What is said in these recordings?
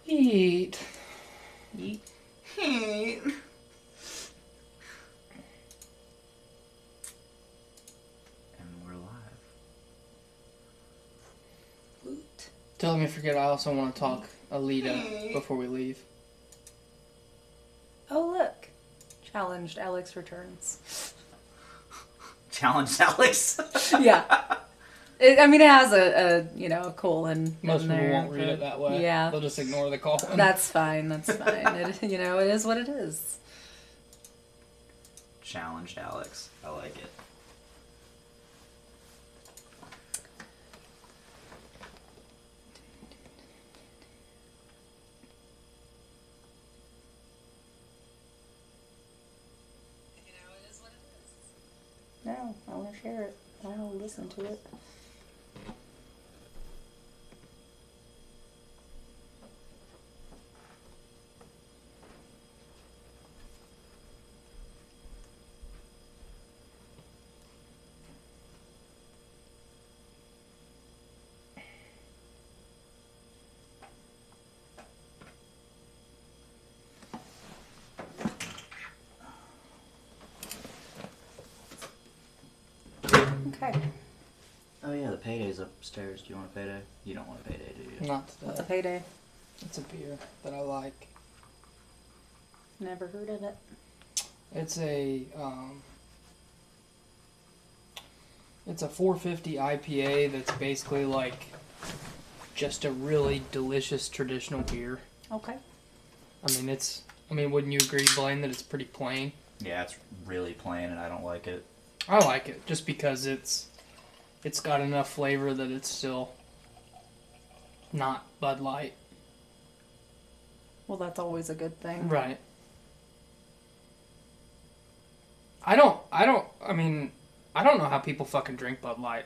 Eat. Yeet. Hey. And we're live. Woot. Don't let me forget, I also want to talk Alita before we leave. Oh, look. Challenged Alex returns. Challenge Alex. Yeah. It has a colon. Most in people there, won't read it but that way. Yeah. They'll just ignore the call. That's fine. That's fine. It is what it is. Challenged Alex. I like it. It is what it is. No, I want to share it. I want to listen to it. Okay. Oh yeah, the payday's upstairs. Do you want a payday? You don't want a payday, do you? Not What's a today. payday? It's a beer that I like. Never heard of it. It's a 450 IPA that's basically like just a really delicious traditional beer. Okay. Wouldn't you agree, Blaine, that it's pretty plain? Yeah, it's really plain and I don't like it. I like it just because it's got enough flavor that it's still not Bud Light. Well, that's always a good thing. Right. I don't know how people fucking drink Bud Light.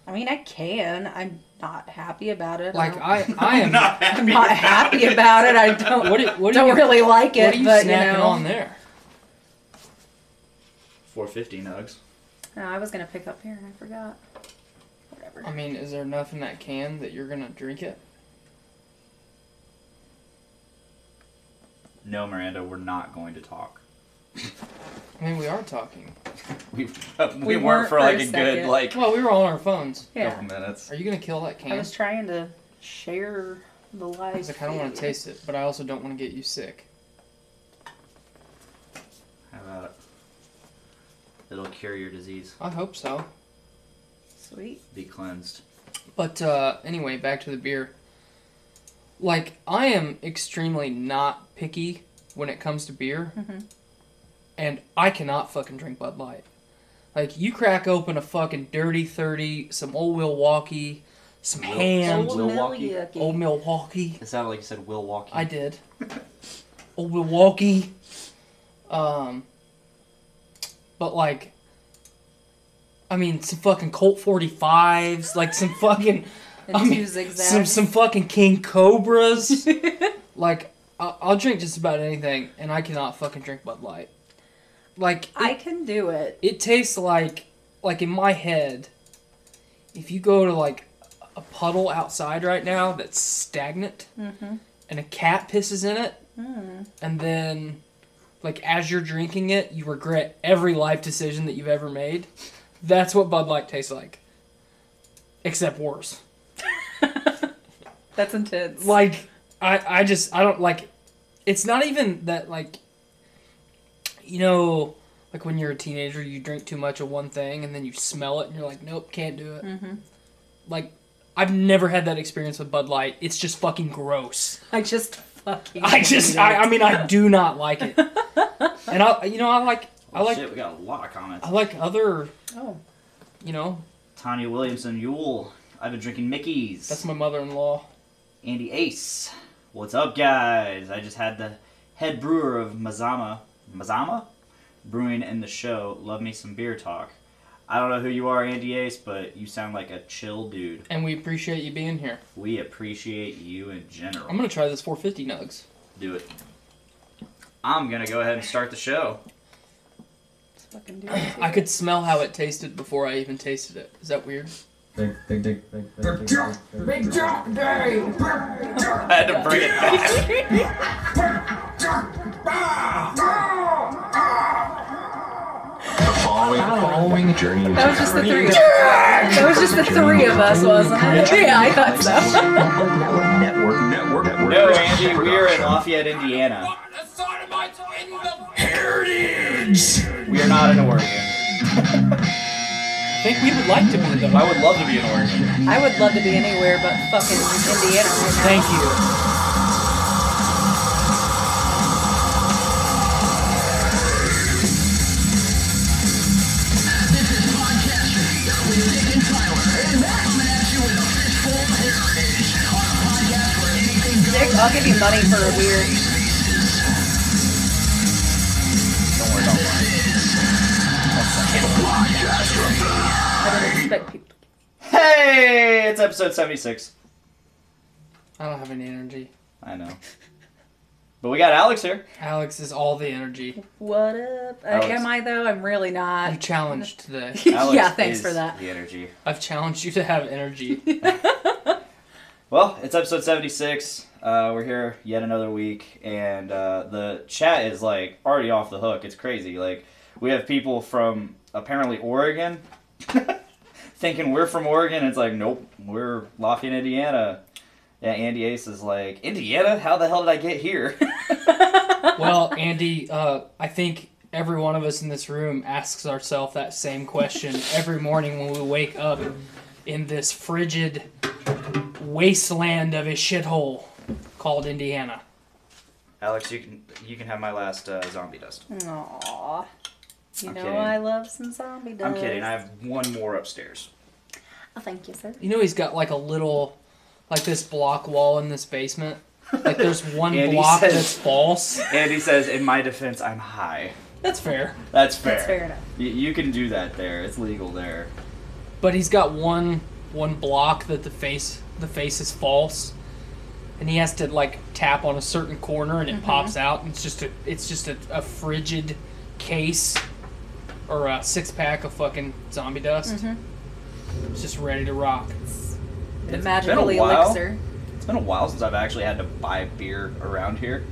I can. I'm not happy about it. Like I I am not I'm not happy about it. I don't. what don't really like it. What are you but snacking on there? 450 nugs. No, I was gonna pick up here and I forgot. Whatever. Is there enough in that can that you're gonna drink it? No, Miranda, we're not going to talk. We are talking. We weren't weren't for for like a a good second. Well, we were on our phones. Yeah. couple minutes. Are you gonna kill that I can? was trying to share the live. Because I kind of want to taste it, but I also don't want to get you sick. How about it? It'll cure your disease. I hope so. Sweet. Be cleansed. But anyway, back to the beer. Like, I am extremely not picky when it comes to beer. Mhm. And I cannot fucking drink Bud Light. Like, you crack open a fucking Dirty 30, some Old Milwaukee, some Hams, Old Milwaukee. Old Milwaukee. It sounded like you said Milwaukee. I did. Old Milwaukee. But like, some fucking Colt 45s, like some fucking, And two zigzags. some fucking King Cobras. Like, I'll drink just about anything, and I cannot fucking drink Bud Light. Like, I can do it. it tastes like in my head, if you go to like a puddle outside right now that's stagnant, Mm-hmm. and a cat pisses in it, and then, like, as you're drinking it, you regret every life decision that you've ever made. That's what Bud Light tastes like. Except worse. That's intense. Like, I don't, like, it's not even that, like, like when you're a teenager, you drink too much of one thing, and then you smell it, and you're like, nope, can't do it. Mm-hmm. Like, I've never had that experience with Bud Light. It's just fucking gross. I just fucking. I do not like it. And I like Shit, we got a lot of comments. I like other, Oh. Tanya Williamson, Yule. I've been drinking Mickey's. That's my mother-in-law. Andy Ace. What's up, guys? I just had the head brewer of Mazama Brewing in the show. Love me some beer talk. I don't know who you are, Andy Ace, but you sound like a chill dude. And we appreciate you being here. We appreciate you in general. I'm going to try this 450 nugs. Do it. I'm going to go ahead and start the show. Let's fucking do it. I could smell how it tasted before I even tasted it. Is that weird? Big Jock Day! I had to bring it back. The following journey into That was just the three of us. Yeah! That was just the three of us, wasn't it? Yeah, I thought so. Network. No, Andy, we're in Lafayette, Indiana. Heritage! We are not in Oregon. I think we would like to be though. I would love to be in Oregon. I would love to be anywhere but fucking Indiana right now. Thank you. Dick, I'll give you money for a beer. Don't worry, don't worry. I don't expect people. Hey, it's episode 76. I don't have any energy. I know. But we got Alex here. Alex is all the energy. What up? Alex. Am I though? I'm really I'm not. challenged today. Alex Yeah, thanks is for that. The energy. I've challenged you to have energy. Well, it's episode 76. We're here yet another week, and the chat is like already off the hook. It's crazy. Like, we have people from apparently Oregon thinking we're from Oregon. It's like, nope, we're Lafayette, Indiana. Yeah, Andy Ace is like, Indiana? How the hell did I get here? Well, Andy, I think every one of us in this room asks ourselves that same question every morning when we wake up in this frigid wasteland of a shithole called Indiana. Alex, you can have my last zombie dust. Aww. You I'm know kidding. I love some zombie dust. I'm kidding. I have one more upstairs. Oh, thank you, sir. You know he's got like a little, like this block wall in this basement. Like there's one Andy block says- that's false. Andy says, in my defense, I'm high. That's fair. That's fair. That's fair enough. You can do that there. It's legal there. But he's got one block that the face is false, and he has to like tap on a certain corner and it pops out. And it's just a frigid case or a 6-pack of fucking zombie dust. It's just ready to rock. The It's magical been a while. elixir. It's been a while since I've actually had to buy beer around here,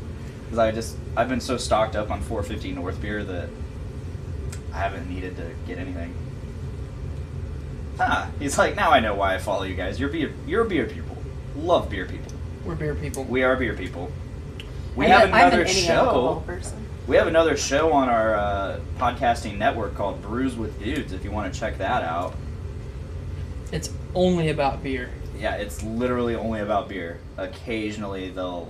because I've been so stocked up on 450 North beer that I haven't needed to get anything. He's like, now I know why I follow you guys. You're beer people. Love beer people. We're beer people. We are beer people. We I'm have I'm another any alcohol show. person. We have another show on our podcasting network called Brews with Dudes. If you want to check that out. It's only about beer. Yeah, it's literally only about beer. Occasionally they'll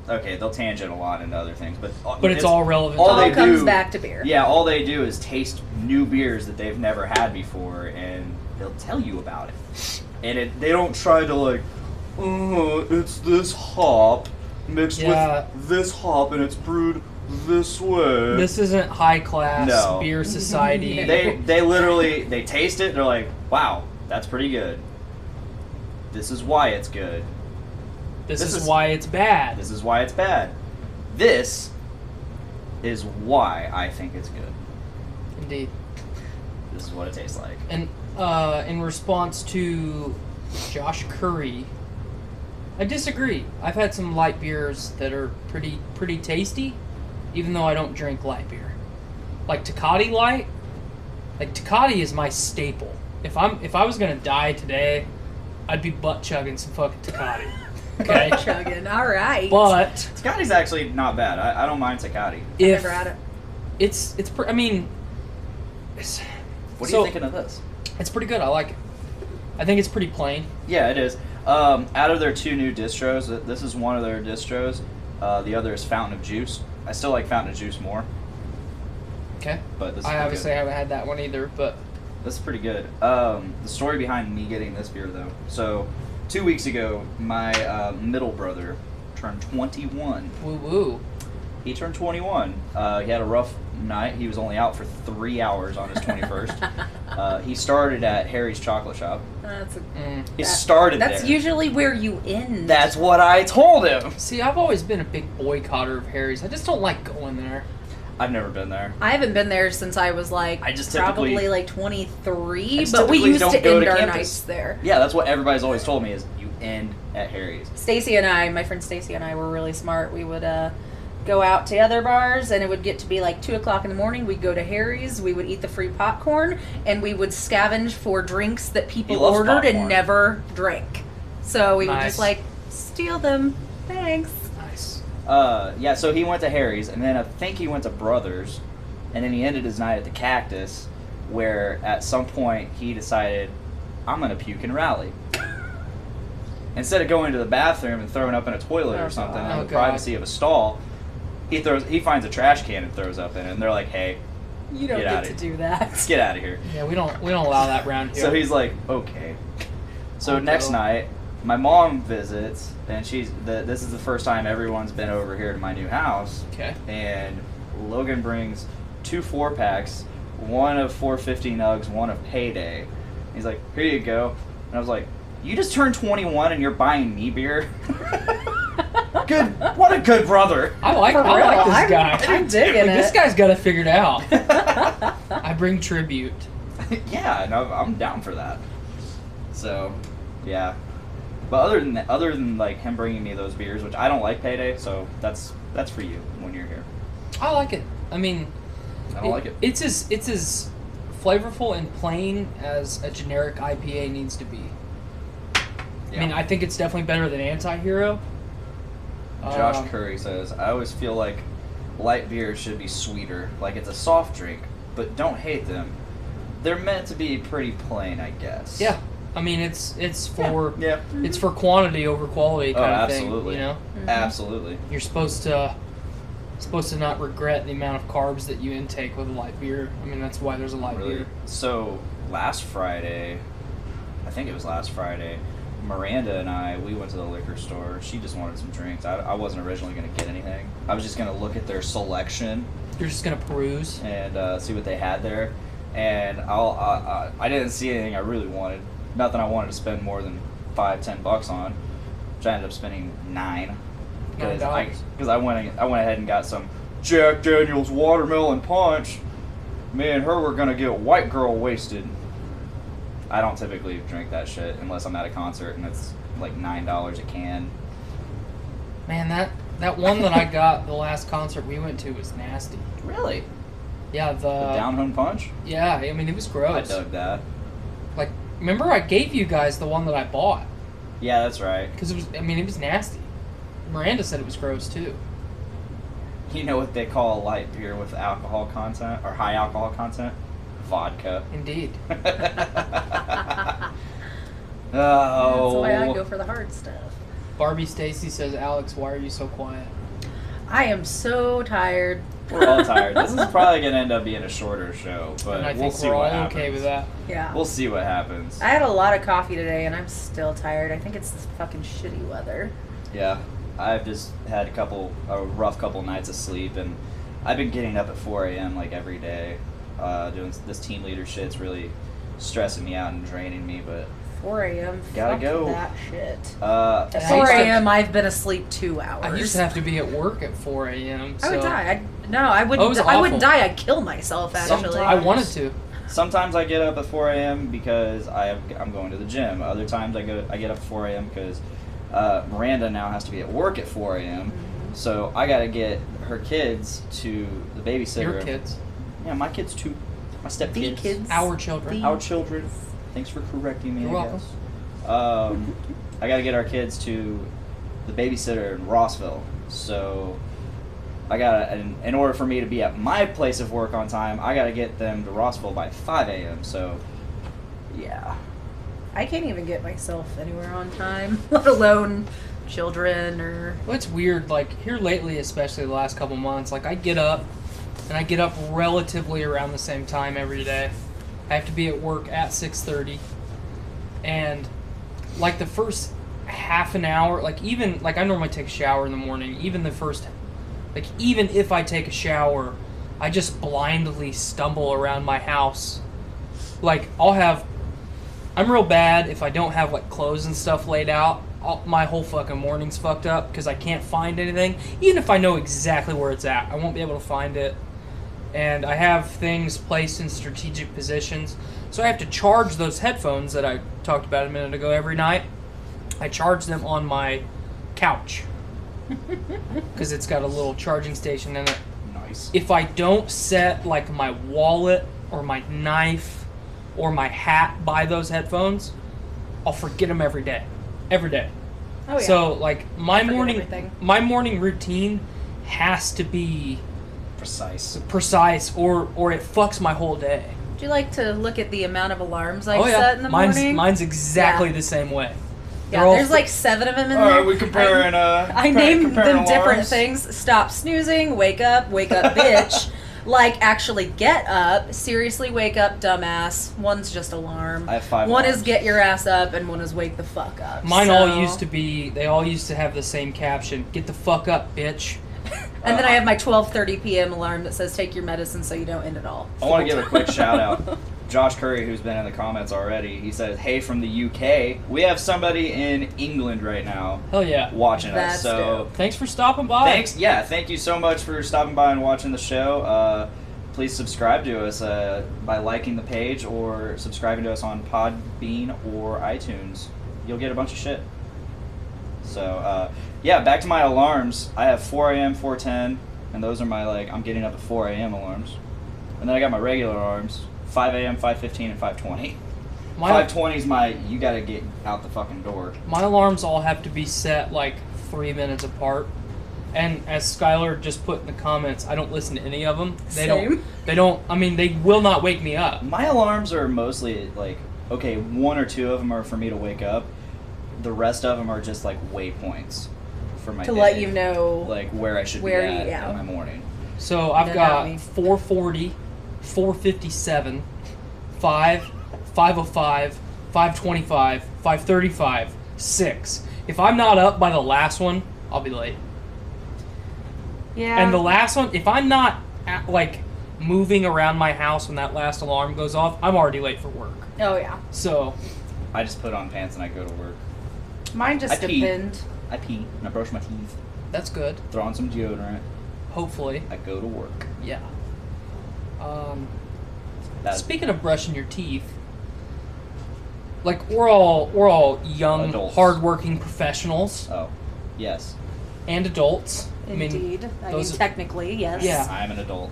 tangent a lot into other things, but It's all relevant. all All they comes do- back to beer. Yeah, all they do is taste new beers that they've never had before, and they'll tell you about it. And they don't try to like, oh, it's this hop mixed Yeah. with this hop, and it's brewed this way. This isn't high class No. beer society. They literally they taste it. They're like, wow, that's pretty good. This is why it's good. This this is is- why it's bad. This is why it's bad. This is why I think it's good. Indeed. This is what it tastes like. And in response to Josh Curry, I disagree. I've had some light beers that are pretty tasty, even though I don't drink light beer. Like Tecate Light. Like Tecate is my staple. If I was gonna die today, I'd be butt chugging some fucking Tecate. Okay. Chugging. All right. But Tecate's actually not bad. I don't mind Tecate. if Never had it. I mean, it's, What are so, you thinking of this? It's pretty good. I like it. I think it's pretty plain. Yeah, it is. Out of their two new distros, this is one of their distros. The other is Fountain of Juice. I still like Fountain of Juice more, Okay. but this is I pretty obviously good. haven't had that one either, but This is pretty good. The story behind me getting this beer, though. So, 2 weeks ago, my middle brother turned 21. woo woo. He turned 21. He had a rough night. He was only out for 3 hours on his 21st. He started at Harry's Chocolate Shop. That's He started That's there. usually where you end. That's what I told him. See, I've always been a big boycotter of Harry's. I just don't like going there. I've never been there. I haven't been there since I was like I just typically- probably like 23, I just but we typically used don't to go end to our campus. nights there. Yeah, that's what everybody's always told me is you end at Harry's. Stacy and I, my friend Stacy and I, were really smart. We would go out to other bars, and it would get to be like 2 o'clock in the morning. We'd go to Harry's. We would eat the free popcorn, and we would scavenge for drinks that people He loves ordered popcorn. and never drank. So we would Nice. just like steal them. Thanks. Nice. Yeah, so he went to Harry's, and then I think he went to Brothers, and then he ended his night at the Cactus, where at some point he decided, I'm gonna puke and rally. Instead of going to the bathroom and throwing up in a toilet Oh, or something God. in Oh, the God. privacy of a stall, he finds a trash can and throws up in it, and they're like, hey, You don't Get get outta to here. do that. get out of here. Yeah, we don't allow that around here. So he's like, okay. So I'll next go. night, my mom visits, and this is the first time everyone's been over here to my new house. Okay. And Logan brings 2 4-packs, one of 450 nugs, one of Payday. He's like, here you go. And I was like, you just turned 21 and you're buying me beer? Good. What a good brother. I like For I real, like this I'm- guy. I'm digging Like, this it. guy's got it figured out. I bring tribute. Yeah, and I'm down for that. So, yeah. But other than like him bringing me those beers, which I don't like Payday, so that's for you when you're here. I like it. I mean, I don't like it. It's as flavorful and plain as a generic IPA needs to be. I mean, I think it's definitely better than Anti-Hero. Josh Curry says, I always feel like light beer should be sweeter, like it's a soft drink, but don't hate them. They're meant to be pretty plain, I guess. Yeah, I mean it's for Yeah. it's for quantity over quality Oh, kind of absolutely. thing. You know, Absolutely. you're supposed to not regret the amount of carbs that you intake with a light beer. I mean that's why there's a light Really. beer. So last Friday, I think it was last Friday, Miranda and I, we went to the liquor store. She just wanted some drinks. I wasn't originally going to get anything. I was just going to look at their selection You're just gonna peruse. and see what they had there. And I didn't see anything I really wanted. Nothing I wanted to spend more than $5-10 on, which I ended up spending $9 because I went ahead and got some Jack Daniel's watermelon punch. Me and her were gonna get white girl wasted. I don't typically drink that shit unless I'm at a concert and it's like $9 a can. Man, that one that I got the last concert we went to was nasty. Really? Yeah, The down home punch? yeah. I mean it was gross. I dug that. Like, remember I gave you guys the one that I bought Yeah, that's right. because it was. I mean it was nasty. Miranda said it was gross too. You know what they call a light beer with alcohol content or high alcohol content? Vodka. Indeed. Oh. That's why I go for the hard stuff. Barbie Stacy says, Alex, why are you so quiet? I am so tired. We're all tired. This is probably going to end up being a shorter show, but And I we'll think see we're all what happens. okay with that. Yeah. We'll see what happens. I had a lot of coffee today, and I'm still tired. I think it's this fucking shitty weather. Yeah. I've just had a rough couple nights of sleep, and I've been getting up at 4 a.m. like every day, doing this team leader shit's really stressing me out and draining me, but 4 a.m. Gotta Fuck go. that shit. uh, At I 4 used to- a.m. I've been asleep 2 hours. I used to have to be at work at 4 a.m. I would so die. I wouldn't. Oh, it was I wouldn't awful. die. I'd kill myself. Actually, I wanted to. sometimes I get up at 4 a.m. because I'm going to the gym. Other times I get up at 4 a.m. because Miranda now has to be at work at 4 a.m. So I got to get her kids to the babysitter. Your kids. Yeah, my kids too. My step The kids. kids. Our children. Our children. Thanks for correcting me. You're I welcome. guess. I got to get our kids to the babysitter in Rossville. So I got in order for me to be at my place of work on time, I got to get them to Rossville by 5 a.m. So yeah. I can't even get myself anywhere on time, let alone children or. Well, it's weird. Like here lately, especially the last couple months, like I get up relatively around the same time every day. I have to be at work at 6:30, and like the first half an hour, like even like I normally take a shower in the morning. Even the first, like even if I take a shower, I just blindly stumble around my house. Like I'm real bad if I don't have like clothes and stuff laid out. My whole fucking morning's fucked up because I can't find anything. Even if I know exactly where it's at, I won't be able to find it. and I have things placed in strategic positions. So I have to charge those headphones that I talked about a minute ago every night. I charge them on my couch because it's got a little charging station in it. Nice. If I don't set like my wallet or my knife or my hat by those headphones, I'll forget them every day. Every day. Oh yeah. So like my Forget morning everything. my morning routine has to be precise or it fucks my whole day. Do you like to look at the amount of alarms I Oh yeah. set in the morning? Mine's exactly Yeah. the same way. Yeah, They're all there's like 7 of them in All there. right, we comparing. I named them different things. Stop snoozing, wake up, bitch. Like, actually get up, seriously wake up, dumbass. One's just alarm. I have 5 One is alarms. get your ass up, and one is wake the fuck up. Mine all used to have the same caption, get the fuck up, bitch. And then I have my 12:30 p.m. alarm that says take your medicine so you don't end it all. I want to give a quick shout out. Josh Curry, who's been in the comments already, he says, "Hey, from the UK, we have somebody in England right now Hell yeah. watching That's us." So dope. Thanks for stopping by. thanks, yeah, thank you so much for stopping by and watching the show. Please subscribe to us by liking the page or subscribing to us on Podbean or iTunes. You'll get a bunch of shit. So, yeah, back to my alarms. I have 4 a.m., 4:10, and those are my, like, I'm getting up at 4 a.m. alarms. And then I got my regular alarms, 5 a.m., 5:15, and 5:20. My 5:20 is my, you gotta get out the fucking door. my alarms all have to be set like 3 minutes apart. And as Skylar just put in the comments, I don't listen to any of them. Same. I mean, they will not wake me up. My alarms are mostly, like, okay, 1 or 2 of them are for me to wake up. The rest of them are just, like, waypoints for my To day. let you know. Like, where I should where be you- at yeah. in my morning. So I've No, got not me. 4:40, 4:57, 5, 5:05, 5:25, 5:35, 6. If I'm not up by the last one, I'll be late. Yeah. And the last one, if I'm not like moving around my house when that last alarm goes off, I'm already late for work. Oh yeah. So I just put on pants and I go to work. Mine just I pee. depend. I pee and I brush my teeth, that's good. throw on some deodorant, Hopefully, I go to work. yeah. That's Speaking of brushing your teeth, like we're all young, Adults. hardworking professionals oh, yes, and adults. Indeed. I mean, those- technically, yes. Yeah. I'm an adult.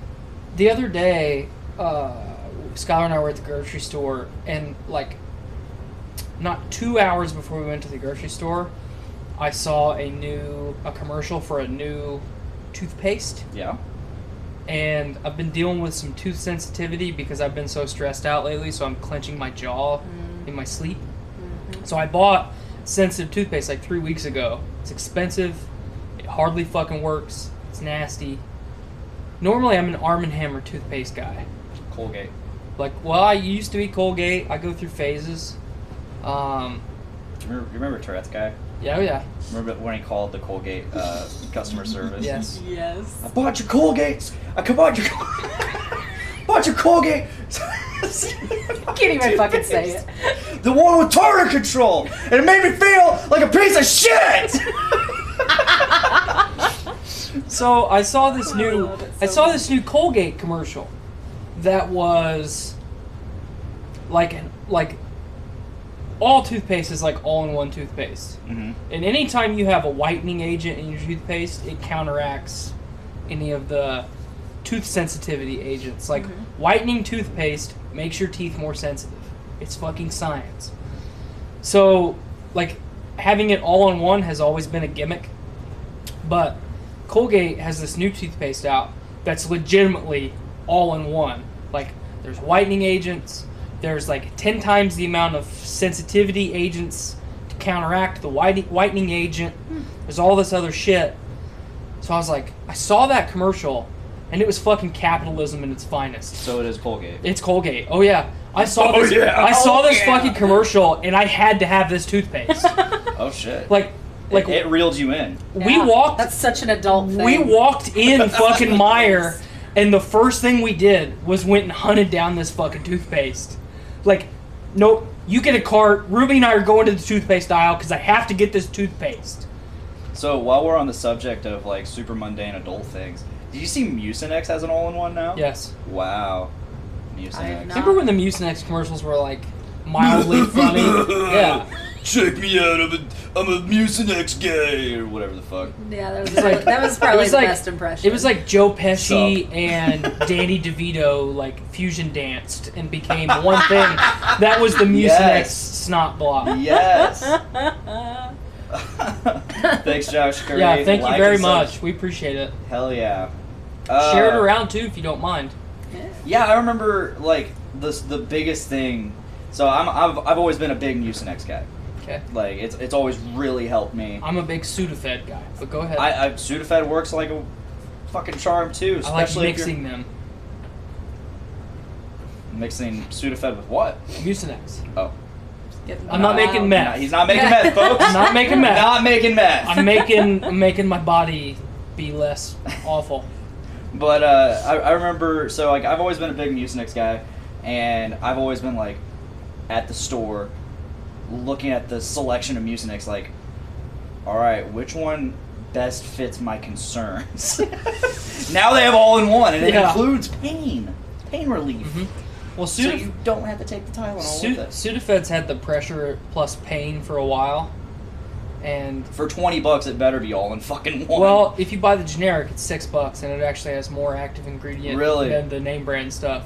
The other day, Skylar and I were at the grocery store, and like, not 2 hours before we went to the grocery store, I saw a commercial for a new toothpaste, Yeah. and I've been dealing with some tooth sensitivity because I've been so stressed out lately, so I'm clenching my jaw in my sleep. So I bought sensitive toothpaste like 3 weeks ago. It's expensive. It hardly fucking works. It's nasty. Normally, I'm an Arm & Hammer toothpaste guy. Colgate. Like, well, I used to be Colgate. I go through phases. You remember Tourette's guy? Yeah, oh yeah. Remember when he called the Colgate customer service? Yes. Yes. I bought your Colgates. I bought your bought your Colgate. Can't even fucking say it. The one with tartar control, and it made me feel like a piece of shit. So I saw this new, love it so I saw this new Colgate commercial, that was like all toothpaste is like all-in-one toothpaste, Mm-hmm. and anytime you have a whitening agent in your toothpaste, it counteracts any of the tooth sensitivity agents. Like whitening toothpaste makes your teeth more sensitive. It's fucking science. So like having it all in one has always been a gimmick, but Colgate has this new toothpaste out that's legitimately all in one. Like, there's whitening agents, there's like 10 times the amount of sensitivity agents to counteract the whitening agent. There's all this other shit. So I was like, I saw that commercial, and it was fucking capitalism in its finest. So it is Colgate. It's Colgate. Oh yeah, I saw Oh, this. yeah. I saw this yeah. fucking commercial, and I had to have this toothpaste. Oh shit. like it reeled you in. we Yeah, walked. That's such an adult thing. We walked in fucking Meijer, and the first thing we did was went and hunted down this fucking toothpaste. Like, nope, you get a cart. Ruby and I are going to the toothpaste aisle because I have to get this toothpaste. So while we're on the subject of like super mundane adult things, Did you see Mucinex has an all-in-one now? Yes. Wow. I have Mucinex. not. Remember when the Mucinex commercials were like mildly funny? Yeah. Check me out, I'm a Mucinex guy, or whatever the fuck. Yeah, that was, It's like- that was probably was the like- best impression. It was like Joe Pesci and Danny DeVito like fusion danced and became one thing. That was the Mucinex Yes. snot block. Yes. Thanks, Josh Curry. Yeah, thank you Like very and sub- much. We appreciate it. Hell yeah. Share it around too if you don't mind. Yeah, I remember like the biggest thing. So I've always been a big Mucinex guy. Okay. Like it's always really helped me. I'm a big Sudafed guy, but go ahead. I Sudafed works like a fucking charm too, I like especially if mixing them. you're mixing Sudafed with what? Mucinex. Oh, I'm not making meth. no, he's not making meth, folks. I'm not making meth. Not making meth. I'm making my body be less awful. But I remember, so like I've always been a big Mucinex guy, and I've always been like at the store looking at the selection of Mucinex, like, all right, which one best fits my concerns? Now they have all in one, and it Yeah. includes pain relief. Mhm. Well, So you don't have to take the Tylenol with it. Sudafed's had the pressure plus pain for a while, and For $20, it better be all in fucking one. well, if you buy the generic, it's $6, and it actually has more active ingredient Really? than the name brand stuff.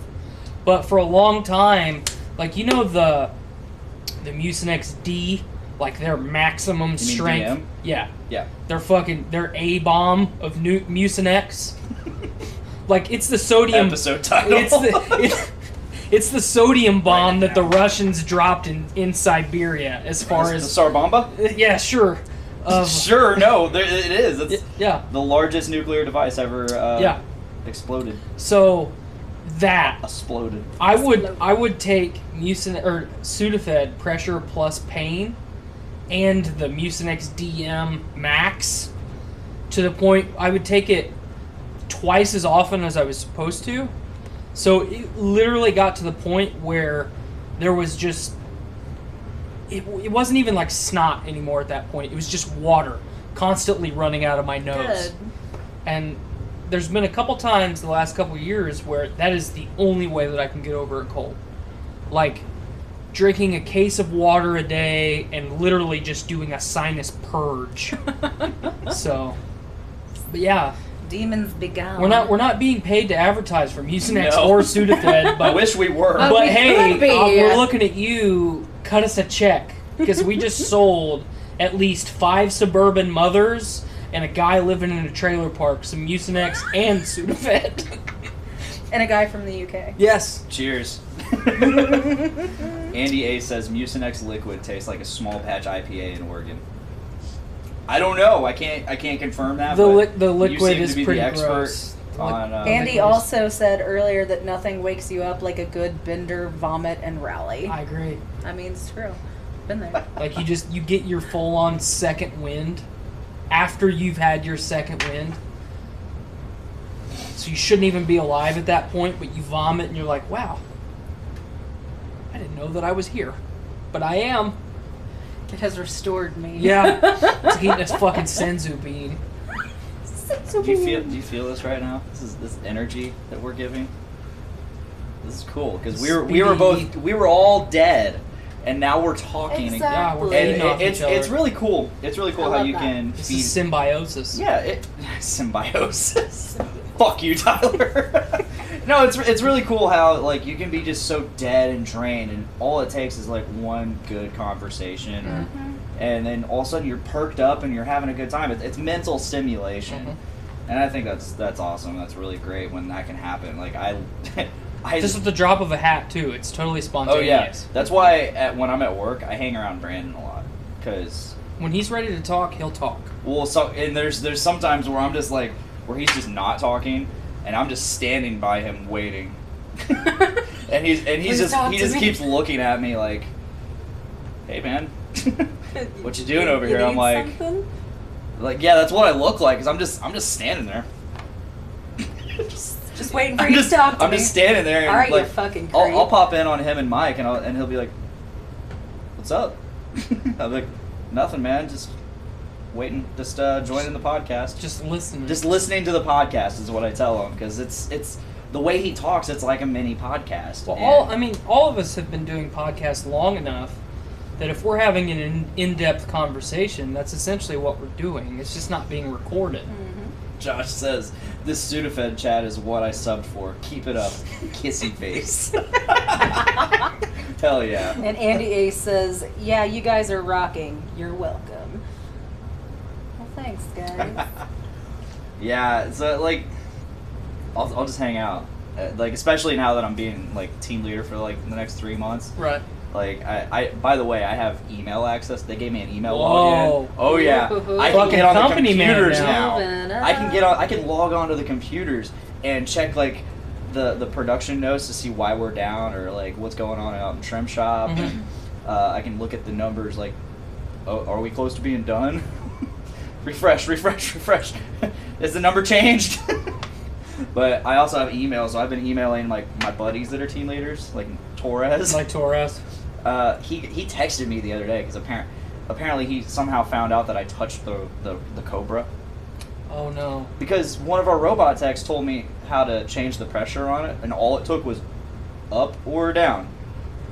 But for a long time, like you know the Mucinex D, like their maximum mean strength. DM? Yeah, yeah. their A bomb of Mucinex. Like it's the sodium. Episode title. It's the sodium bomb that the Russians dropped in Siberia. As far the as Sarbomba? yeah, sure. Sure, no, it is. It's Yeah. the largest nuclear device ever Yeah. exploded. So that Exploded. I would take Sudafed pressure plus pain and the Mucinex DM Max to the point I would take it twice as often as I was supposed to. So it literally got to the point where there was just it wasn't even like snot anymore at that point. It was just water constantly running out of my nose. Good. And there's been a couple times the last couple years where that is the only way that I can get over a cold. Like drinking a case of water a day and literally just doing a sinus purge. So, but yeah, Demons be gone. we're not being paid to advertise for Mucinex No. or Sudafed, but I wish we were. But but we hey, could be. we're looking at you. Cut us a check because we just sold at least 5 suburban mothers and a guy living in a trailer park some Mucinex and Sudafed. And a guy from the UK. Yes. Cheers. Andy A says Mucinex liquid tastes like a small patch IPA in Oregon. I don't know. I can't confirm that. The but the you liquid seem is to be pretty the expert gross. on. Andy liquid is- also said earlier that nothing wakes you up like a good bender, vomit, and rally. I agree. I mean, it's true. Been there. Like you get your full on second wind after you've had your second wind. So you shouldn't even be alive at that point, but you vomit and you're like, wow, I didn't know that I was here. But I am. It has restored me. Yeah. It's like eating this fucking senzu bean. Do you feel this right now? This energy that we're giving. This is cool because we were all dead, and now we're talking. Exactly. Yeah, we're And feeding off it's each other. it's really cool. It's really cool I how love you that. can This feed. is symbiosis. Yeah, symbiosis. Fuck you, Tyler. No, it's really cool how like you can be just so dead and drained, and all it takes is like one good conversation, and then all of a sudden you're perked up and you're having a good time. It's mental stimulation, and I think that's awesome. That's really great when that can happen. Like I Just at the drop of a hat, too. It's totally oh spontaneous. yeah, that's why when I'm at work I hang around Brandon a lot because. When he's ready to talk, he'll talk. Well, and there's some times where I'm just like, where he's just not talking, and I'm just standing by him waiting, and he just keeps looking at me like, hey man, what you doing over here? I'm like, yeah, that's what I look like, cause I'm just standing there. Just waiting for you to talk to I'm me. just standing there, and All right, you like, fucking creep. I'll pop in on him and Mike, and he'll be like, what's up? I'm like, nothing, man, just waiting, just joining the podcast. Just listening. Just listening to the podcast is what I tell him, because it's the way he talks. It's like a mini podcast. Well, and- all of us have been doing podcasts long enough that if we're having an in-depth conversation, that's essentially what we're doing. It's just not being recorded. Josh says, this Sudafed chat is what I subbed for. Keep it up. Kissy face. Hell yeah. And Andy Ace says, yeah, you guys are rocking. You're welcome. Well, thanks, guys. Yeah, so, like, I'll just hang out. Like, especially now that I'm being, like, team leader for, like, the next 3 months. Right. Like, I by the way, I have email access. They gave me an email Whoa. login. Oh, yeah. I can Fucking get on the company man computers now. now. I can log on to the computers and check, like, the production notes to see why we're down or, like, what's going on out in trim shop. I can look at the numbers, like, oh, are we close to being done? refresh. Is the number changed? But I also have emails, so I've been emailing, like, my buddies that are team leaders, like Torres. Like Torres. He texted me the other day because apparently he somehow found out that I touched the Cobra. Oh no. Because one of our robot techs told me how to change the pressure on it, and all it took was up or down.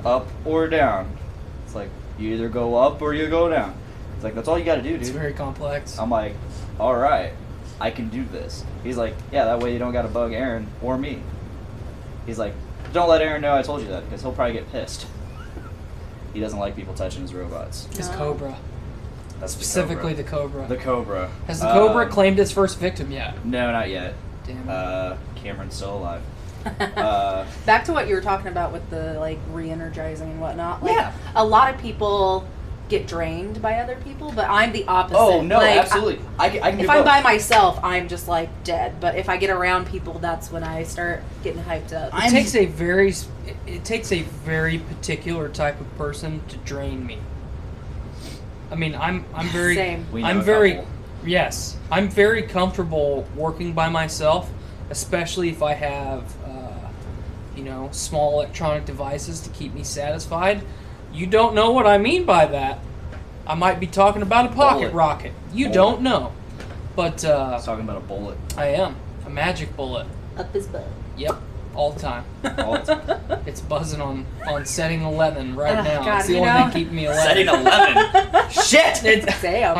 Up or down. It's like, you either go up or you go down. It's like, that's all you gotta do, dude. It's very complex. I'm like, alright, I can do this. He's like, yeah, that way you don't gotta bug Aaron or me. He's like, don't let Aaron know I told you that, because he'll probably get pissed. He doesn't like people touching his robots. It's No. Cobra. That's Specifically the Cobra. the Cobra. Has the Cobra claimed its first victim yet? No, not yet. Damn it. Cameron's still alive. Back to what you were talking about with the like re-energizing and whatnot. Like, Yeah. a lot of people get drained by other people, but I'm the opposite. Oh no, Like, absolutely. I can do If both. I'm by myself, I'm just like dead. But if I get around people, that's when I start getting hyped up. It takes a very particular type of person to drain me. I mean, I'm very Same. We know I'm a very couple. yes, I'm very comfortable working by myself, especially if I have small electronic devices to keep me satisfied. You don't know what I mean by that. I might be talking about a pocket Bullet. rocket. You Bullet. don't know. But I was talking about a bullet. I am a magic bullet. Up his butt. Yep, all the time. All the time. It's buzzing on setting 11 right Oh, now. God, it's the you only know- thing keeping me alive. Setting 11. Shit! Damn.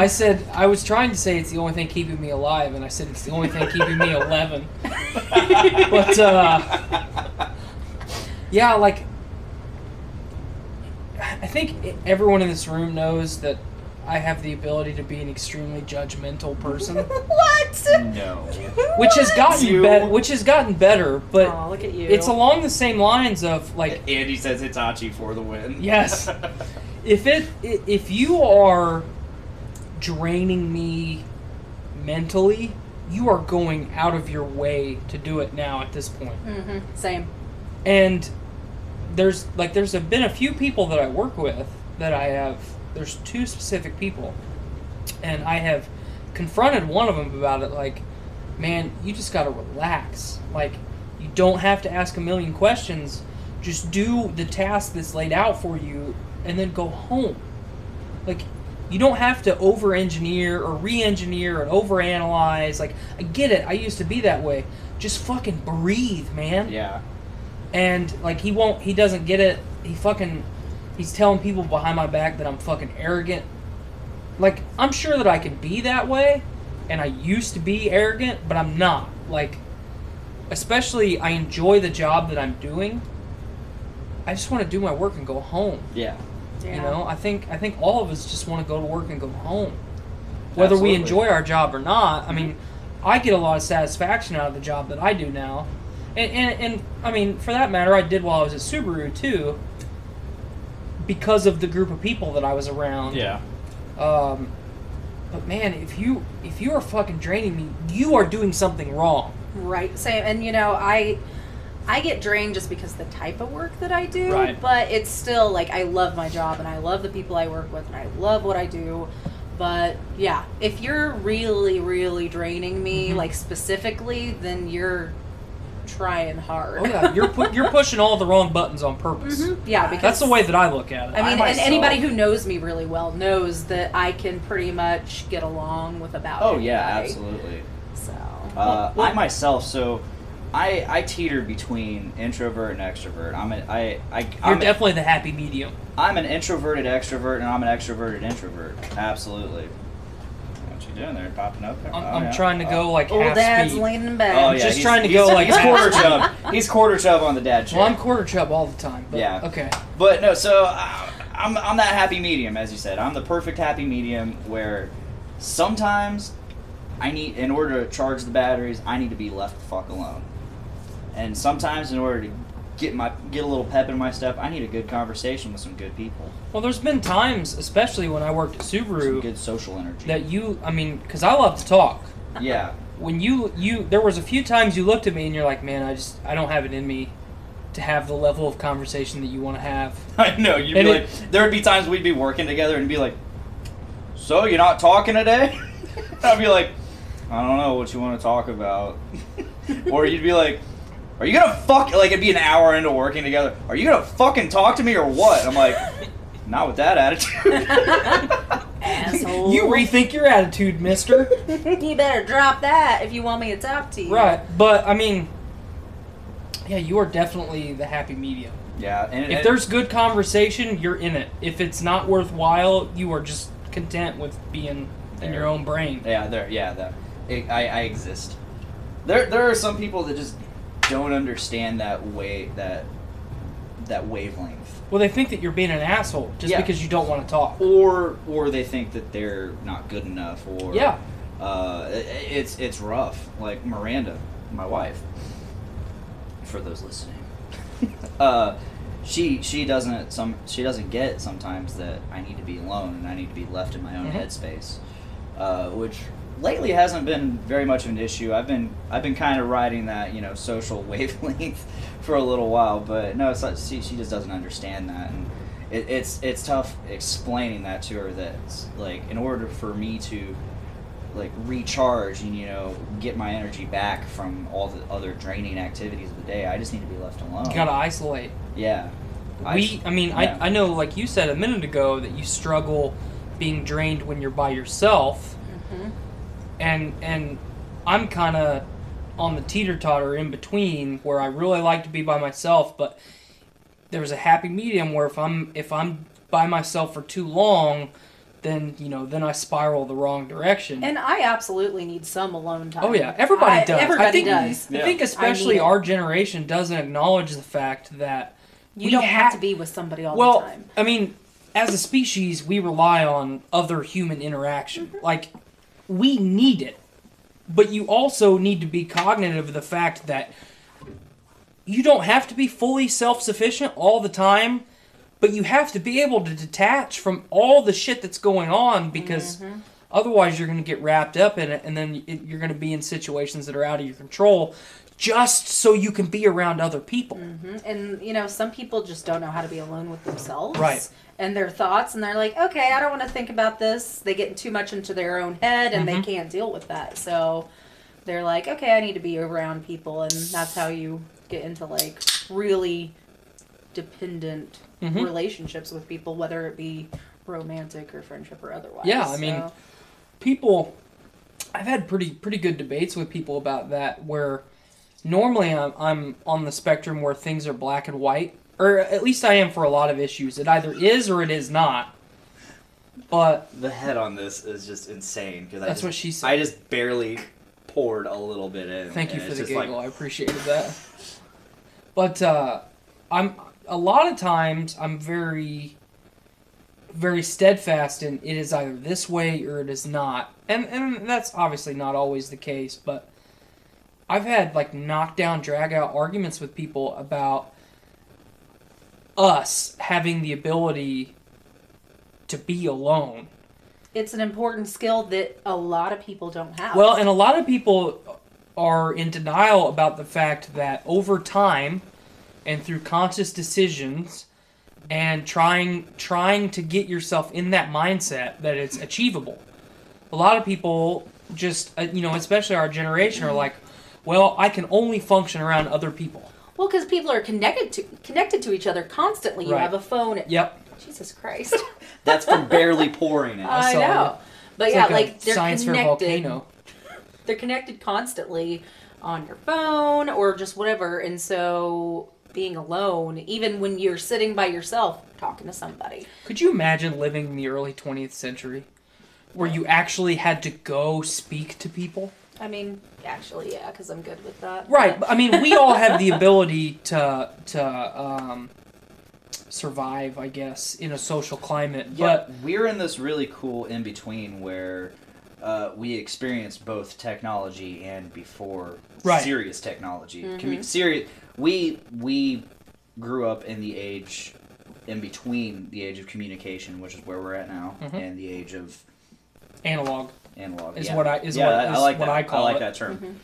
I was trying to say it's the only thing keeping me alive, and I said it's the only thing keeping me 11. But, yeah, like, I think everyone in this room knows that I have the ability to be an extremely judgmental person, What? No. which has You- gotten better, but Aw, look at you. it's along the same lines of, like, Andy says Hitachi for the win. yes. If you are draining me mentally, you are going out of your way to do it now at this point. Mm-hmm. Same. And there's been a few people that I work with that there's two specific people, and I have confronted one of them about it, like, man, you just gotta relax. Like, you don't have to ask a million questions. Just do the task that's laid out for you and then go home. Like, you don't have to over-engineer or re-engineer and over-analyze. Like, I get it. I used to be that way. Just fucking breathe, man. Yeah. And, like, he doesn't get it. He's telling people behind my back that I'm fucking arrogant. Like, I'm sure that I can be that way, and I used to be arrogant, but I'm not. Like, especially, I enjoy the job that I'm doing. I just want to do my work and go home. Yeah. Yeah. You know, I think all of us just want to go to work and go home. Whether we Absolutely. enjoy our job or not, I mean, I get a lot of satisfaction out of the job that I do now. And I mean, for that matter, I did while I was at Subaru too, because of the group of people that I was around. Yeah. But man, if you are fucking draining me, you are doing something wrong. Right. Same. And you know, I get drained just because of the type of work that I do. Right. But it's still like I love my job and I love the people I work with and I love what I do. But yeah, if you're really, really draining me, Mhm. like specifically, then you're trying hard. Oh yeah, you're pushing all the wrong buttons on purpose. Yeah, because That's the way that I look at it. I mean, and myself- anybody who knows me really well knows that I can pretty much get along with about Oh yeah, anybody. absolutely. So I myself, so I teeter between introvert and extrovert. You're definitely the happy medium. I'm an introverted extrovert, and I'm an extroverted introvert. Absolutely. What you doing there? Popping up there? I'm trying to go like old half dad's speed. leaning back. Oh yeah, just he's- trying to he's- go like he's half quarter speed. chub. He's quarter chub on the dad chair. Well, I'm quarter chub all the time. But, Yeah. Okay. But no, so I'm that happy medium, as you said. I'm the perfect happy medium where sometimes in order to charge the batteries, I need to be left the fuck alone. And sometimes in order to get a little pep in my step, I need a good conversation with some good people. Well, there's been times, especially when I worked at Some Subaru, good social energy. that because I love to talk. Yeah. When there was a few times you looked at me and you're like, man, I don't have it in me to have the level of conversation that you want to have. I know, you'd be And like, there would be times we'd be working together and be like, so you're not talking today? I'd be like, I don't know what you want to talk about. Or you'd be like, are you gonna it'd be an hour into working together, are you gonna fucking talk to me or what? I'm like, not with that attitude. Asshole. You rethink your attitude, mister. You better drop that if you want me to talk to you. Right. But, I mean, yeah, you are definitely the happy medium. Yeah, and If there's good conversation, you're in it. If it's not worthwhile, you are just content with being in your own brain. I exist. There are some people that just don't understand that wavelength. Well, they think that you're being an asshole just Yeah. because you don't want to talk. Or they think that they're not good enough, or Yeah. It's rough. Like Miranda, my wife, for those listening, she doesn't get sometimes that I need to be alone and I need to be left in my own headspace, which lately hasn't been very much of an issue. I've been kind of riding that social wavelength for a little while, but no, it's like she just doesn't understand that, and it's tough explaining that to her, that like in order for me to like recharge and get my energy back from all the other draining activities of the day, I just need to be left alone. You gotta isolate. Yeah. I know, like you said a minute ago, that you struggle being drained when you're by yourself. Mm-hmm. And I'm kind of on the teeter-totter in between, where I really like to be by myself, but there's a happy medium where if I'm by myself for too long, then I spiral the wrong direction. And I absolutely need some alone time. Oh yeah, everybody does. Everybody does. I think especially I need our generation doesn't acknowledge the fact that You we don't have to be with somebody all the time. I mean, as a species, we rely on other human interaction. Mm-hmm. Like, we need it. But you also need to be cognitive of the fact that you don't have to be fully self-sufficient all the time, but you have to be able to detach from all the shit that's going on, because otherwise you're going to get wrapped up in it, and then you're going to be in situations that are out of your control just so you can be around other people. And, some people just don't know how to be alone with themselves. Right. And their thoughts, and they're like, okay, I don't want to think about this. They get too much into their own head, and they can't deal with that. So they're like, okay, I need to be around people, and that's how you get into, like, really dependent relationships with people, whether it be romantic or friendship or otherwise. Yeah, I mean, I've had pretty good debates with people about that, where normally I'm on the spectrum where things are black and white, or at least I am for a lot of issues. It either is or it is not. But The head on this is just insane, because that's what she said. I just barely poured a little bit in. Thank you and for it's the just giggle. I appreciated that. But I'm a lot of times I'm very, very steadfast in it is either this way or it is not, and that's obviously not always the case. But I've had like knockdown, drag out arguments with people about us having the ability to be alone. it's an important skill that a lot of people don't have. Well, and a lot of people are in denial about the fact that over time and through conscious decisions and trying to get yourself in that mindset that it's achievable. A lot of people just, especially our generation, are like, well, I can only function around other people. Well, because people are connected to each other constantly. You Right. have a phone. Yep. Jesus Christ. That's from barely pouring it. I saw know. it. But It's yeah, like a like they're science fair connected. volcano. They're connected constantly on your phone or just whatever. And so being alone, even when you're sitting by yourself talking to somebody. Could you imagine living in the early 20th century where you actually had to go speak to people? I mean, actually, yeah, because I'm good with that. Right. But- I mean, we all have the ability to survive, I guess, in a social climate. Yeah, we're in this really cool in between where we experience both technology and before Right. serious technology. We grew up in the age in between the age of communication, which is where we're at now, and the age of But analog. analog. Is yeah. what I- is yeah, what- I is like what that. I call like it. that term.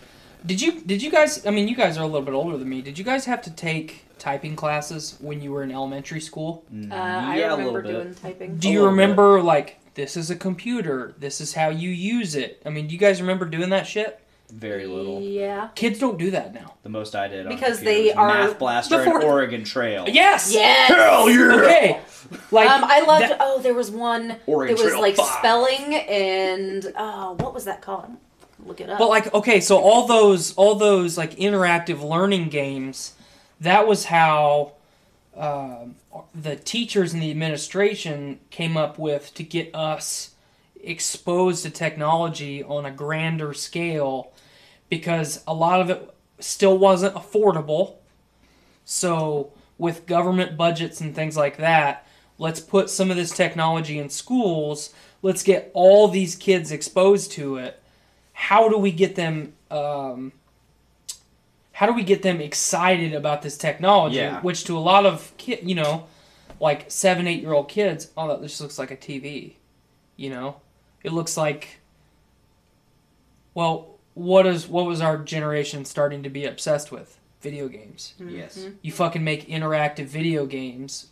Did you guys? I mean, you guys are a little bit older than me. Did you guys have to take typing classes when you were in elementary school? I Yeah, a remember little bit. doing typing. Do A you little remember like this is a computer? This is how you use it. I mean, do you guys remember doing that shit? Very little. Yeah. Kids don't do that now. The most I did on Because computer they was are Math Blaster before- and Oregon Trail. Yes. Yes. Hell yeah! Okay. Like I loved. that- Oh, there was one. Oregon It was Trail like 5. spelling and what was that called? Look it up. But like, okay, so all those like interactive learning games, that was how the teachers and the administration came up with to get us exposed to technology on a grander scale, because a lot of it still wasn't affordable. So with government budgets and things like that, let's put some of this technology in schools. Let's get all these kids exposed to it. How do we get them? How do we get them excited about this technology? Yeah. Which to a lot of like 7, 8-year-old kids, oh, that just looks like a TV. You know, it looks like. Well, what was our generation starting to be obsessed with? Video games. Yes. You fucking make interactive video games.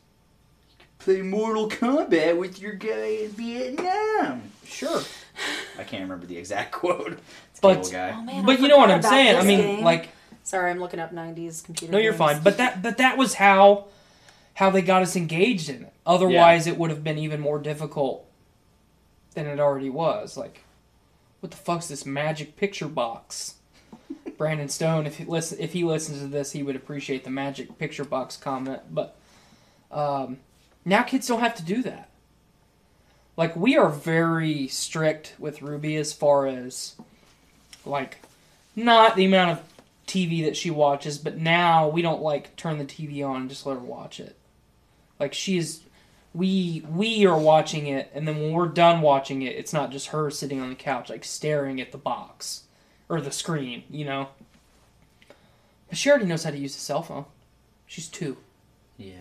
Play Mortal Kombat with your guy in Vietnam. Sure. I can't remember the exact quote. It's But- Cable Guy. Oh, man, But I you know what forgot I'm about saying. I this mean, game. like, Sorry, I'm looking up 90s computer. no, you're games. fine. But that was how they got us engaged in it. Otherwise, it would have been even more difficult than it already was. Like, what the fuck's this magic picture box? Brandon Stone, if he listens to this, he would appreciate the magic picture box comment. But now kids don't have to do that. Like, we are very strict with Ruby as far as, like, not the amount of TV that she watches, but now we don't, like, turn the TV on and just let her watch it. Like, we are watching it, and then when we're done watching it, it's not just her sitting on the couch, like, staring at the box. Or the screen, you know? But she already knows how to use a cell phone. She's 2. Yeah.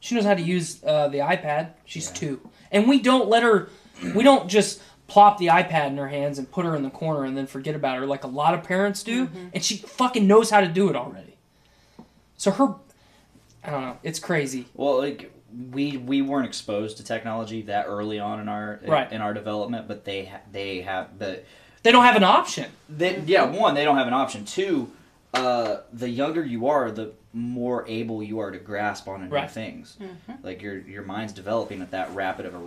She knows how to use the iPad. She's Yeah. 2. And we don't let her... We don't just plop the iPad in her hands and put her in the corner and then forget about her like a lot of parents do. And she fucking knows how to do it already. So her... I don't know. It's crazy. Well, like we weren't exposed to technology that early on in our Right. in our development, but they have the They don't have an option. one, they don't have an option. 2, the younger you are, the more able you are to grasp on new Right. things. Like your mind's developing at that rapid of a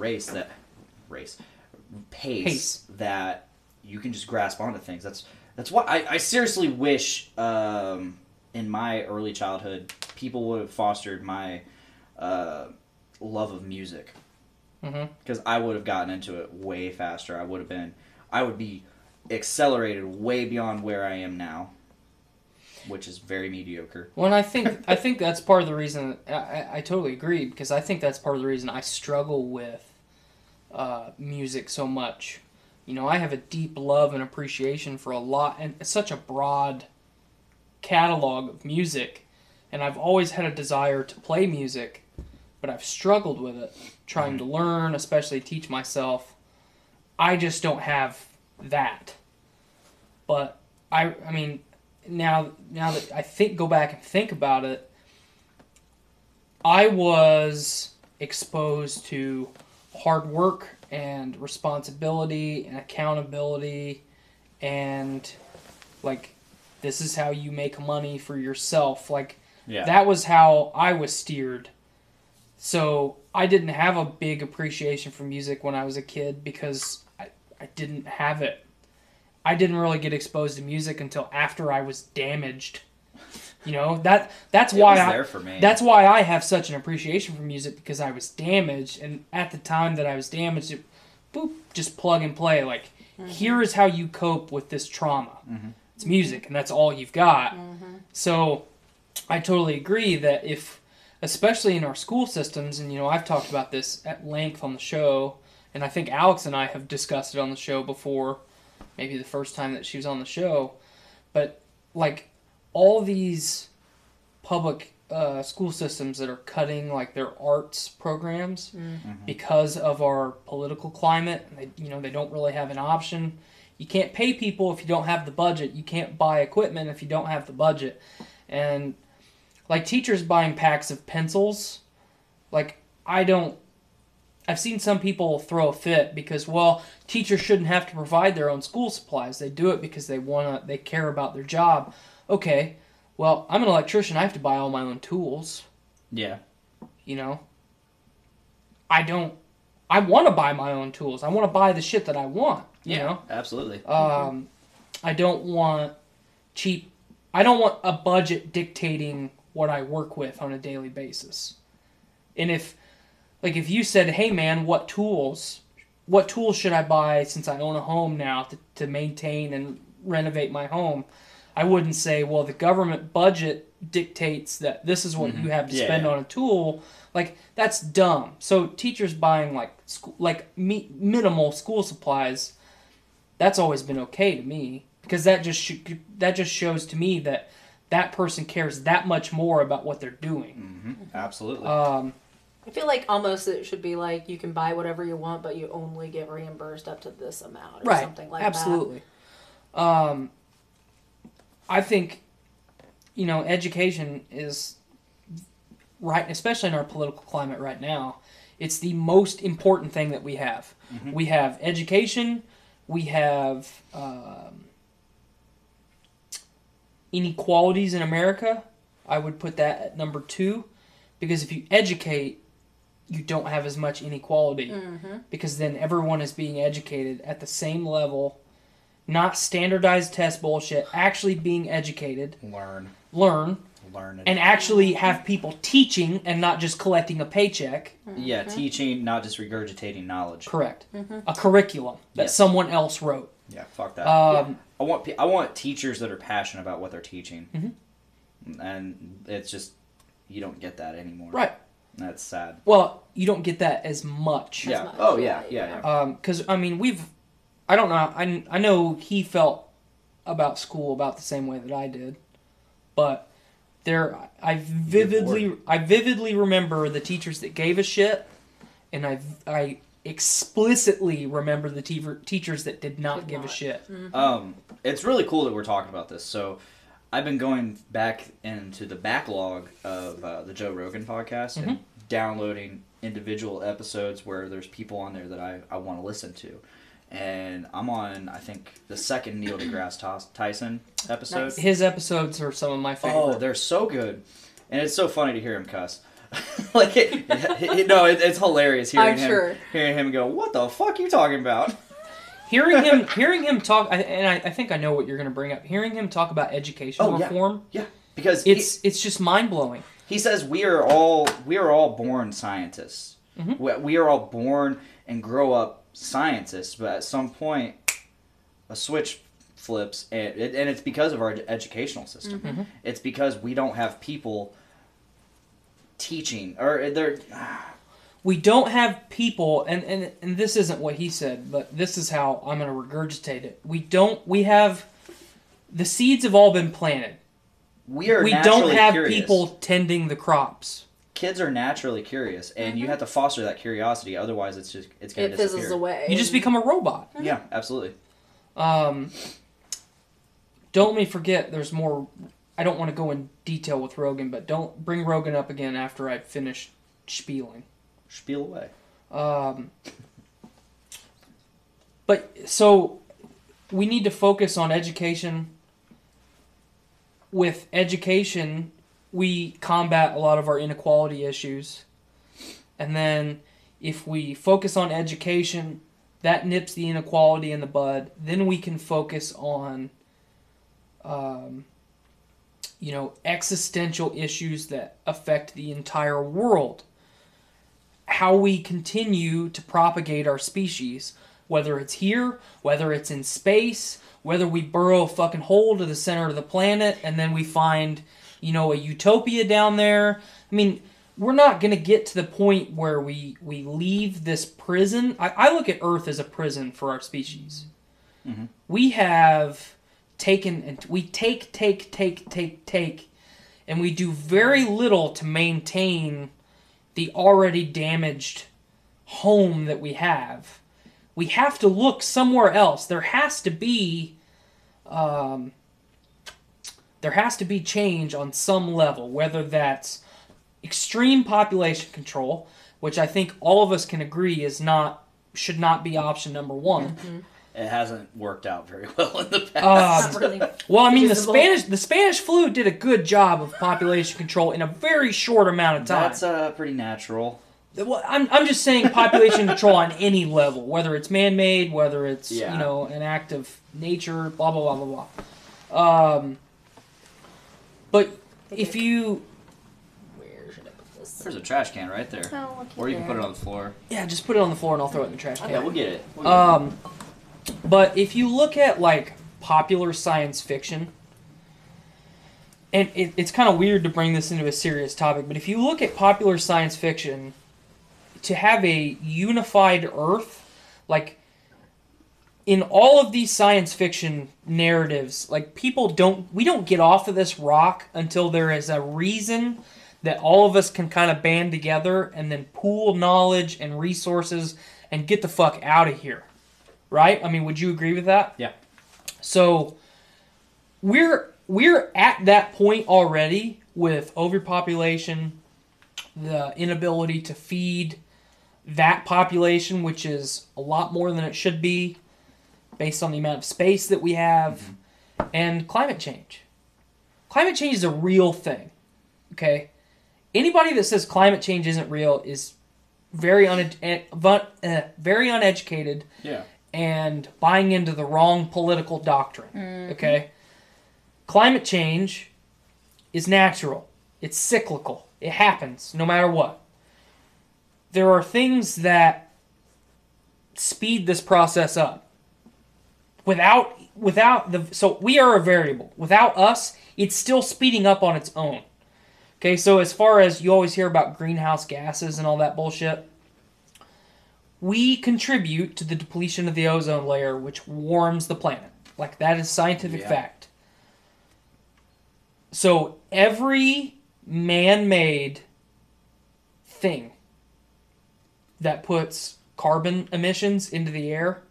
pace that you can just grasp onto things. That's why I seriously wish in my early childhood people would have fostered my love of music, because I would have gotten into it way faster. I would be accelerated way beyond where I am now, which is very mediocre. Well, and I think that's part of the reason... I totally agree, because I think that's part of the reason I struggle with music so much. You know, I have a deep love and appreciation for a lot, and it's such a broad catalog of music, and I've always had a desire to play music, but I've struggled with it, trying to learn, especially teach myself. I just don't have that. But I mean, now that go back and think about it, I was exposed to hard work and responsibility and accountability and like this is how you make money for yourself. Like, Yeah. that was how I was steered. So I didn't have a big appreciation for music when I was a kid because I didn't have it. I didn't really get exposed to music until after I was damaged. You know, that's why there for me. That's why I have such an appreciation for music, because I was damaged, and at the time that I was damaged, just plug and play. Like, here is how you cope with this trauma. It's music, and that's all you've got. So I totally agree that especially in our school systems, and I've talked about this at length on the show, and I think Alex and I have discussed it on the show before, maybe the first time that she was on the show, but like all these public school systems that are cutting like their arts programs because of our political climate, they don't really have an option. You can't pay people if you don't have the budget. You can't buy equipment if you don't have the budget. And like teachers buying packs of pencils, like I've seen some people throw a fit because, well, teachers shouldn't have to provide their own school supplies. They do it because they care about their job. Okay, well, I'm an electrician. I have to buy all my own tools. Yeah. I want to buy my own tools. I want to buy the shit that I want. Absolutely. I don't want a budget dictating what I work with on a daily basis. And if you said, hey man, what tools should I buy since I own a home now to maintain and renovate my home? I wouldn't say, well, the government budget dictates that this is what you have to spend on a tool. Like, that's dumb. So teachers buying minimal school supplies, that's always been okay to me, because that just shows to me that person cares that much more about what they're doing. Absolutely. I feel like almost it should be like you can buy whatever you want, but you only get reimbursed up to this amount or something like Absolutely. that. I think, education is right, especially in our political climate right now. It's the most important thing that we have. We have education. We have inequalities in America. I would put that at number 2, because if you educate, you don't have as much inequality, because then everyone is being educated at the same level, not standardized test bullshit, actually being educated. Learn it. And actually have people teaching and not just collecting a paycheck. Yeah, teaching, not just regurgitating knowledge. Correct. A curriculum that someone else wrote. Yeah, fuck that. I want teachers that are passionate about what they're teaching. And it's just, you don't get that anymore. Right. That's sad. Well, you don't get that as much. Yeah. Oh, yeah. Because, I don't know, I know he felt about school about the same way that I did, but I vividly remember the teachers that gave a shit, and I explicitly remember the teachers that did not give a shit. It's really cool that we're talking about this. So I've been going back into the backlog of the Joe Rogan podcast and downloading individual episodes where there's people on there that I want to listen to. And I'm on, I think, the second Neil deGrasse Tyson episode. Nice. His episodes are some of my favorite. Oh, they're so good. And it's so funny to hear him cuss. It's hilarious hearing him go, what the fuck are you talking about? Hearing him talk, and I think I know what you're going to bring up. Hearing him talk about educational reform, because it's just mind blowing. He says we are all born scientists. We are all born and grow up scientists, but at some point, a switch flips, and it's because of our educational system. It's because we don't have people teaching, or they're. We don't have people, and this isn't what he said, but this is how I'm going to regurgitate it. We have, the seeds have all been planted. We don't have curious. people tending the crops. Kids are naturally curious, and you have to foster that curiosity. Otherwise, it's going to disappear. It fizzles away. You just become a robot. Yeah, absolutely. Don't let me forget, there's more. I don't want to go in detail with Rogan, but don't bring Rogan up again after I finish spieling. Spiel away. But so we need to focus on education with education, we combat a lot of our inequality issues. And then if we focus on education, that nips the inequality in the bud. Then we can focus on, existential issues that affect the entire world. How we continue to propagate our species, whether it's here, whether it's in space, whether we burrow a fucking hole to the center of the planet and then we find, a utopia down there. I mean, we're not going to get to the point where we leave this prison. I look at Earth as a prison for our species. Mm-hmm. We have taken, and we take, and we do very little to maintain the already damaged home that we have. We have to look somewhere else. There has to be change on some level, whether that's extreme population control, which I think all of us can agree should not be option number one. Mm-hmm. It hasn't worked out very well in the past. Not really. Well, I mean, feasible. the Spanish flu did a good job of population control in a very short amount of time. That's pretty natural. Well, I'm just saying population control on any level, whether it's man-made, whether it's an act of nature, blah blah blah blah blah. But if you, Where should I put this? There's a trash can right there. Oh, look Or you can there. put it on the floor. just put it on the floor and I'll throw it in the trash can. Yeah, we'll get it. But if you look at like popular science fiction, and it's kind of weird to bring this into a serious topic, but if you look at popular science fiction, to have a unified Earth, like in all of these science fiction narratives, like we don't get off of this rock until there is a reason that all of us can kind of band together and then pool knowledge and resources and get the fuck out of here. Right? I mean, would you agree with that? Yeah. So we're at that point already with overpopulation, the inability to feed that population, which is a lot more than it should be based on the amount of space that we have, and climate change. Climate change is a real thing. Okay? Anybody that says climate change isn't real is very uneducated. Yeah. And buying into the wrong political doctrine, okay? Climate change is natural. It's cyclical. It happens no matter what. There are things that speed this process up. So we are a variable. Without us, it's still speeding up on its own. Okay, so as far as you always hear about greenhouse gases and all that bullshit, we contribute to the depletion of the ozone layer, which warms the planet. Like, that is scientific fact. So every man-made thing that puts carbon emissions into the air,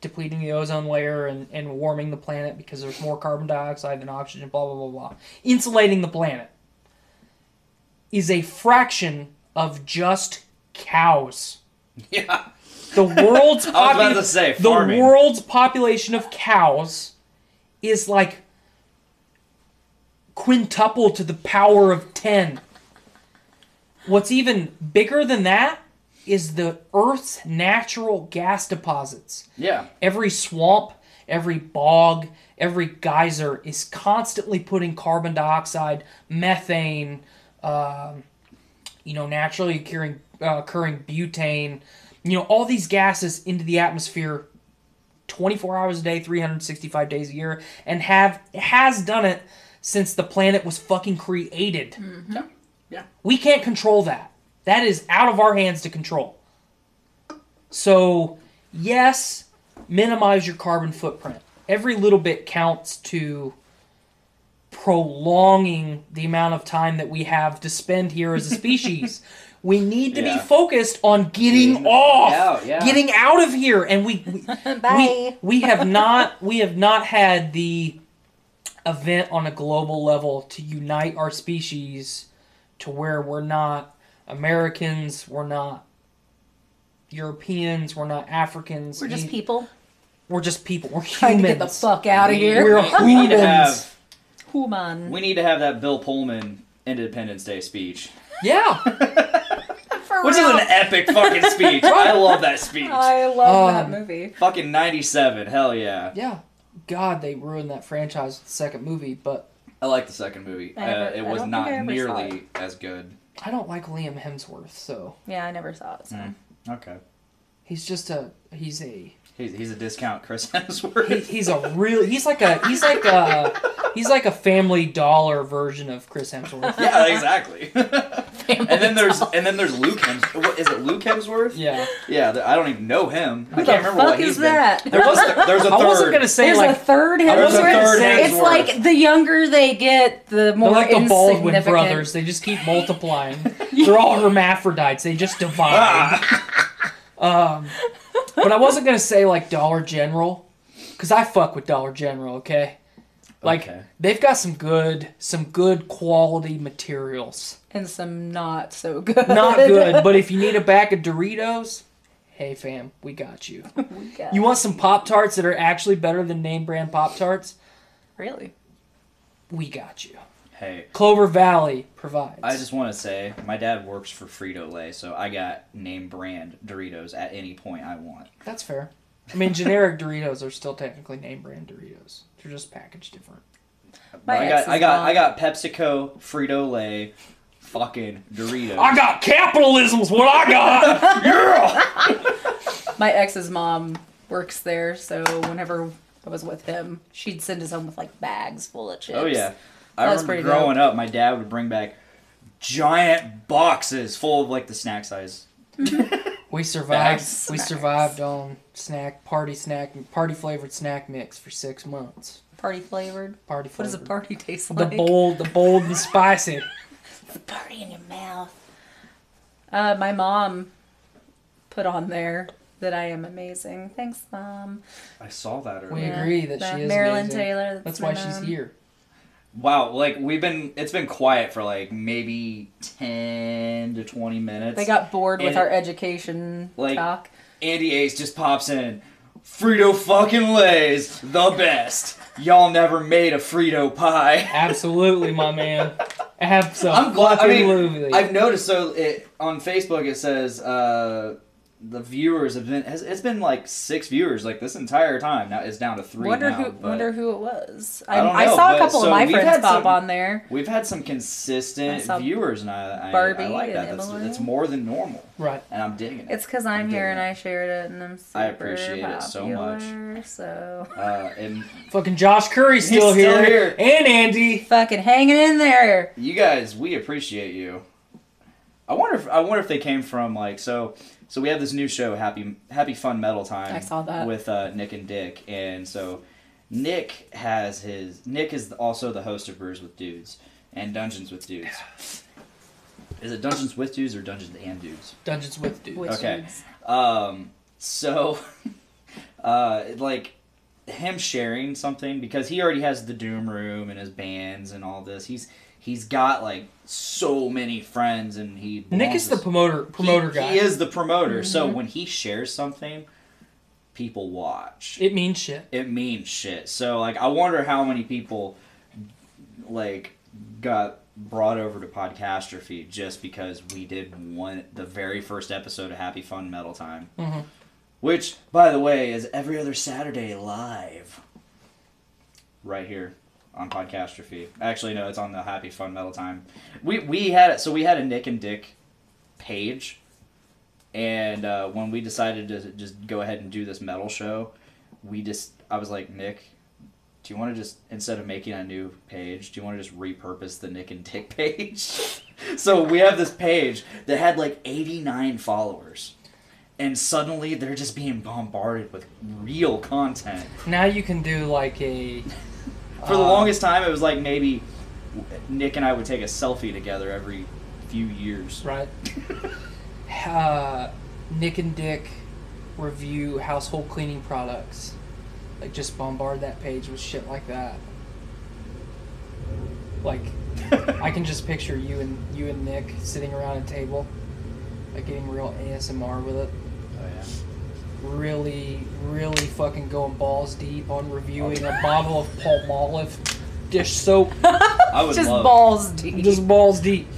depleting the ozone layer and warming the planet because there's more carbon dioxide than oxygen, blah, blah, blah, blah, insulating the planet, is a fraction of just cows. Yeah. The world's farming. world's population of cows is like quintuple to the power of 10. What's even bigger than that is the Earth's natural gas deposits. Yeah. Every swamp, every bog, every geyser is constantly putting carbon dioxide, methane, naturally occurring butane, all these gases into the atmosphere 24 hours a day, 365 days a year, and has done it since the planet was fucking created. Mm-hmm. Yeah. We can't control that. That is out of our hands to control. So, yes, minimize your carbon footprint. Every little bit counts to prolonging the amount of time that we have to spend here as a species. We need to be focused on getting getting out of here, and we have not had the event on a global level to unite our species to where we're not Americans, we're not Europeans, we're not Africans. We're just people. We're just people. We're humans. Trying to get the fuck out of here. We're We need to humans. have Pullman. We need to have that Bill Pullman Independence Day speech. Yeah. For Which is real. an epic fucking speech. I love that speech. I love that Um, movie. Fucking 97. Hell yeah. Yeah. God, they ruined that franchise with the second movie, but I like the second movie. I It was don't not think I ever saw nearly as good. I don't like Liam Hemsworth, so Yeah, I never saw it. So. Okay. he's a He's a discount Chris Hemsworth. he's like a Family Dollar version of Chris Hemsworth. Yeah, exactly. and then there's Luke Hemsworth. What is it? Luke Hemsworth? Yeah. Yeah, I don't even know him. I Who can't the remember what fuck he's is been. that? There's a third. I wasn't gonna say There's like a third I was a Hemsworth. third It's Hemsworth. like the younger they get, the more they're like the Baldwin insignificant. brothers. They just keep multiplying. They're all hermaphrodites. They just divide. But I wasn't gonna say like Dollar General, because I fuck with Dollar General. Okay. Like Okay. they've got some good quality materials. And some not so good. Not good, but if you need a bag of Doritos, hey fam, we got you. You want some Pop-Tarts that are actually better than name brand Pop-Tarts? Really? We got you. Hey, Clover Valley provides. I just want to say, my dad works for Frito-Lay, so I got name brand Doritos at any point I want. That's fair. I mean, generic Doritos are still technically name brand Doritos. They're just packaged different. My I ex's got PepsiCo, Frito-Lay, fucking Doritos. I got capitalism's what I got. Yeah. My ex's mom works there, so whenever I was with him, she'd send us home with like bags full of chips. Oh yeah, I That's remember pretty growing up, my dad would bring back giant boxes full of like the snack size. We survived. Bags. We survived on party flavored snack mix for 6 months. Party flavored. Party What does flavored. a party taste The like? bold and spicy. The party in your mouth. My mom put on there that I am amazing. Thanks, Mom. I saw that earlier. We Yeah, agree that she is Marilyn amazing. Taylor. That's my why she's mom. here. Wow, like it's been quiet for like maybe 10 to 20 minutes. They got bored with And- our education like- talk. Andy Ace just pops in. Frito fucking Lay's the best. Y'all never made a Frito pie. Absolutely, my man. Absolutely. I'm glad. I mean, I've noticed. So on Facebook it says the viewers have been. It's been like 6 viewers like this entire time. Now it's down to 3 Wonder now. but wonder who it was. I don't I know, saw a but couple so of my we've friends had pop some- on there. We've had some I consistent saw viewers, and I Barbie like that. and That's Emily. more than normal, right. and I'm digging it. It's because I'm I'm here digging and it. I shared it, and I'm super I appreciate it so much. popular, So And Fucking Josh Curry's still, He's still here. And Andy. fucking hanging in there. you guys, we appreciate you. I wonder if they came from like so we have this new show, Happy Fun Metal Time. I saw that. with Nick and Dick, and so Nick is also the host of Brews with Dudes and Dungeons with Dudes. Is it Dungeons with Dudes or Dungeons and Dudes? Dungeons with Dudes. Which Okay. is- So, like him sharing something because he already has the Doom Room and his bands and all this. He's got like so many friends and he Nick belongs is the to- promoter guy. He is the promoter. So Mm-hmm. when he shares something, people watch. It means shit. It means shit. So like I wonder how many people like got brought over to Podcastrophe just because we did the very first episode of Happy Fun Metal Time. Mhm. Which, by the way, is every other Saturday live. Right here on Podcastrophe. Actually, no, it's on the Happy Fun Metal Time. We had a Nick and Dick page, and when we decided to just go ahead and do this metal show, I was like, Nick, do you want to just, instead of making a new page, do you want to just repurpose the Nick and Dick page? So we have this page that had like 89 followers. And suddenly they're just being bombarded with real content. Now you can do like a... For the longest time, it was like maybe Nick and I would take a selfie together every few years. Right. Nick and Dick review household cleaning products. Like, just bombard that page with shit like that. Like, I can just picture you and Nick sitting around a table, like getting real ASMR with it. Oh yeah. Really, really fucking going balls deep on reviewing a bottle of Palmolive. dish soap, I would Just love. balls deep. just balls deep.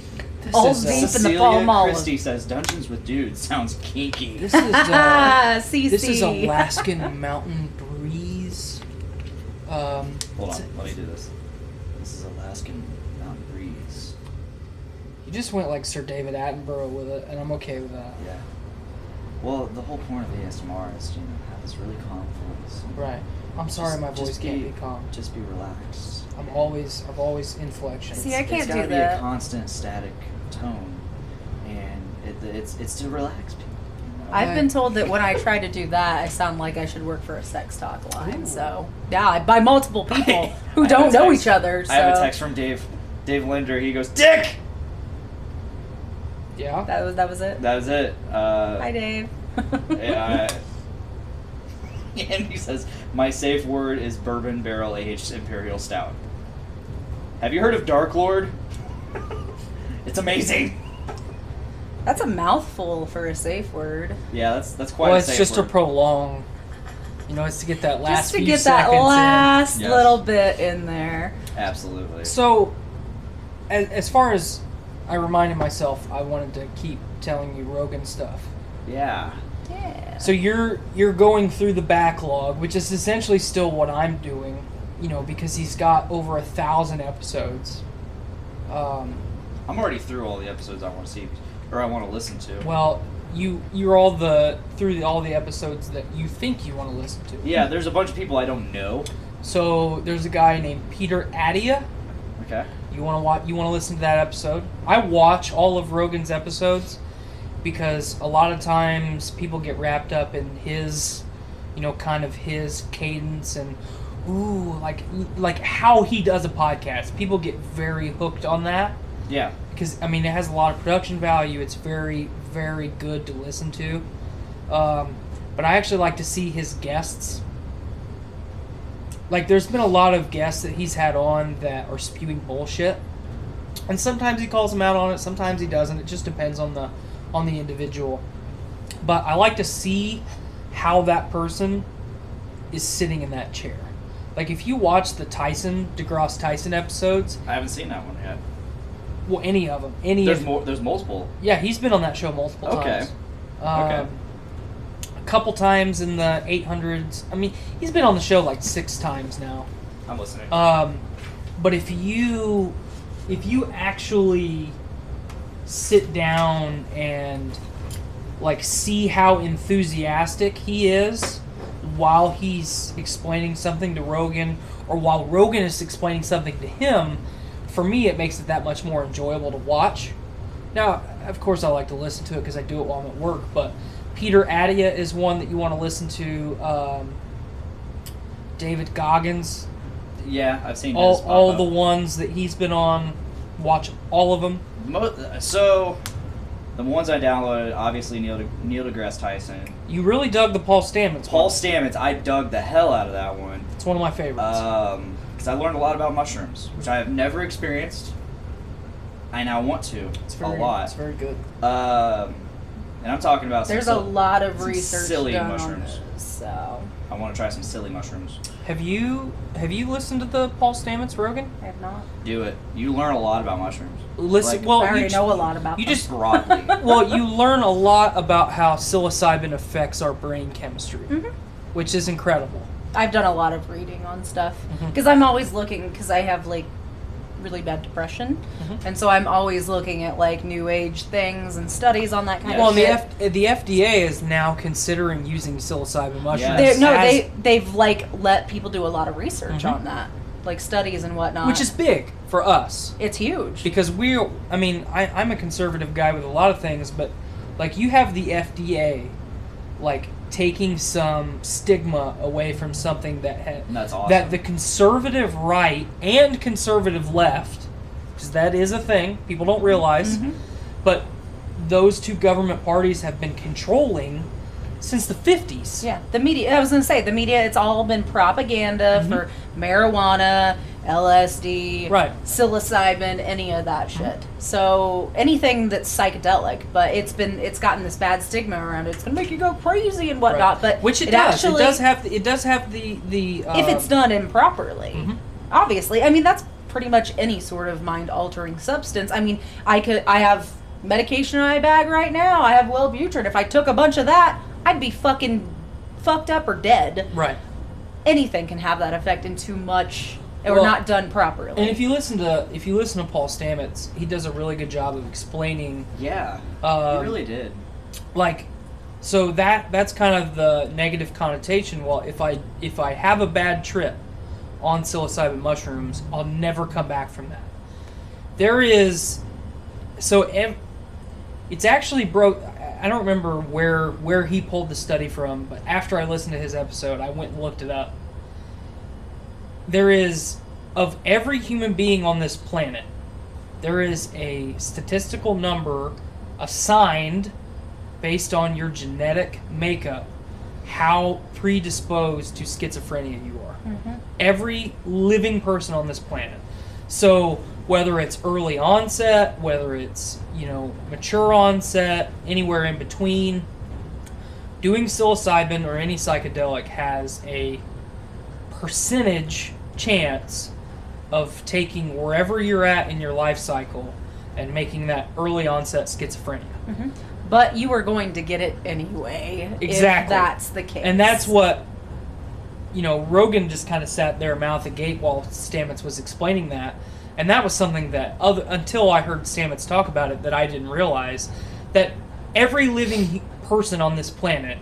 This Balls is, deep in the Cecilia palm olive. Christie says Dungeons with Dudes sounds kinky. This is CC. this is Alaskan Mountain Breeze. Hold on, let me do this. This is Alaskan Mountain Breeze. You just went like Sir David Attenborough with it, and I'm okay with that. Yeah. Well, the whole point of ASMR is to have this really calm voice. Right. I'm sorry, my voice can't be calm. Just be relaxed. I've always inflection. See, I can't It's gotta do be that. a constant static tone, and it's to relax people. You know? I've been told that when I try to do that, I sound like I should work for a sex talk line. So, yeah, by multiple people who I have don't a know text- each other. So I have a text from Dave Linder. He goes, "Dick." Yeah. that was it. That was it. Hi, Dave. Yeah, and he says, "My safe word is bourbon barrel aged imperial stout." Have you heard of Dark Lord? It's amazing. That's a mouthful for a safe word. Yeah, that's quite. Well, a it's safe just to word. prolong. You know, it's to get that last Just to few get that seconds last Yes. little bit in there. Absolutely. in. So, as far as I reminded myself, I wanted to keep telling you Rogan stuff. Yeah. Yeah. So you're going through the backlog, which is essentially still what I'm doing, you know, because he's got over 1,000 episodes. I'm already through all the episodes I want to see, or I want to listen to. Well, you're through all the episodes that you think you want to listen to. Yeah, there's a bunch of people I don't know. So there's a guy named Peter Attia. Okay. You want to listen to that episode? I watch all of Rogan's episodes because a lot of times people get wrapped up in his, you know, kind of his cadence and like how he does a podcast. People get very hooked on that Yeah. because I mean it has a lot of production value. It's very, very good to listen to. But I actually like to see his guests. Like, there's been a lot of guests that he's had on that are spewing bullshit, and sometimes he calls them out on it, sometimes he doesn't. It just depends on the individual. But I like to see how that person is sitting in that chair. Like, if you watch the DeGrasse Tyson episodes, I haven't seen that one yet. well, any of them, There's multiple. yeah, he's been on that show multiple Okay. times. Okay. A couple times in the 800s. I mean, he's been on the show like 6 times now. I'm listening. But if you actually sit down and like see how enthusiastic he is while he's explaining something to Rogan, or while Rogan is explaining something to him, for me it makes it that much more enjoyable to watch. Now, of course, I like to listen to it because I do it while I'm at work, but Peter Attia is one that you want to listen to. David Goggins, Yeah, I've seen his all pop the up. ones that he's been on, watch all of them. So, the ones I downloaded, obviously Neil deGrasse Tyson. You really dug the Paul Stamets Paul one. Stamets, I dug the hell out of that one. It's one of my favorites. Because I learned a lot about mushrooms, which I have never experienced. I now want to It's a lot. It's very good. And I'm talking about There's some a lot of some research silly done mushrooms. on this, so I want to try some silly mushrooms. Have you listened to the Paul Stamets Rogan? I have not. Do it. You learn a lot about mushrooms. Listen, Like, well, I already you know a lot about you them. just Broadly. well, you learn a lot about how psilocybin affects our brain chemistry, which is incredible. I've done a lot of reading on stuff Mhm. because I'm always looking, because I have like really bad depression, and so I'm always looking at like new age things and studies on that kind Well, of and shit. the FDA is now considering using psilocybin mushrooms. Yes. They've like let people do a lot of research Mhm. on that, like studies and whatnot, which is big for us. it's huge. Because I'm a conservative guy with a lot of things, but like you have the FDA, like taking some stigma away from something that That's awesome. that the conservative right and conservative left, because that is a thing people don't realize, but those two government parties have been controlling since the 50s. Yeah, the media. I was gonna say the media. It's all been propaganda for marijuana, LSD, Right. psilocybin, any of that shit. So anything that's psychedelic, but it's gotten this bad stigma around it. It's gonna make you go crazy and whatnot. Right. But Which it does. actually It does have the if it's done improperly. Obviously. I mean, that's pretty much any sort of mind-altering substance. I mean, I have medication in my bag right now. I have Wellbutrin. If I took a bunch of that, I'd be fucking fucked up or dead. Right. Anything can have that effect, and too much or Well, not done properly. And if you listen to Paul Stamets, he does a really good job of explaining. Yeah, he really did. Like, so that's kind of the negative connotation. Well, if I have a bad trip on psilocybin mushrooms, I'll never come back from that. There is, it's actually broke. I don't remember where he pulled the study from, but after I listened to his episode, I went and looked it up. There is, of every human being on this planet, there is a statistical number assigned based on your genetic makeup, how predisposed to schizophrenia you are. Mm-hmm. Every living person on this planet. So whether it's early onset, whether it's, mature onset, anywhere in between, doing psilocybin or any psychedelic has a percentage chance of taking wherever you're at in your life cycle and making that early onset schizophrenia. Mm-hmm. But you are going to get it anyway. Exactly. If that's the case. And that's what, Rogan just kind of sat there mouth agape while Stamets was explaining that. And that was something that, until I heard Stamets talk about it, that I didn't realize, that every living person on this planet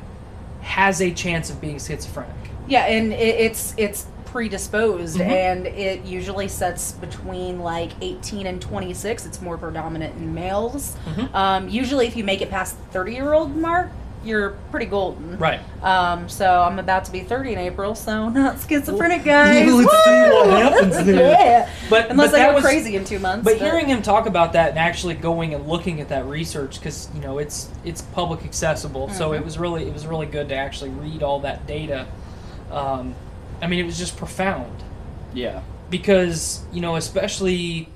has a chance of being schizophrenic. Yeah, and it's predisposed, Mm-hmm. and it usually sets between like 18 and 26. It's more predominant in males. Mm-hmm. Usually, if you make it past the 30-year-old mark, you're pretty golden. Right. So I'm about to be 30 in April, so not schizophrenic, guys. Let's see what happens there. Yeah. But Unless but I that go was, crazy in 2 months. But hearing him talk about that and actually going and looking at that research, because it's public accessible, so it was really good to actually read all that data. It was just profound. Yeah. Because, especially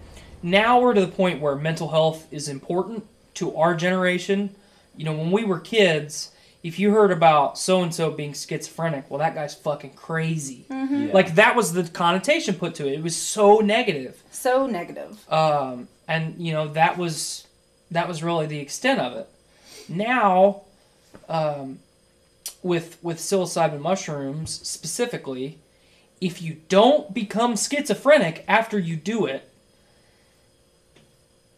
now we're to the point where mental health is important to our generation. When we were kids, if you heard about so-and-so being schizophrenic, well, that guy's fucking crazy. Mm-hmm. Yeah. Like, that was the connotation put to it. It was so negative. So negative. And, that was really the extent of it. Now, with psilocybin mushrooms specifically, if you don't become schizophrenic after you do it,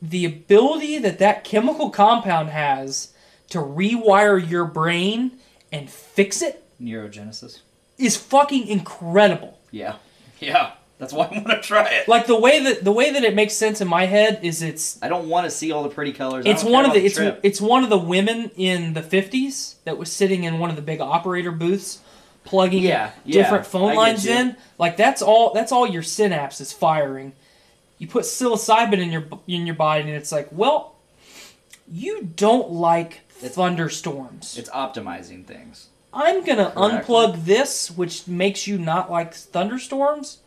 the ability that chemical compound has to rewire your brain and fix it Neurogenesis. is fucking incredible. Yeah. Yeah. That's why I want to try it. Like the way that it makes sense in my head is I don't want to see all the pretty colors. it's one of the women in the 50s that was sitting in one of the big operator booths plugging different phone lines in. Like that's all your synapse is firing. You put psilocybin in your body and it's like, well, you don't like thunderstorms. It's optimizing things. I'm going to Correctly. unplug this, which makes you not like thunderstorms,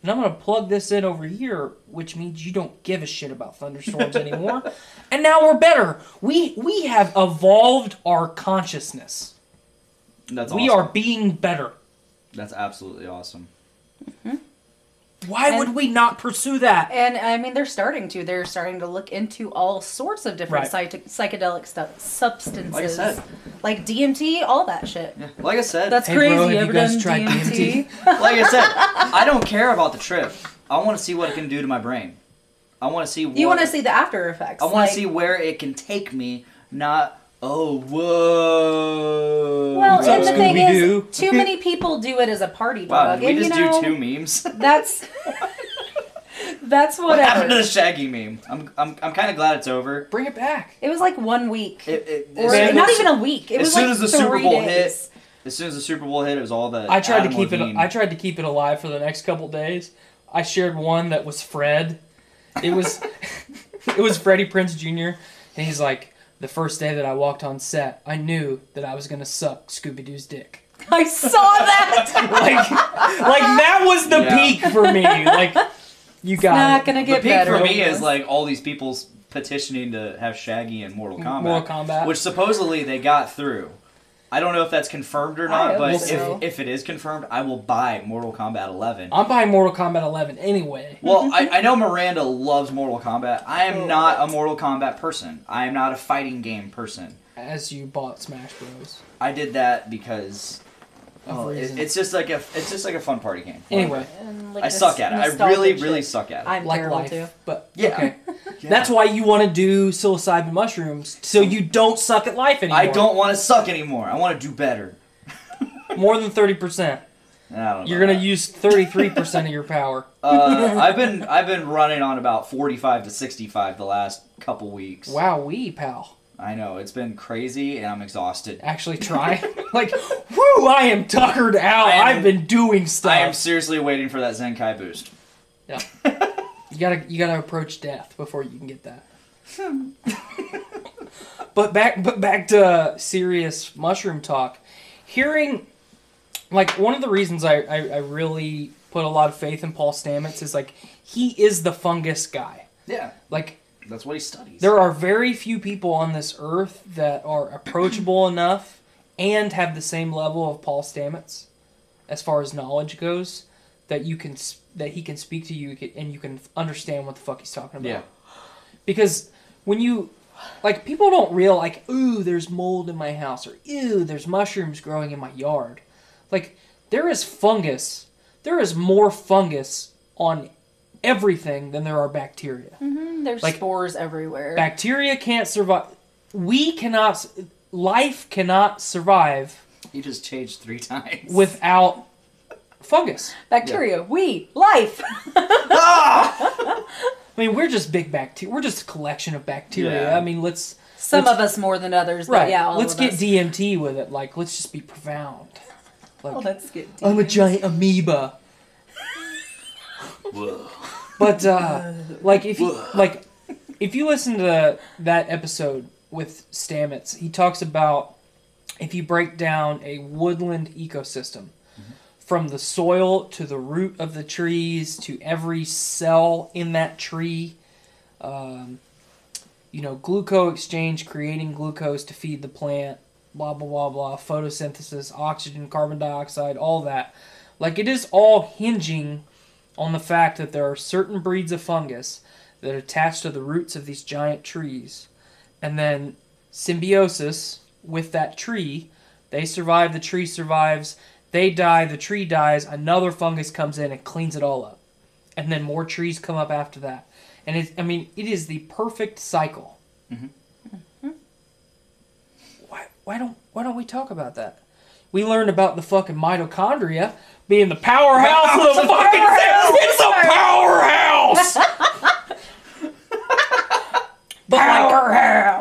and I'm going to plug this in over here, which means you don't give a shit about thunderstorms anymore. And now we're better. We have evolved our consciousness. That's We awesome. are being better. That's absolutely awesome. Why would we not pursue that? And I mean, they're starting to look into all sorts of different psychedelic substances. Like I said. Like DMT, all that shit. Yeah. Like I said, That's Hey, crazy. bro, have you Ever guys done tried DMT? like I said, I don't care about the trip. I want to see what it can do to my brain. I want to see. You want to see the after effects. I want to see where it can take me. Not whoa. Well, What's up, and the thing Scooby-Doo? is, too many people do it as a party Wow, drug. did we and just do 2 memes? That's that's What happened to whatever. the Shaggy meme? I'm kind of glad it's over. Bring it back. It was like 1 week, or as not soon even a week. It as was soon like as the Super 3 Bowl days. As soon as the Super Bowl hit, it was all the. I tried Adam to keep Levine. I tried to keep it alive for the next couple days. I shared one that was Fred. It was it was Freddie Prinze Jr. and he's like, the first day that I walked on set, I knew that I was gonna suck Scooby-Doo's dick. I saw that. like that was the Yeah. peak for me. Like you got Not it. gonna The get peak better. for me than is this. like all these people's petitioning to have Shaggy in Mortal Kombat. Mortal Kombat. Which supposedly they got through. I don't know if that's confirmed or I not, hope but so. if it is confirmed, I will buy Mortal Kombat 11. I'm buying Mortal Kombat 11 anyway. Well, I know Miranda loves Mortal Kombat. I am not a Mortal Kombat person. I am not a fighting game person. As you bought Smash Bros. I did that because Of reasons. it's just like a fun party game. Anyway, And, like, I suck at it. I nostalgic really, shit. really suck at it. I'm like terrible life. too. But Yeah. okay. Yeah. That's why you want to do psilocybin mushrooms, so you don't suck at life anymore. I don't want to suck anymore. I want to do better. More than 30%. I don't know You're gonna that. use 33% of your power. I've been running on about 45 to 65 the last couple weeks. Wowee, pal. I know it's been crazy and I'm exhausted. Actually try. Like, whoo, I am tuckered out. I've been doing stuff. I am seriously waiting for that Zenkai boost. Yeah. You gotta approach death before you can get that. But back to serious mushroom talk. Hearing, like, one of the reasons I really put a lot of faith in Paul Stamets is, like, he is the fungus guy. Yeah, Like, that's what he studies. there are very few people on this earth that are approachable enough and have the same level of Paul Stamets as far as knowledge goes that he can speak to you and you can understand what the fuck he's talking about. Yeah. Because when you, like, people don't realize, like, ooh, there's mold in my house, or ew, there's mushrooms growing in my yard. Like, there is fungus. There is more fungus on everything than there are bacteria. There's Like, spores everywhere. Bacteria can't survive. Life cannot survive You just changed 3 times. without fungus. Bacteria, we, life. I mean, we're just big bacteria. We're just a collection of bacteria. Yeah. I mean, let's Some of us more than others, but right. yeah, all let's of get us. DMT with it. Like, let's just be profound. Like, Oh, let's get I'm a giant amoeba. Whoa. But like if you listen to that episode with Stamets, he talks about if you break down a woodland ecosystem from the soil to the root of the trees to every cell in that tree, glucose exchange, creating glucose to feed the plant, blah blah blah blah, photosynthesis, oxygen, carbon dioxide, all that. Like, it is all hinging on the fact that there are certain breeds of fungus that attach to the roots of these giant trees, and then symbiosis with that tree. They survive, the tree survives, they die, the tree dies, another fungus comes in and cleans it all up. And then more trees come up after that. And it is the perfect cycle. Mm-hmm. Why don't we talk about that? We learned about the fucking mitochondria being the powerhouse of the fucking cell. It's a powerhouse.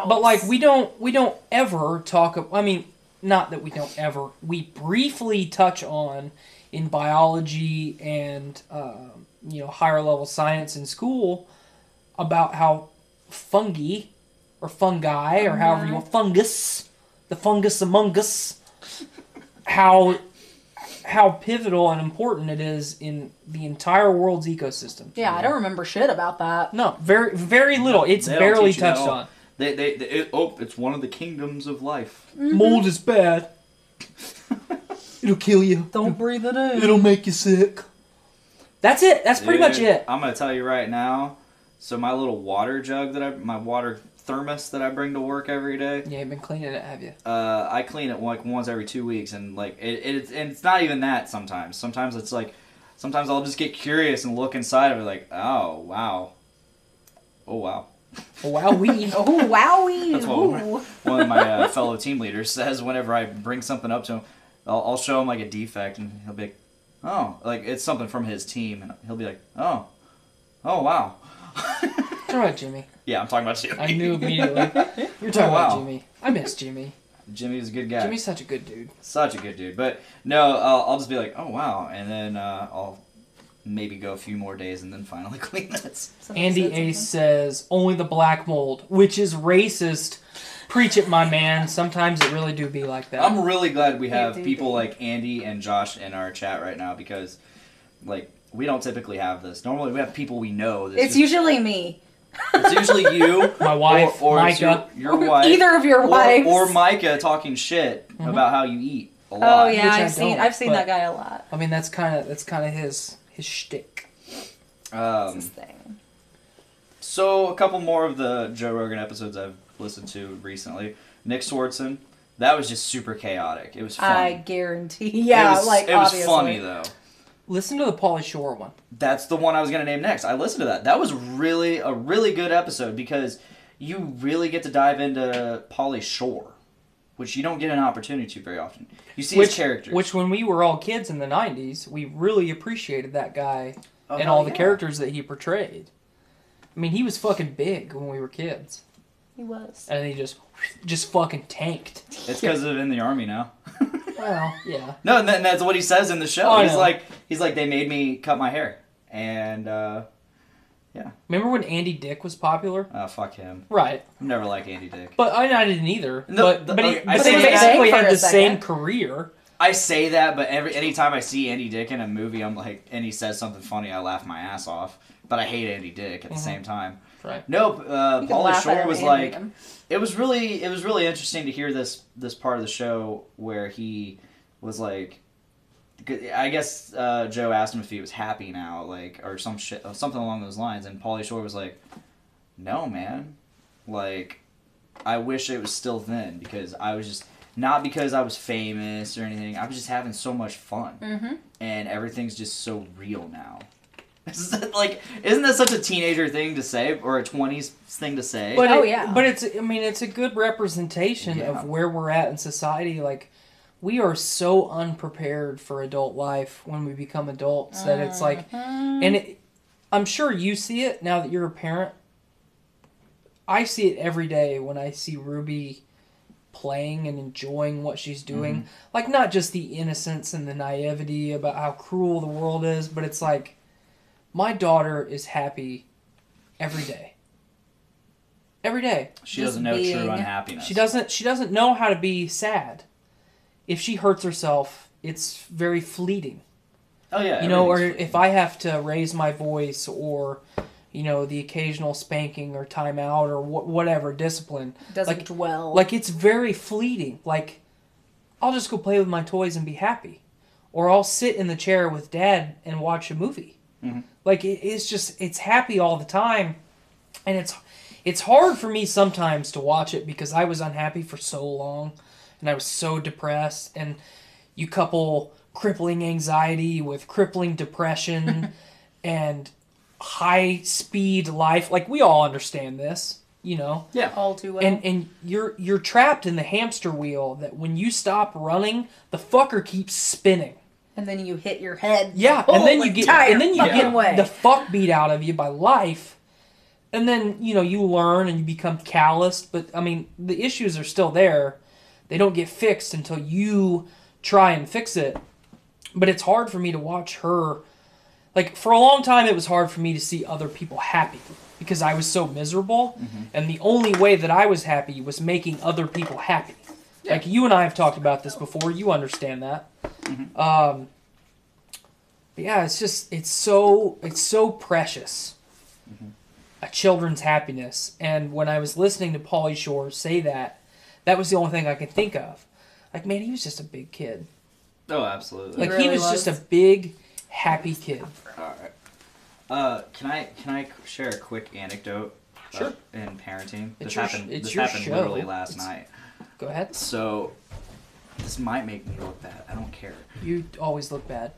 But like we don't ever talk. I mean, not that we don't ever. We briefly touch on in biology and higher level science in school about how fungi or however you want, fungus, the fungus among us, how pivotal and important it is in the entire world's ecosystem. Yeah, I don't remember shit about that. No, very very little. It's They don't barely teach you that touched at all. on. It's one of the kingdoms of life. Mold is bad. It'll kill you. Don't breathe it in. It'll make you sick. That's it. That's pretty much Dude, it. I'm gonna tell you right now. So my little water jug my water thermos that I bring to work every day. You ain't been cleaning it, have you? I clean it like once every 2 weeks, and like it's not even that. Sometimes it's like, sometimes I'll just get curious and look inside of it, like, oh wow. Wow, we. Oh, wowie. That's what one of my fellow team leaders says whenever I bring something up to him. I'll show him like a defect, and he'll be like, oh, like it's something from his team, and he'll be like, oh wow. Talking about Jimmy. Yeah, I'm talking about Jimmy. I knew immediately. You're talking wow. about Jimmy. I miss Jimmy. Jimmy's a good guy. Jimmy's such a good dude. Such a good dude. But no, I'll just be like, oh wow, and then I'll maybe go a few more days and then finally clean this. Andy Ace says only the black mold, which is racist. Preach it, my man. Sometimes it really do be like that. I'm really glad we have do people be. like Andy and Josh in our chat right now, because like we don't typically have this. Normally we have people we know. That's It's usually me. It's usually you, My wife, or it's Micah. your wife, Either of your wives. or Micah talking shit about how you eat a lot. Oh yeah, Which I don't, I've seen but- that guy a lot. I mean, that's kind of his shtick. That's his thing. So a couple more of the Joe Rogan episodes I've listened to recently. Nick Swardson, that was just super chaotic. It was I funny. guarantee. Yeah, it was, like it was obviously. funny though. Listen to the Pauly Shore one. That's the one I was gonna name next. I listened to that. That was really a really good episode because you really get to dive into Pauly Shore, which you don't get an opportunity to very often. You see his characters. Which, when we were all kids in the 90s, we really appreciated that guy Oh, and hell all the yeah. characters that he portrayed. I mean, he was fucking big when we were kids. He was. And he just fucking tanked. It's because of in the army now. Well, yeah. No, and that's what he says in the show. Oh, I he's know. like, they made me cut my hair, and Remember when Andy Dick was popular? fuck him. Right. I never liked Andy Dick. But I didn't either. No, but he, okay, I but say they that- basically for had a the same second. career. I say that, but anytime I see Andy Dick in a movie, I'm like, and he says something funny, I laugh my ass off. But I hate Andy Dick at the same time. Right. No, You can Pauly laugh at Shore him was and like, him. it was really interesting to hear this part of the show where he was like, I guess Joe asked him if he was happy now, like, or something along those lines, and Pauly Shore was like, no, man, like, I wish it was still then because I was just not because I was famous or anything. I was just having so much fun, and everything's just so real now. Isn't that such a teenager thing to say or a 20s thing to say? But Oh, yeah. But it's a good representation Yeah. of where we're at in society. Like, we are so unprepared for adult life when we become adults that it's like, and I'm sure you see it now that you're a parent. I see it every day when I see Ruby playing and enjoying what she's doing. Like, not just the innocence and the naivety about how cruel the world is, but it's like, my daughter is happy every day. Every day. She Just doesn't know being- true unhappiness. She doesn't know how to be sad. If she hurts herself, it's very fleeting. Oh yeah. You know, or everything's if I have to raise my voice or the occasional spanking or timeout or whatever discipline. Doesn't dwell. Like, it's very fleeting. Like, I'll just go play with my toys and be happy. Or I'll sit in the chair with Dad and watch a movie. Like, it's happy all the time. And it's hard for me sometimes to watch it because I was unhappy for so long. And I was so depressed. And you couple crippling anxiety with crippling depression and high-speed life. Like, we all understand this, Yeah. all too well. And you're trapped in the hamster wheel that when you stop running, the fucker keeps spinning. And then you hit your head. Yeah, the and then whole you get entire and then you fucking get way. the fuck beat out of you by life. And then, you learn and you become calloused, but I mean, the issues are still there. They don't get fixed until you try and fix it. But it's hard for me to watch her. Like, for a long time, it was hard for me to see other people happy because I was so miserable. And the only way that I was happy was making other people happy. Like, you and I have talked about this before. You understand that. But yeah, it's so precious. A children's happiness. And when I was listening to Pauly Shore say that was the only thing I could think of. Like, man, he was just a big kid. Oh, absolutely. Like, really he was was. just a big, happy kid. All right. Can I share a quick anecdote? Sure. In parenting, It's this your happened. it's This your happened show. literally last It's- night. Go ahead. So, this might make me look bad. I don't care. You always look bad.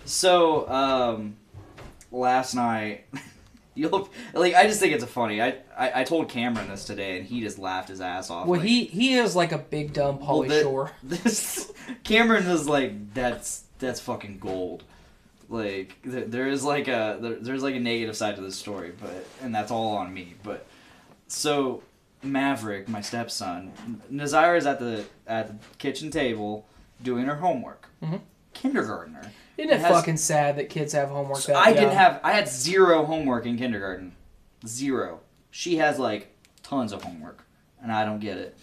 So, last night, you look like I just think it's funny. I told Cameron this today, and he just laughed his ass off. Well, like, he is like a big dumb Pauly Shore. This Cameron was like, that's fucking gold. Like there's like a negative side to this story, and that's all on me. But so Maverick, my stepson, Nazira's at the kitchen table doing her homework. Kindergartner. Isn't it has- fucking sad that kids have homework So that I young? had zero homework in kindergarten. Zero. She has like tons of homework, and I don't get it.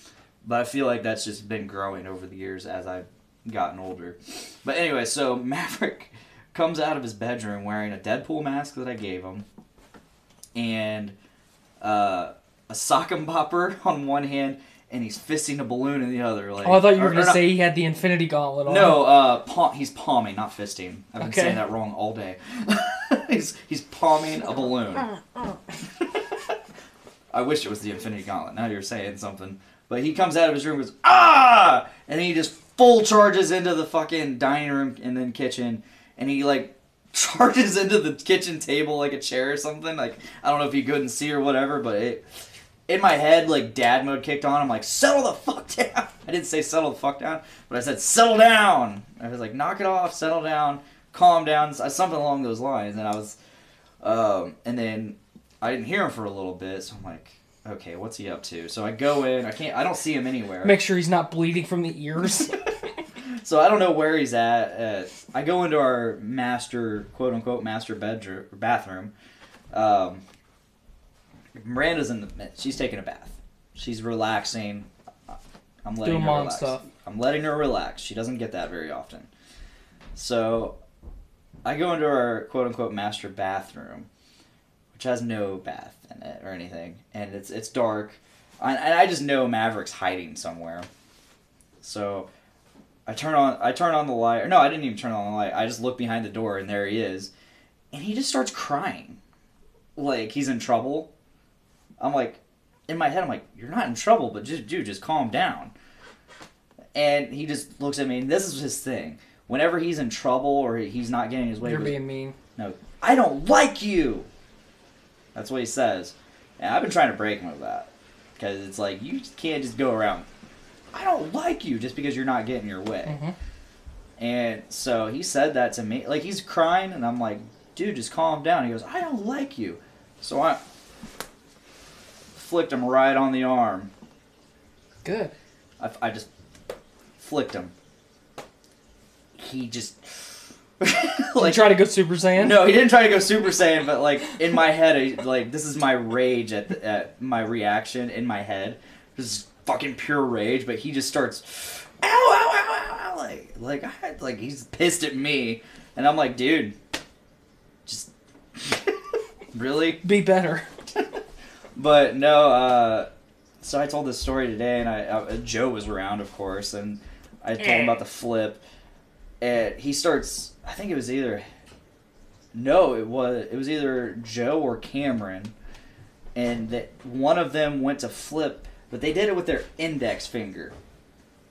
But I feel like that's just been growing over the years as I've gotten older. But anyway, so Maverick comes out of his bedroom wearing a Deadpool mask that I gave him, and a sock and bopper on one hand, and he's fisting a balloon in the other. Like, Oh, I thought you were or going to not- say he had the Infinity Gauntlet on. No, he's palming, not fisting. I've been Okay. saying that wrong all day. he's palming a balloon. I wish it was the Infinity Gauntlet. Now you're saying something. But he comes out of his room and goes, ah! And then he just full charges into the fucking dining room and then kitchen. And he, like, charges into the kitchen table like a chair or something. Like, I don't know if you couldn't see or whatever, but in my head, like, dad mode kicked on. I'm like, settle the fuck down. I didn't say settle the fuck down, but I said, settle down. I was like, knock it off, settle down, calm down, something along those lines. And I was, and then I didn't hear him for a little bit, so I'm like, okay, what's he up to? So I go in, I don't see him anywhere. Make sure he's not bleeding from the ears. So I don't know where he's at. I go into our master, quote unquote, master bedroom, bathroom. Miranda's she's taking a bath. She's relaxing. I'm letting Doing her mom relax. stuff. I'm letting her relax. She doesn't get that very often. So I go into our quote unquote master bathroom, which has no bath in it or anything, and it's dark, and I just know Maverick's hiding somewhere. So I turn on the light. Or no, I didn't even turn on the light. I just look behind the door, and there he is, and he just starts crying, like he's in trouble. I'm like, in my head, I'm like, you're not in trouble, but just calm down. And he just looks at me, and this is his thing. Whenever he's in trouble or he's not getting his way, You're he goes, being mean. no, I don't like you. That's what he says. And I've been trying to break him of that. Because it's like, you can't just go around, I don't like you, just because you're not getting your way. Mm-hmm. And so he said that to me. Like, he's crying, and I'm like, dude, just calm down. He goes, I don't like you. So I flicked him right on the arm. Good. I just flicked him. He just... Like, try to go Super Saiyan? No, he didn't try to go Super Saiyan, but like in my head, like this is my rage at my reaction in my head. This is fucking pure rage. But he just starts, ow, ow, ow, ow, like he's pissed at me, and I'm like, dude, just really Be better. But no, so I told this story today, and Joe was around, of course, and I told him about the flip, and he starts. I think it was either. No, it was either Joe or Cameron, and that one of them went to flip, but they did it with their index finger,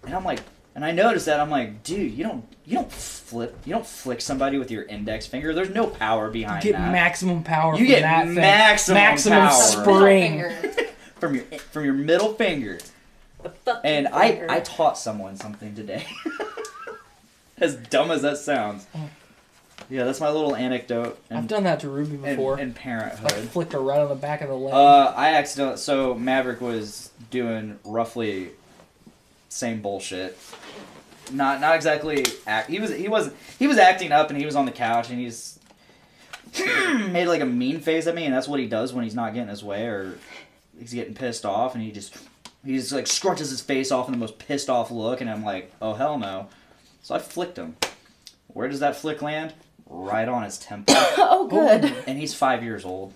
and I'm like, and I noticed that I'm like, dude, you don't flick somebody with your index finger. There's no power behind You get that. maximum power You from get that thing. maximum power. spring. from your middle finger. The fucking And finger. I taught someone something today. As dumb as that sounds. Yeah, that's my little anecdote. I've done that to Ruby before. In I parenthood. flicked her right on the back of the leg. I accidentally. So Maverick was doing roughly same bullshit. Not exactly act. He was acting up, and he was on the couch, and he's made like a mean face at me, and that's what he does when he's not getting his way or he's getting pissed off, and he just like scrunches his face off in the most pissed off look, and I'm like, oh hell no. So I flicked him. Where does that flick land? Right on his temple. Oh, good. And he's 5 years old.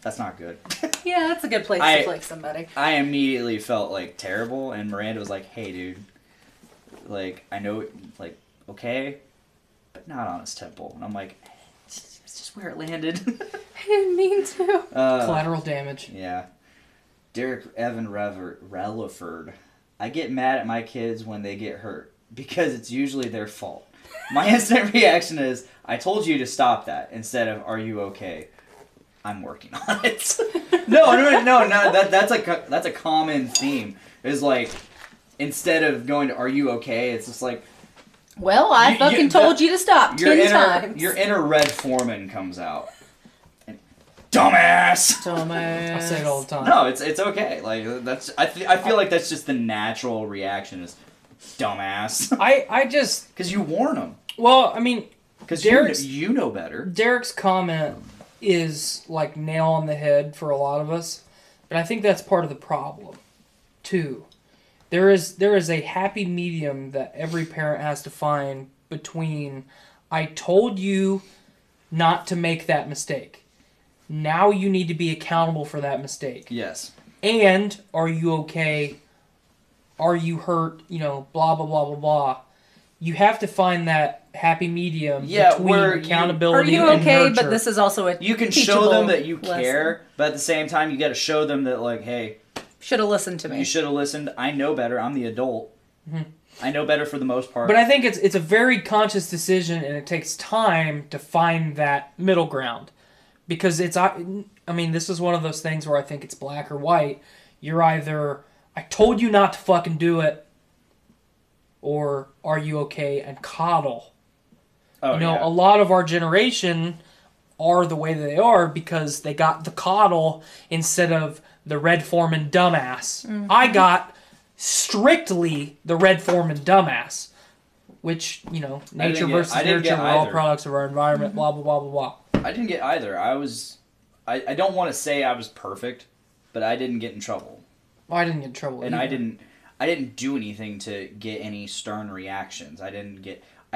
That's not good. Yeah, that's a good place I- to flick somebody. I immediately felt like terrible, and Miranda was like, hey dude, like, I know, like, okay, but not on his temple. And I'm like, it's just where it landed. I didn't mean to. Collateral damage. Yeah. Derek Evan Relaford. I get mad at my kids when they get hurt because it's usually their fault. My instant reaction is, I told you to stop that, instead of, are you okay? I'm working on it. No, that's a common theme. Is like, instead of going to, are you okay? It's just like, Well, I fucking told you to stop 10 times. your inner Red Foreman comes out. And, dumbass! Dumbass. I say it all the time. No, it's okay. Like, that's I feel like that's just the natural reaction is, dumbass. I just, Because you warn them. well, I mean, Because Derek's- you know better. Derek's comment is like nail on the head for a lot of us, but I think that's part of the problem too. There is a happy medium that every parent has to find between I told you not to make that mistake Now you need to be accountable for that mistake. Yes. And are you okay? Are you hurt? You know, blah, blah, blah, blah, blah. You have to find that happy medium between accountability Are you and okay? nurture. But this is also a You can show them that you lesson. care, but at the same time, you got to show them that, like, hey, Should have listened to me. you should have listened. I know better. I'm the adult. I know better for the most part. But I think it's a very conscious decision, and it takes time to find that middle ground. Because I mean, this is one of those things where I think it's black or white. You're either, I told you not to fucking do it, or are you okay, and coddle. oh, A lot of our generation are the way they are because they got the coddle instead of the Red Foreman dumbass. Mm-hmm. I got strictly the Red Foreman dumbass, which, nature versus nurture, we're all products of our environment, Mm-hmm. blah, blah, blah, blah, blah. I didn't get either. I don't want to say I was perfect, but I didn't get in trouble. Well, I didn't get in trouble And either. I didn't do anything to get any stern reactions. I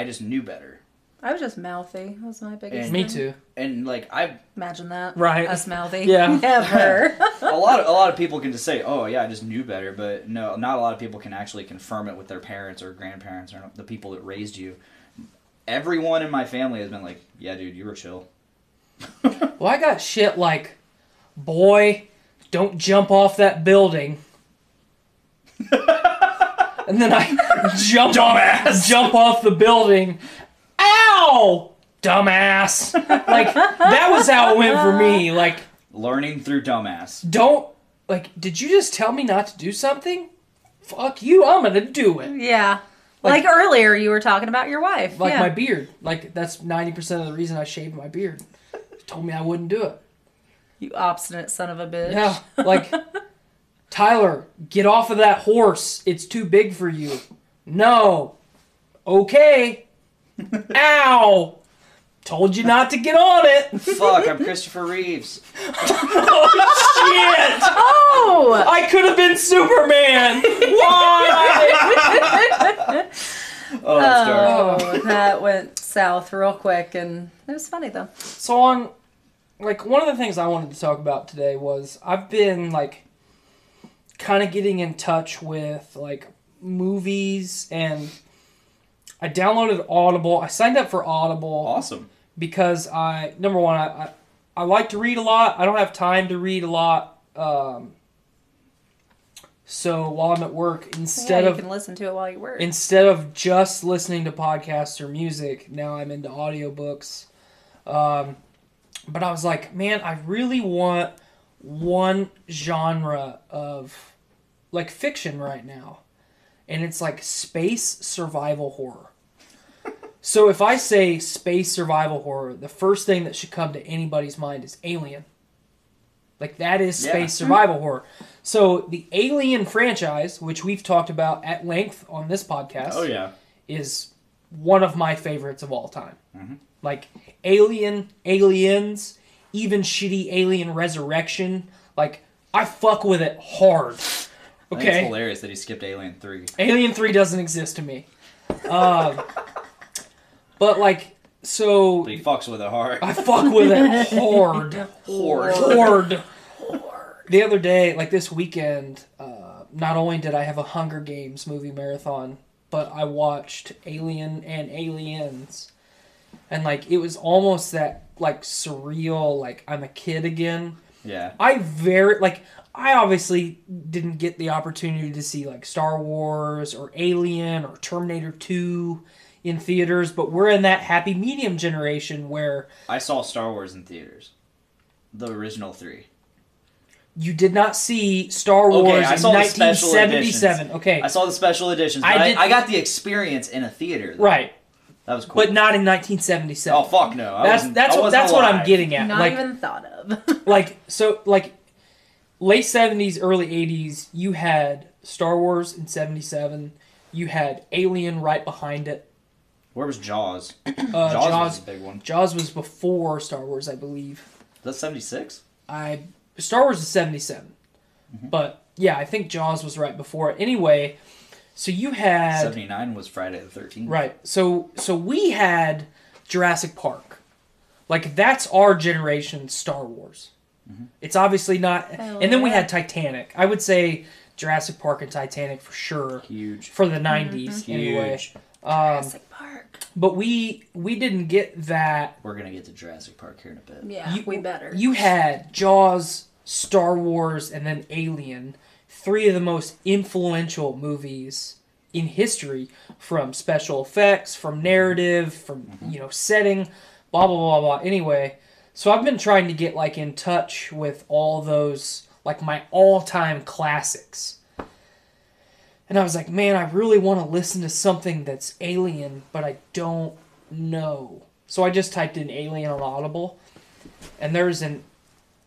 just knew better. I was just mouthy. That was my biggest And- Me thing. too. And like Imagine that. Right. Us mouthy. Yeah. Never. a lot of people can just say, "Oh yeah, I just knew better," but no, not a lot of people can actually confirm it with their parents or grandparents or the people that raised you. Everyone in my family has been like, "Yeah, dude, you were chill." Well, I got shit like, boy, don't jump off that building. And then I jump off the building. Ow! Dumbass. Like, that was how it went for me. Like, Learning through dumbass. did you just tell me not to do something? Fuck you, I'm gonna do it. Yeah. Like earlier, you were talking about your wife. Like yeah. my beard. Like, that's 90% of the reason I shaved my beard. Told me I wouldn't do it. You obstinate son of a bitch. Yeah, like, Tyler, get off of that horse. It's too big for you. No. Okay. Ow. Told you not to get on it. Fuck, I'm Christopher Reeves. Shit. Oh! I could have been Superman. Why? Oh, that's dark. Oh, that went south real quick, and it was funny though. So one of the things I wanted to talk about today was I've been, kind of getting in touch with, movies, and I downloaded Audible. I signed up for Audible. Awesome. Because I like to read a lot. I don't have time to read a lot. So while I'm at work, You can listen to it while you work. instead of just listening to podcasts or music, now I'm into audiobooks. But I was like, man, I really want one genre of fiction right now. And it's space survival horror. So if I say space survival horror, the first thing that should come to anybody's mind is Alien. That is space survival horror. So the Alien franchise, which we've talked about at length on this podcast, Oh yeah. is one of my favorites of all time. Mm-hmm. Aliens, even shitty Alien Resurrection. I fuck with it hard. I think it's Okay? hilarious that he skipped Alien 3. Alien 3 doesn't exist to me. But so But he fucks with it hard. I fuck with it hard. Hard. The other day, this weekend, not only did I have a Hunger Games movie marathon, but I watched Alien and Aliens. And, it was almost that, surreal, I'm a kid again. Yeah. I obviously didn't get the opportunity to see, Star Wars or Alien or Terminator 2 in theaters, but we're in that happy medium generation where I saw Star Wars in theaters. The original 3. you did not see Star Wars Okay, I in saw the special 1977. editions. Okay, I saw the special editions, but I got the experience in a theater. Though. right, That was cool. but not in 1977. Oh, fuck no. That's what I'm getting at. Not even thought of. Late 70s, early 80s, you had Star Wars in 77. You had Alien right behind it. Where was Jaws? Jaws Jaws was a big one. Jaws was before Star Wars, I believe. That's 76? Star Wars is 77. But yeah, I think Jaws was right before it. Anyway, so you had 79 was Friday the 13th. right. So we had Jurassic Park. Like, that's our generation's Star Wars. It's obviously not... And then we had Titanic. I would say Jurassic Park and Titanic for sure. Huge. For the 90s, anyway. Huge. Jurassic Park. But we didn't get that. We're going to get to Jurassic Park here in a bit. Yeah, we better. You had Jaws, Star Wars, and then Alien. 3 of the most influential movies in history, from special effects, from narrative, from, setting, blah, blah, blah, blah. Anyway, so I've been trying to get, like, in touch with all those, like, my all-time classics. And I was like, man, I really want to listen to something that's alien, but I don't know. So I just typed in Alien on Audible, and there's an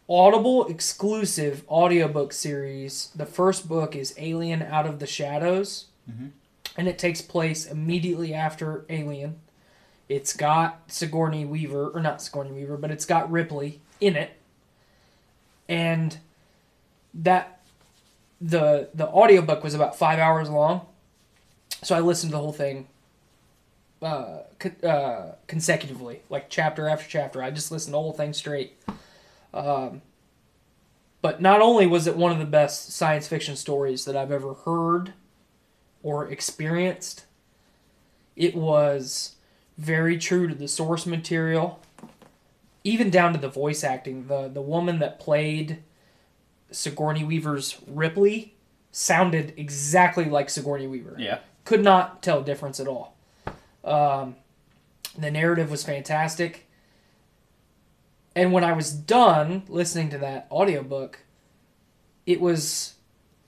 Audible exclusive audiobook series. The first book is Alien Out of the Shadows, and it takes place immediately after Alien. It's got Sigourney Weaver, or not Sigourney Weaver, but it's got Ripley in it. And that the audiobook was about 5 hours long, so I listened to the whole thing consecutively, like chapter after chapter. I just listened to the whole thing straight. But not only was it one of the best science fiction stories that I've ever heard or experienced, it was very true to the source material, even down to the voice acting. The woman that played Sigourney Weaver's Ripley sounded exactly like Sigourney Weaver. Yeah. Could not tell a difference at all. The narrative was fantastic. And when I was done listening to that audiobook, it was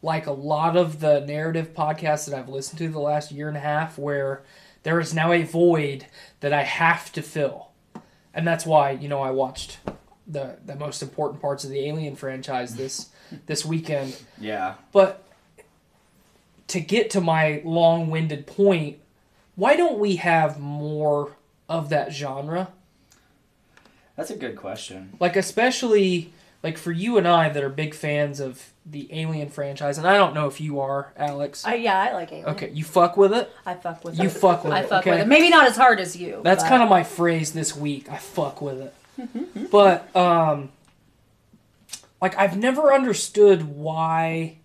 like a lot of the narrative podcasts that I've listened to the last year and a half, where there is now a void that I have to fill. And that's why, I watched the most important parts of the Alien franchise this weekend. Yeah. But to get to my long-winded point, why don't we have more of that genre? That's a good question. Like, especially, like, for you and I that are big fans of the Alien franchise, and I don't know if you are, Alex. I like Alien. Okay, you fuck with it? I fuck with You it. fuck with I it, fuck okay? with it. Maybe not as hard as you. That's but- kind of my phrase this week. I fuck with it. But, like, I've never understood why...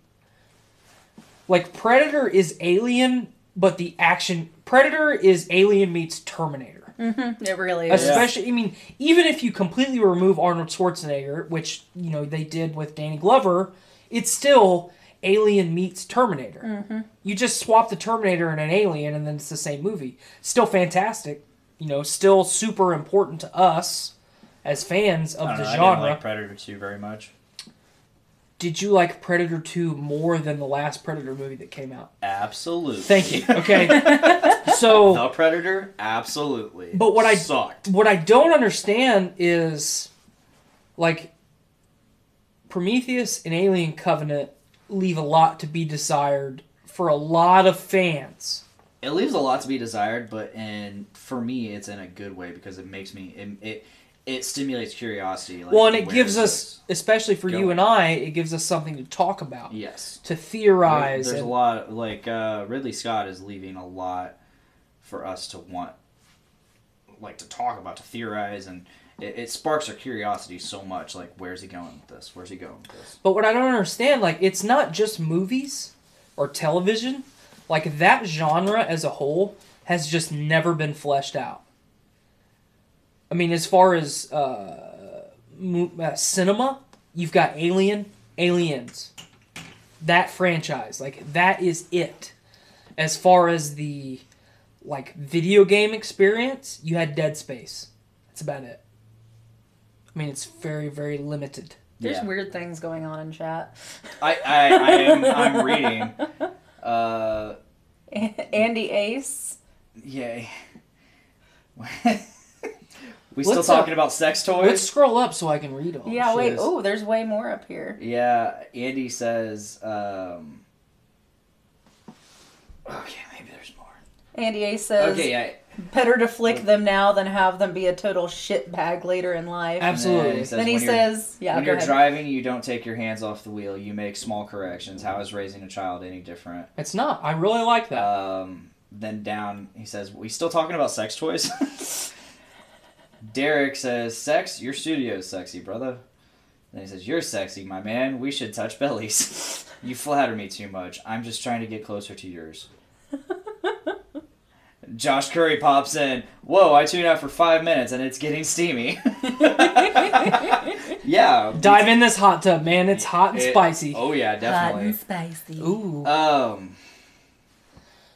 Like, Predator is Alien, but the action... Predator is Alien meets Terminator. It really is. Especially, I mean, even if you completely remove Arnold Schwarzenegger, which, they did with Danny Glover, it's still Alien meets Terminator. You just swap the Terminator and an Alien, and then it's the same movie. Still fantastic. Still super important to us as fans of the genre. I didn't like Predator 2 very much. Did you like Predator 2 more than the last Predator movie that came out? Absolutely. Thank you. Okay. So The Predator, absolutely. But what sucked. What I don't understand is, like, Prometheus and Alien Covenant leave a lot to be desired for a lot of fans. It leaves a lot to be desired, but for me, it's in a good way because it makes me it stimulates curiosity. Like, well, and it where gives is us, especially for you going? and I, it gives us something to talk about. Yes. To theorize. There's a lot, like, Ridley Scott is leaving a lot for us to want, like, to talk about, to theorize, and it sparks our curiosity so much. Like, where's he going with this? Where's he going with this? But what I don't understand, like, it's not just movies or television. Like, that genre as a whole has just never been fleshed out. I mean, as far as cinema, you've got Aliens. That franchise. Like, that is it. As far as the, like, video game experience, you had Dead Space. That's about it. I mean, it's very, very limited. There's weird things going on in chat. I'm reading. Andy Ace. Yay. We still talking about sex toys? Let's scroll up so I can read all Yeah, wait. this. Oh, there's way more up here. Yeah, Andy says, okay, maybe there's more. Andy Ace says, Okay, yeah. better to flick them now than have them be a total shitbag later in life. Absolutely. Then he says, yeah, when go you're ahead. driving, you don't take your hands off the wheel. You make small corrections. How is raising a child any different? It's not. I really like that. Then down, he says, we still talking about sex toys? Derek says, "Sex, your studio's sexy, brother." Then he says, "You're sexy, my man. We should touch bellies." "You flatter me too much. I'm just trying to get closer to yours." Josh Curry pops in. "Whoa, I tuned out for 5 minutes and it's getting steamy." Yeah. Dive in this hot tub, man. It's hot and spicy. Oh yeah, definitely. spicy. Ooh. Um,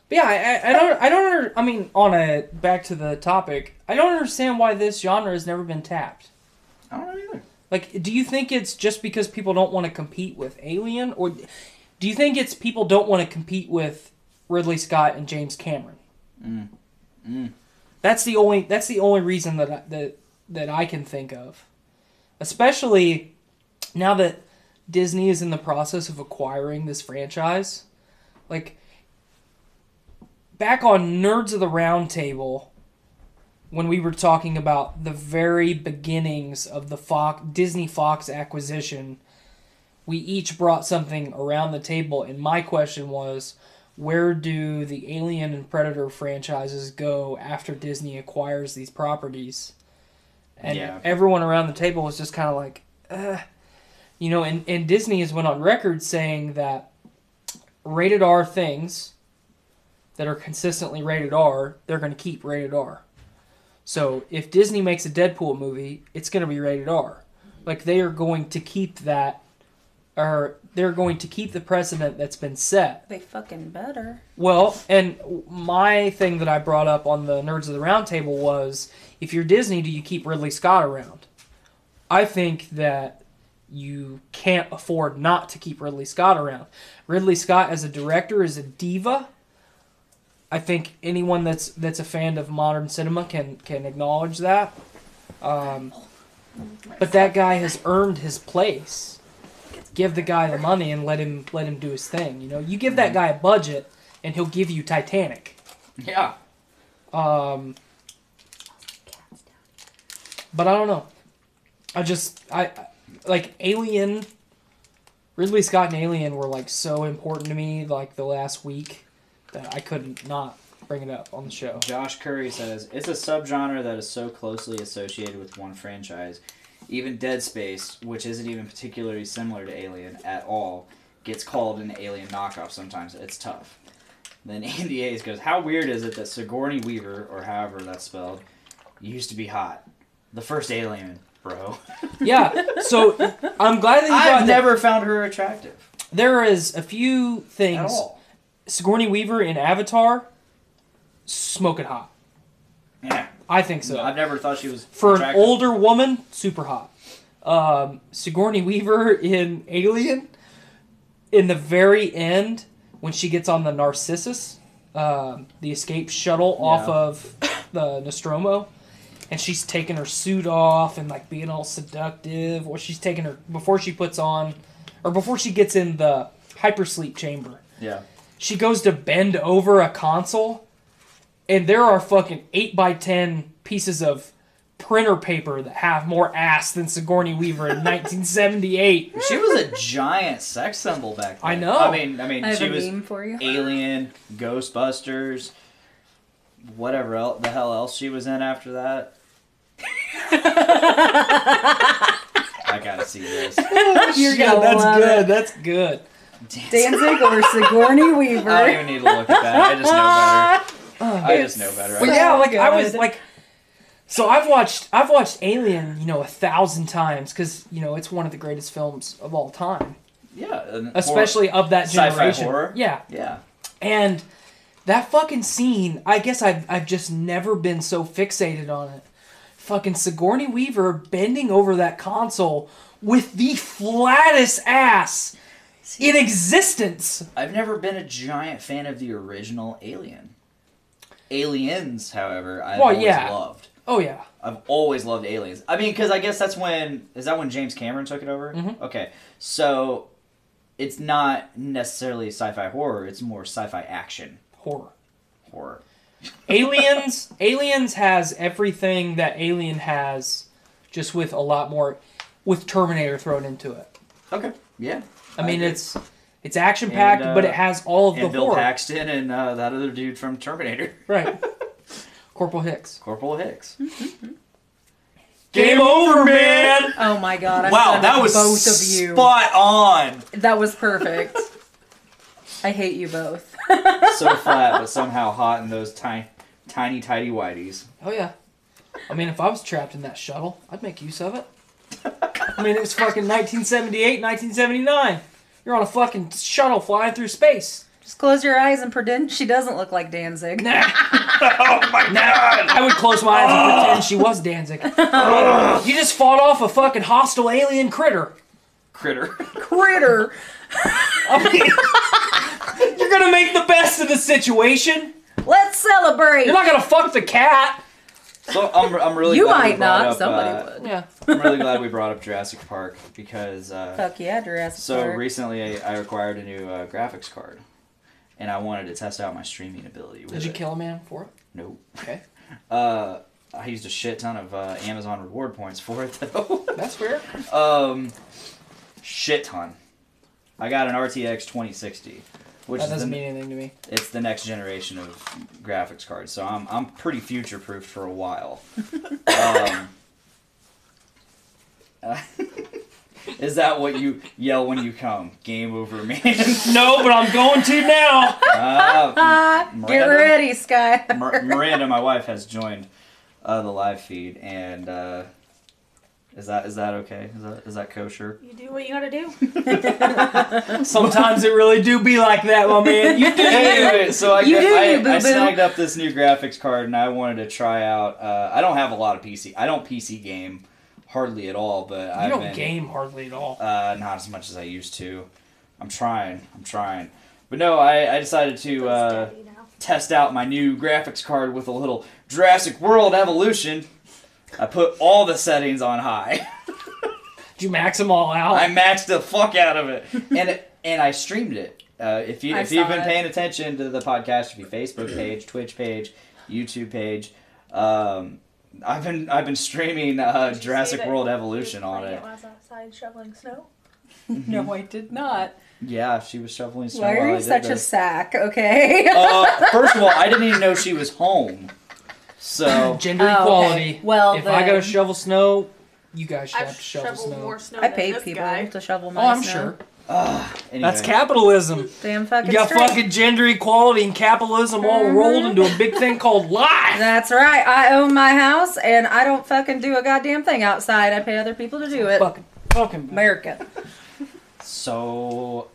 But yeah, I don't. I mean, back to the topic. I don't understand why this genre has never been tapped. I don't know either. Like, do you think it's just because people don't want to compete with Alien, or do you think it's people don't want to compete with Ridley Scott and James Cameron? That's the only reason that I can think of. Especially now that Disney is in the process of acquiring this franchise. Like, back on Nerds of the Round Table, when we were talking about the very beginnings of the Disney Fox acquisition, we each brought something around the table, and my question was, where do the Alien and Predator franchises go after Disney acquires these properties? And everyone around the table was just kind of like, and Disney has went on record saying that rated R things that are consistently rated R, they're going to keep rated R. So if Disney makes a Deadpool movie, it's going to be rated R. Like, they are going to keep that, or they're going to keep the precedent that's been set. They fucking better. Well, and my thing that I brought up on the Nerds of the Round Table was, if you're Disney, do you keep Ridley Scott around? I think that you can't afford not to keep Ridley Scott around. Ridley Scott as a director is a diva. I think anyone that's a fan of modern cinema can acknowledge that. But that guy has earned his place. Give the guy the money and let him do his thing. You know, you give that guy a budget and he'll give you Titanic. Yeah. But I don't know. I like Alien. Ridley Scott and Alien were like so important to me like the last week that I couldn't not bring it up on the show. Josh Curry says, "It's a subgenre that is so closely associated with one franchise. Even Dead Space, which isn't even particularly similar to Alien at all, gets called an Alien knockoff sometimes. It's tough." Then Andy Hayes goes, "How weird is it that Sigourney Weaver, or however that's spelled, used to be hot? The first Alien, bro." Yeah, so I'm glad that you brought I've never found her attractive. There is a few things. At all. Sigourney Weaver in Avatar, smoking hot. Yeah. I think so. I've never thought she was For attractive. an older woman, super hot. Sigourney Weaver in Alien, in the very end, when she gets on the Narcissus, the escape shuttle off of the Nostromo, and she's taking her suit off and like being all seductive, or she's taking her before she gets in the hypersleep chamber. Yeah. She goes to bend over a console, and there are fucking 8x10 pieces of printer paper that have more ass than Sigourney Weaver in 1978. She was a giant sex symbol back then. I know. I mean, I have she a was meme for you. Alien, Ghostbusters, whatever the hell else she was in after that. I gotta see this. You're gonna that's love good. it. That's good. Danzig or Sigourney Weaver. I don't even need to look at that. I just know better. I just know better. But yeah, like I was like, so I've watched Alien, 1,000 times because it's one of the greatest films of all time, Yeah, especially of that sci-fi generation. horror. Yeah, Yeah. and that fucking scene, I guess I've just never been so fixated on it. Fucking Sigourney Weaver bending over that console with the flattest ass in existence. I've never been a giant fan of the original Alien. Aliens, however, I've always loved. Oh yeah. I've always loved Aliens. I mean, because I guess is that when James Cameron took it over? Mm-hmm. Okay, so it's not necessarily sci-fi horror, it's more sci-fi action. Horror. Aliens has everything that Alien has, just with a lot more, with Terminator thrown into it. Okay, yeah. I mean, it's action-packed, but it has all of the Bill horror. Paxton and that other dude from Terminator. Right. Corporal Hicks. Corporal Hicks. Game over, man. Oh my god! I'm Wow, done that with was both of you. spot on. That was perfect. I hate you both. So flat, but somehow hot in those tiny tidy whities. Oh yeah. I mean, if I was trapped in that shuttle, I'd make use of it. I mean, it was fucking 1978, 1979. You're on a fucking shuttle flying through space. Just close your eyes and pretend she doesn't look like Danzig. Nah. Oh my god! I would close my eyes and pretend she was Danzig. You just fought off a fucking hostile alien critter. Critter. Critter. I mean, you're gonna make the best of the situation. Let's celebrate. You're not gonna fuck the cat. So I'm really You glad we might brought not. up, Somebody would. Yeah. I'm really glad we brought up Jurassic Park because Fuck yeah, Jurassic so Park. recently I acquired a new graphics card, and I wanted to test out my streaming ability. With Did you it. kill a man for it? Nope. Okay. I used a shit ton of Amazon reward points for it though. That's fair. Shit ton. I got an RTX 2060, which That is doesn't mean anything to me. it's the next generation of graphics cards. So I'm pretty future proofed for a while. Is that what you yell when you come? Game over, man. No, but I'm going to now. Get ready, Sky. Miranda, my wife, has joined the live feed, and is that okay? Is that kosher? You do what you gotta do. Sometimes it really do be like that, my man. You do. Anyway, so You do, I boo-boo. snagged up this new graphics card, and I wanted to try out. I don't have a lot of PC. I don't PC game hardly at all, but You I've don't been, game hardly at all. not as much as I used to. I'm trying. But no, I decided to Daddy now. test out my new graphics card with a little Jurassic World Evolution. I put all the settings on high. Did you max them all out? I maxed the fuck out of it, and I streamed it. If I you've saw been it. paying attention to the podcast, if you Facebook page, Twitch page, YouTube page, I've been streaming Did you see Jurassic that World he Evolution was on playing it. When I was outside shoveling snow. No, I did not. Yeah, she was shoveling snow. Why while are I you did such a this. sack, okay? First of all, I didn't even know she was home. So Gender Oh, equality. okay. Well, if I gotta then- shovel snow, you guys should I've have to shovel shoveled snow. more snow I than paid this people guy. to shovel my Oh, I'm snow. sure. anyway. That's capitalism. Damn fucking You got straight. fucking gender equality and capitalism all rolled into a big thing called life. That's right. I own my house, and I don't fucking do a goddamn thing outside. I pay other people to do it. Fucking America. So,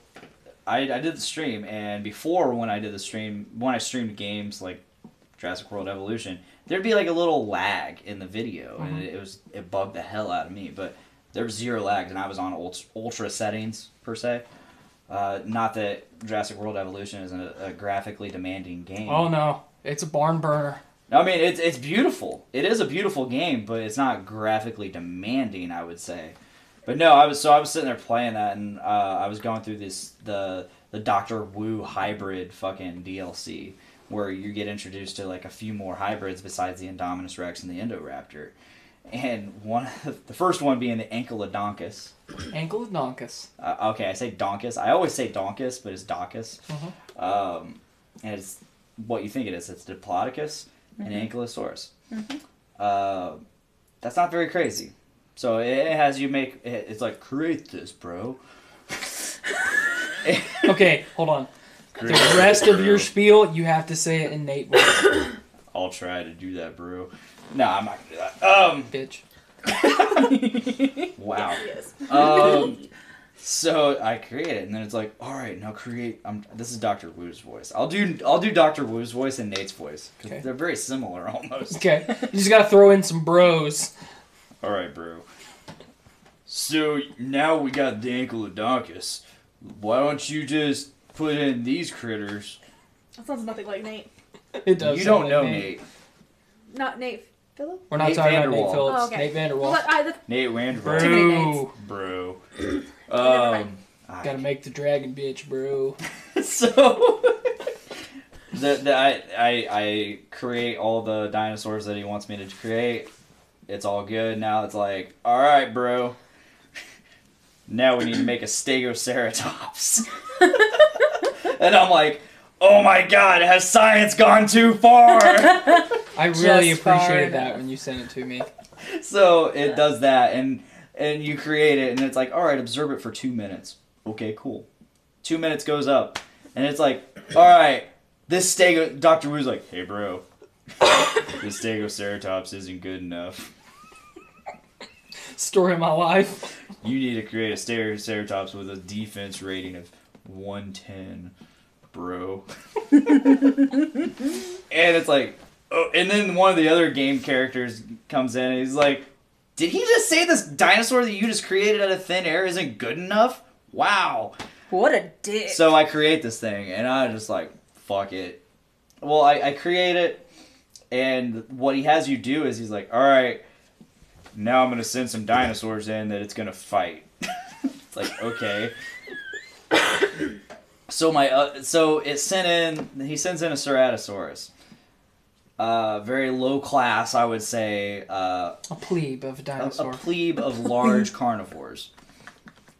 I did the stream, and before when I streamed games like Jurassic World Evolution, there'd be like a little lag in the video, and it bugged the hell out of me. But there was zero lag, and I was on ultra settings per se. Not that Jurassic World Evolution is a graphically demanding game. Oh no, it's a barn burner. I mean, it's beautiful. It is a beautiful game, but it's not graphically demanding, I would say. But no, I was sitting there playing that, and I was going through the Dr. Wu hybrid fucking DLC, where you get introduced to like a few more hybrids besides the Indominus Rex and the Indoraptor, and the first one being the Ankylodontus. Ankylodontus. Okay, I say Donkus. I always say Donkus, but it's Docus. And it's what you think it is. It's Diplodocus and Ankylosaurus. That's not very crazy. So it has you make it's like create this, bro. Okay, hold on. The rest of your spiel, you have to say it in Nate voice, I'll try to do that, bro. No, I'm not gonna do that. bitch. Wow. Yes. So I create it, and then it's like, all right, now create. This is Dr. Wu's voice. I'll do Dr. Wu's voice and Nate's voice because Okay. they're very similar almost. Okay, you just gotta throw in some bros. All right, bro. So now we got the Ankylodontus. Why don't you just put in these critters? That sounds nothing like Nate. It does. You sound don't like know Nate. Nate. Not Nate Phillip? We're not Nate talking about Nate Vanderwall. Phillips. Oh, okay. Nate Vanderwall. Well, Nate Vanderwall. Too many Nates. Bro, Bro. gotta make the dragon, bitch, bro. So I create all the dinosaurs that he wants me to create. It's all good. Now it's like, all right, bro. Now we need to make a Stegoceratops. And I'm like, oh my god, has science gone too far? I really Just far appreciated enough. that when you sent it to me. So it does that, and you create it, and it's like, all right, observe it for 2 minutes. Okay, cool. 2 minutes goes up, and it's like, all right, this Dr. Wu's like, hey, bro, this Stegoceratops isn't good enough. Story of my life. You need to create a Stegoceratops with a defense rating of 110, bro. And it's like, oh, and then one of the other game characters comes in and he's like, did he just say this dinosaur that you just created out of thin air isn't good enough? Wow. What a dick. So I create this thing and I just like, fuck it. Well, I create it, and what he has you do is he's like, all right, now I'm going to send some dinosaurs in that it's going to fight. It's like, okay. So so he sends in a Ceratosaurus. Very low class, I would say. A plebe of a dinosaur. A plebe of large carnivores.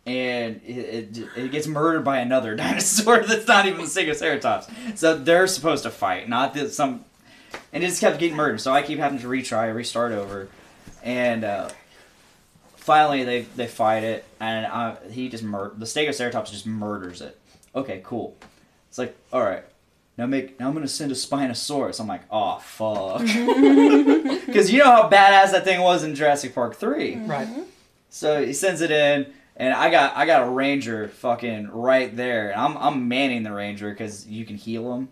And it gets murdered by another dinosaur that's not even the Stegoceratops. So they're supposed to fight, not that some... And it just kept getting murdered, so I keep having to restart over. And finally they fight it, and the Stegoceratops just murders it. Okay, cool. It's like, alright, now I'm going to send a Spinosaurus. I'm like, oh, fuck. Because you know how badass that thing was in Jurassic Park 3. Right. So he sends it in, and I got a ranger fucking right there. I'm manning the ranger because you can heal him.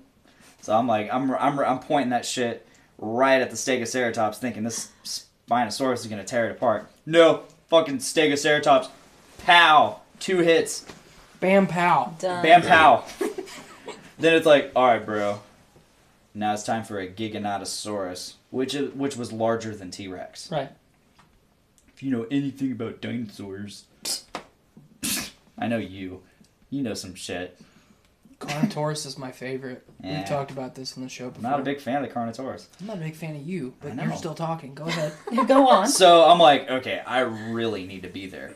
So I'm like, I'm pointing that shit right at the Stegoceratops, thinking this Spinosaurus is gonna tear it apart. No, fucking Stegoceratops, pow, 2 hits, Bam pow. Done. bam pow. Then it's like, all right, bro. Now it's time for a Giganotosaurus, which was larger than T-Rex. Right. If you know anything about dinosaurs, I know you know some shit. Carnotaurus is my favorite. Yeah. We've talked about this on the show I'm before. not a big fan of the Carnotaurus. I'm not a big fan of you, I but know. you're still talking. Go ahead. Go on. So I'm like, okay, I really need to be there.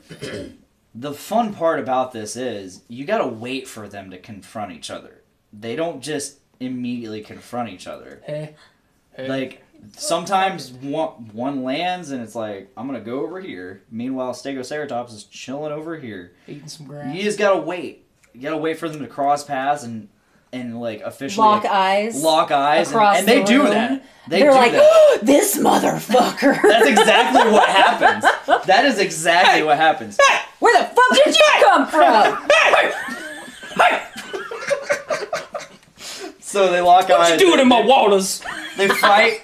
The fun part about this is you gotta wait for them to confront each other. They don't just immediately confront each other. Hey. Like, sometimes one lands and it's like, I'm gonna go over here. Meanwhile, Stegoceratops is chilling over here. Eating some grass. You just gotta wait. You gotta wait for them to cross paths and like officially Lock eyes. Lock eyes, across and they the do room. that. They're like, that. this motherfucker. That's exactly what happens. That is exactly what happens. Where the fuck did you come from? So they lock eyes. What you doing in my waters? They fight,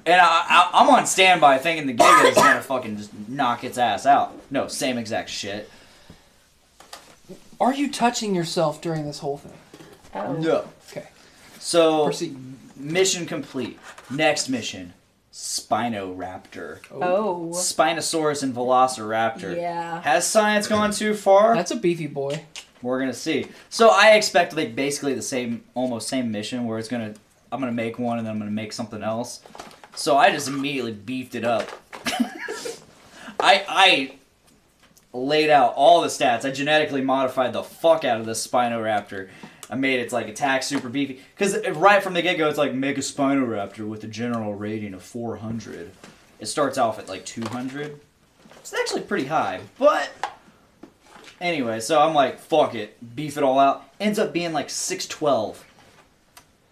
and I'm on standby thinking the Giga is gonna fucking just knock its ass out. No, same exact shit. Are you touching yourself during this whole thing? Oh. No. Okay. So, Proceed. mission complete. Next mission, Spinoraptor. Oh. Spinosaurus and Velociraptor. Yeah. Has science gone too far? That's a beefy boy. We're gonna see. So I expect like basically the almost same mission where I'm gonna make one and then I'm gonna make something else. So I just immediately beefed it up. I laid out all the stats. I genetically modified the fuck out of this Spinoraptor. I made its like attack super beefy because right from the get go it's like make a Spinoraptor with a general rating of 400. It starts off at like 200. It's actually pretty high, but. Anyway, so I'm like, fuck it, beef it all out. Ends up being like 6'12".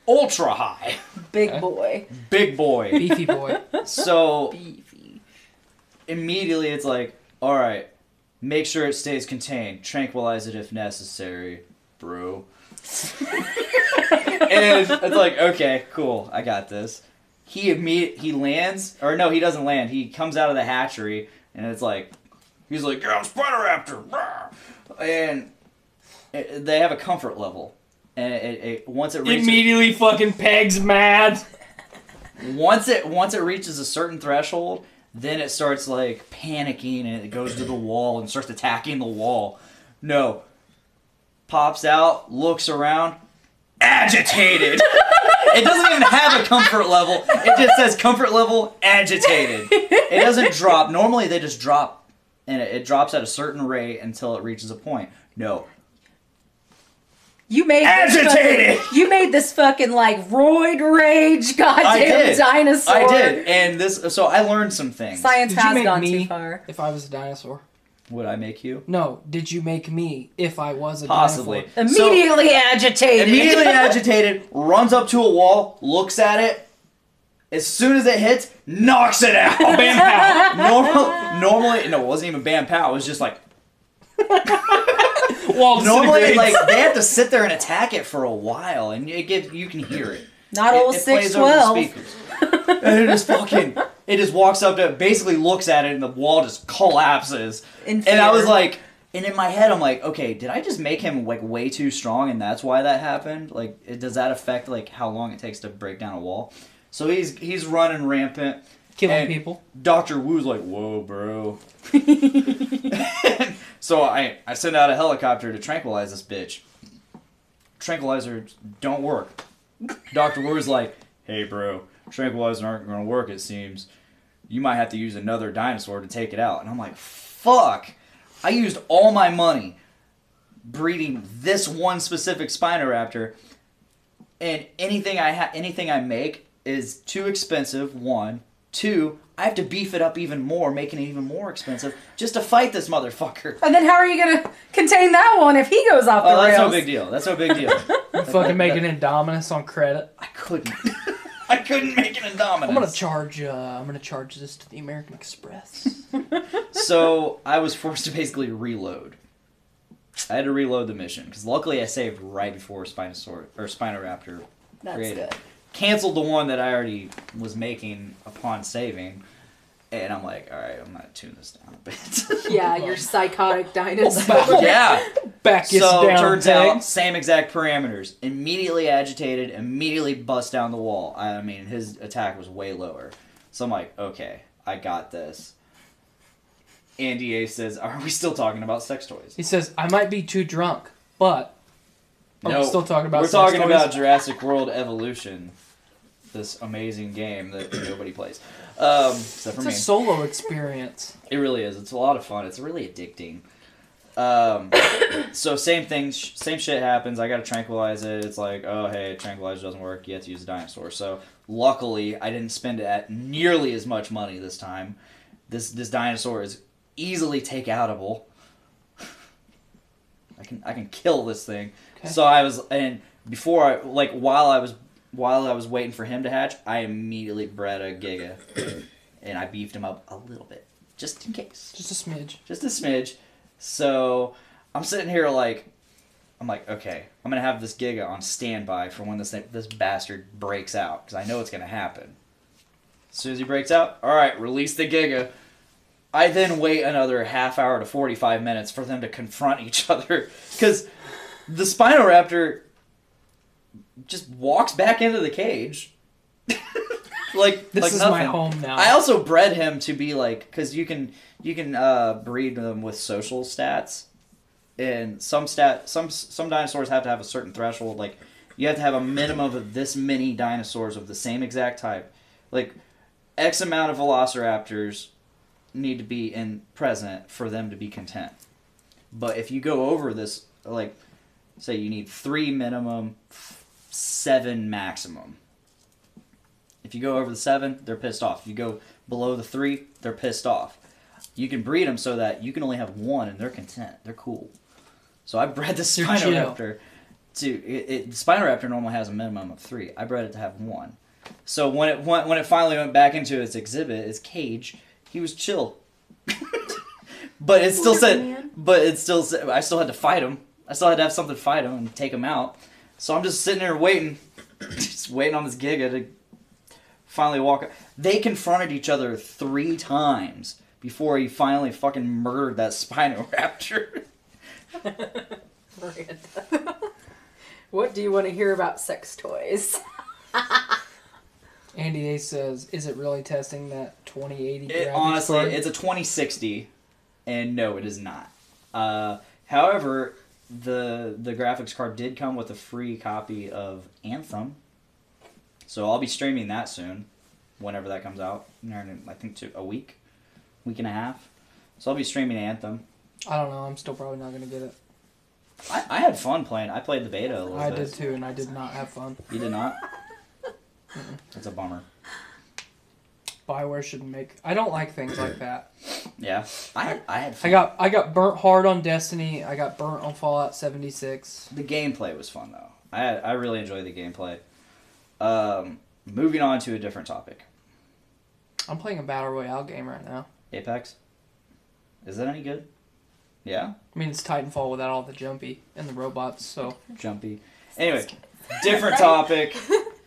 Ultra high. Big boy. Big boy. Beefy boy. So, Beefy. immediately it's like, alright, make sure it stays contained. Tranquilize it if necessary, bro. And it's like, okay, cool, I got this. He lands, or no, he doesn't land. He comes out of the hatchery, and it's like, he's like, yeah, I'm Spinoraptor. And they have a comfort level. And once it reaches... Immediately fucking Peg's mad. Once it reaches a certain threshold, then it starts like panicking and it goes to the wall and starts attacking the wall. No. Pops out, looks around, agitated. It doesn't even have a comfort level. It just says comfort level agitated. It doesn't drop. Normally they just drop, and it drops at a certain rate until it reaches a point. No. You made Agitated! You made this fucking like roid rage goddamn dinosaur. I did, and so I learned some things. Science Did you has make gone me too far. if I was a dinosaur? Would I make you? No. Did you make me if I was a Possibly. dinosaur? Immediately agitated. Immediately agitated, runs up to a wall, looks at it. As soon as it hits, knocks it out. Bam pow. Normally, no, it wasn't even bam pow. It was just like Wall normally, disintegrates. like they have to sit there and attack it for a while, and you can hear it. Not old It plays over the 612. speakers. And it just walks up to it, basically looks at it, and the wall just collapses. In And I was fear. like, and in my head, I'm like, okay, did I just make him like way too strong, and that's why that happened? Like, does that affect like how long it takes to break down a wall? So he's running rampant. Killing and people. Dr. Wu's like, whoa, bro. So I send out a helicopter to tranquilize this bitch. Tranquilizers don't work. Dr. Wu's like, hey, bro, tranquilizers aren't going to work, it seems. You might have to use another dinosaur to take it out. And I'm like, fuck. I used all my money breeding this one specific Spinoraptor, and anything I make is too expensive, one. Two, I have to beef it up even more, making it even more expensive, just to fight this motherfucker. And then how are you gonna contain that one if he goes off the Oh, that's rails? no big deal. That's no big deal. You fucking make an Indominus on credit. I couldn't. I couldn't make an Indominus. I'm gonna charge this to the American Express. So I was forced to basically reload. I had to reload the mission because luckily I saved right before Spinoraptor That's created. good. Canceled the one that I already was making upon saving, and I'm like, all right, I'm gonna tune this down a bit. Yeah, your psychotic dinosaur. Yeah. Back So down. turns peg. out same exact parameters. Immediately agitated, immediately bust down the wall. I mean, his attack was way lower. So I'm like, okay, I got this. Andy A says, are we still talking about sex toys? He says, I might be too drunk, but are we No, still talking about we're sex talking toys? about Jurassic World Evolution. This amazing game that nobody plays. Except for It's me. a solo experience. It really is. It's a lot of fun. It's really addicting. So same thing, same shit happens. I gotta tranquilize it. It's like, oh hey, tranquilizer doesn't work. You have to use a dinosaur. So luckily, I didn't spend at nearly as much money this time. This dinosaur is easily take-outable. I can kill this thing. Okay. So I was, and before I while I was waiting for him to hatch, I immediately bred a Giga, and I beefed him up a little bit just in case. Just a smidge. Just a smidge. So I'm sitting here I'm like, okay, I'm gonna have this Giga on standby for when this bastard breaks out, because I know it's gonna happen. As soon as he breaks out, all right, release the Giga. I then wait another half hour to 45 minutes for them to confront each other, because the Spinoraptor just walks back into the cage. This is nothing. my home now. I also bred him to be because you can breed them with social stats, and some dinosaurs have to have a certain threshold. Like you have to have a minimum of this many dinosaurs of the same exact type. Like X amount of velociraptors need to be present for them to be content. But if you go over this, like say you need 3 minimum, 7 maximum. If you go over the 7, they're pissed off. If you go below the 3, they're pissed off. You can breed them so that you can only have 1 and they're content. They're cool. So I bred the They're Spinoraptor to Spinoraptor normally has a minimum of 3. I bred it to have 1. So when it finally went back into its exhibit, its cage, he was chill. But it still said I still had to fight him. I still had to have something to fight him and take him out. So I'm just sitting there waiting, just waiting on this Giga to finally walk. They confronted each other 3 times before he finally fucking murdered that Spinoraptor. What do you want to hear about sex toys? Andy A says, is it really testing that 2080 graphics Honestly, card? it's a 2060, and no, it is not. However, the graphics card did come with a free copy of Anthem, so I'll be streaming that soon, whenever that comes out. I think a week and a half. So I'll be streaming Anthem. I don't know. I'm still probably not going to get it. I had fun playing. I played the beta a little I bit. did too, and I did not have fun. You did not? That's a bummer. BioWare shouldn't make. I don't like things like that. Yeah. I had fun. I got burnt hard on Destiny. I got burnt on Fallout 76. The gameplay was fun, though. I really enjoyed the gameplay. Moving on to a different topic. I'm playing a battle royale game right now. Apex? Is that any good? Yeah? I mean, it's Titanfall without all the jumpy and the robots. So Jumpy. Anyway, different topic.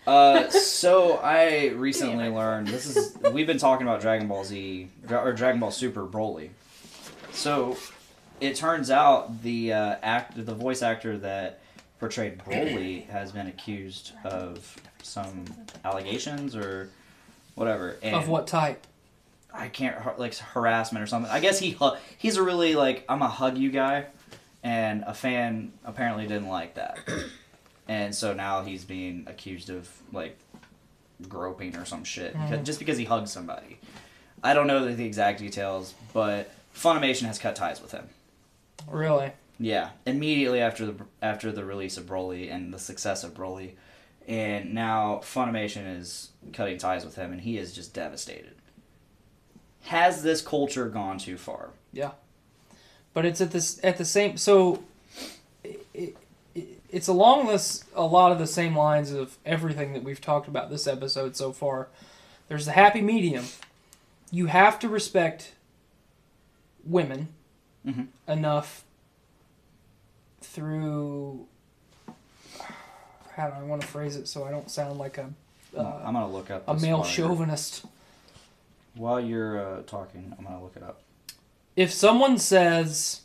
So I recently learned we've been talking about Dragon Ball Z or Dragon Ball Super Broly. So it turns out the voice actor that portrayed Broly has been accused of some allegations or whatever. And of what type? I can't, like, harassment or something. I guess he's a really, like, I'm a hug you guy, and a fan apparently didn't like that. And so now he's being accused of, like, groping or some shit, just because he hugged somebody. I don't know the exact details, but Funimation has cut ties with him. Really? Yeah, immediately after the release of Broly and the success of Broly, and now Funimation is cutting ties with him, and he is just devastated. Has this culture gone too far? Yeah. But it's at the same. So it's along a lot of the same lines of everything that we've talked about this episode so far. There's the happy medium. You have to respect women enough through. How do I want to phrase it so I don't sound like I'm gonna look up a male while chauvinist? While you're talking, I'm gonna look it up. If someone says,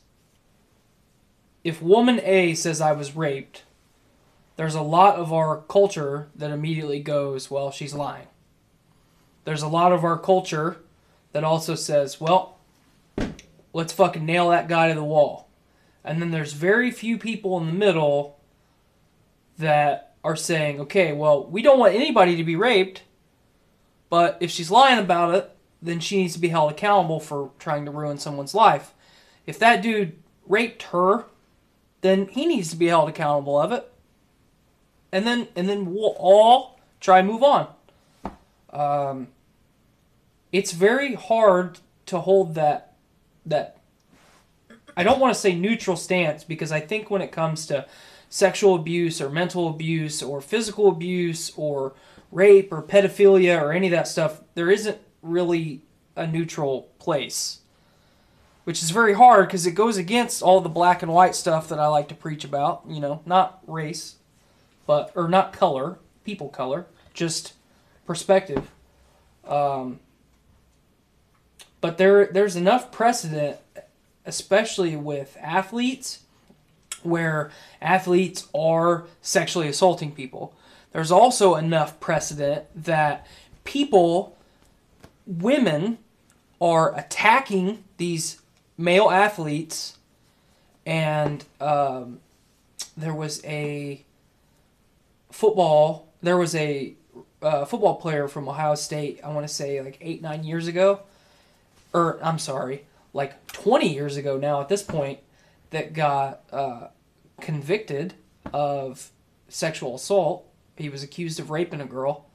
if woman A says I was raped, there's a lot of our culture that immediately goes, well, she's lying. There's a lot of our culture that also says, well, let's fucking nail that guy to the wall. And then there's very few people in the middle that are saying, okay, well, we don't want anybody to be raped, but if she's lying about it, then she needs to be held accountable for trying to ruin someone's life. If that dude raped her, then he needs to be held accountable of it. And then we'll all try and move on. It's very hard to hold that I don't want to say neutral stance, because I think when it comes to sexual abuse or mental abuse or physical abuse or rape or pedophilia or any of that stuff, there isn't really a neutral place, which is very hard because it goes against all the black and white stuff that I like to preach about, not race, or not color, people color, just perspective. But there's enough precedent, especially with athletes, where athletes are sexually assaulting people. There's also enough precedent that women are attacking these male athletes, and there was a football player from Ohio State, I want to say like 8-9 years ago, or I'm sorry, like 20 years ago now at this point, that got convicted of sexual assault. He was accused of raping a girl,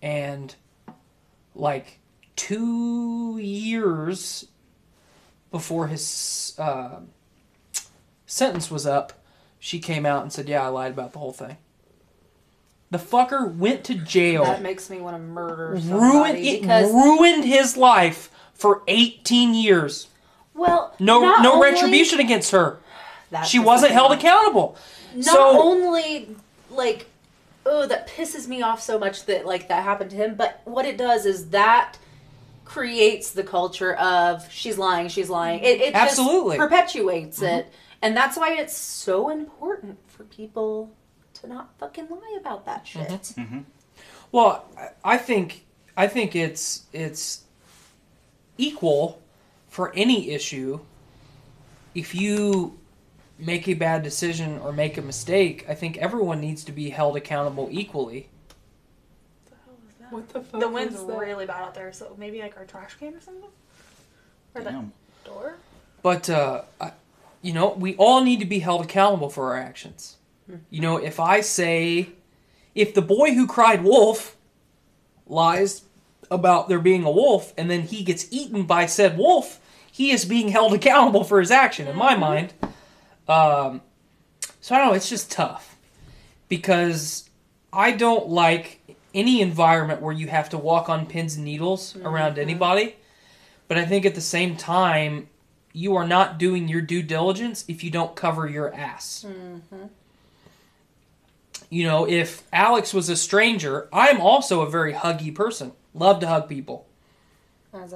and like 2 years before his sentence was up, she came out and said, yeah, I lied about the whole thing. The fucker went to jail. That makes me want to murder somebody. Ruined his life for 18 years. Well, no retribution against her. She wasn't held accountable. That pisses me off so much that that happened to him. But what it does is that creates the culture of she's lying. It absolutely just perpetuates it, and that's why it's so important for people to not fucking lie about that shit. Mm-hmm. Well, I think it's equal for any issue. If you make a bad decision or make a mistake, I think everyone needs to be held accountable equally. What the fuck? The wind's really bad out there, so maybe like our trash can or something? Or Damn. the door? But you know, we all need to be held accountable for our actions. You know, if the boy who cried wolf lies about there being a wolf and then he gets eaten by said wolf, he is being held accountable for his action, in my mind. So I don't know, it's just tough. Because I don't like any environment where you have to walk on pins and needles around anybody. But I think at the same time, you are not doing your due diligence if you don't cover your ass. You know, if Alex was a stranger, I'm also a very huggy person. Love to hug people.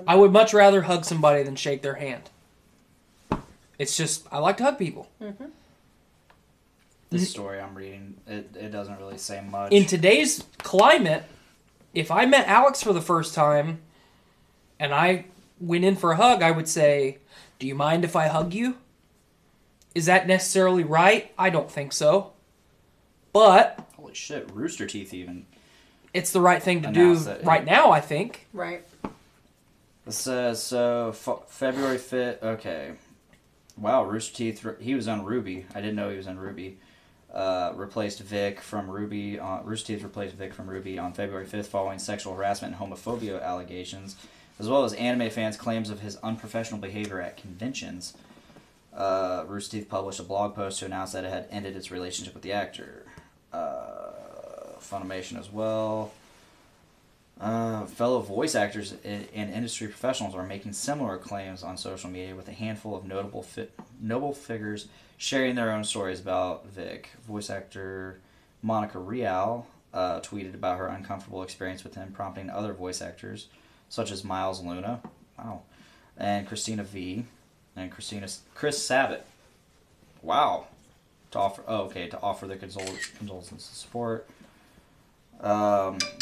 I would much rather hug somebody than shake their hand. It's just, I like to hug people. This story I'm reading, it doesn't really say much. In today's climate, if I met Alex for the first time and I went in for a hug, I would say, do you mind if I hug you? Is that necessarily right? I don't think so. But Holy shit, Rooster Teeth even. It's the right thing to do right now, I think. Right. It says, so, February 5th, okay. Wow, Rooster Teeth, he was on Ruby. I didn't know he was on Ruby. Replaced Vic from Ruby. Rooster Teeth replaced Vic from Ruby on February 5th following sexual harassment and homophobia allegations, as well as anime fans' claims of his unprofessional behavior at conventions. Rooster Teeth published a blog post to announce that it had ended its relationship with the actor. Funimation as well. Fellow voice actors and industry professionals are making similar claims on social media, with a handful of notable figures sharing their own stories about Vic. Voice actor Monica Rial tweeted about her uncomfortable experience with him, prompting other voice actors, such as Miles Luna, and Christina V, and Chris Sabat, to offer their condolences and support.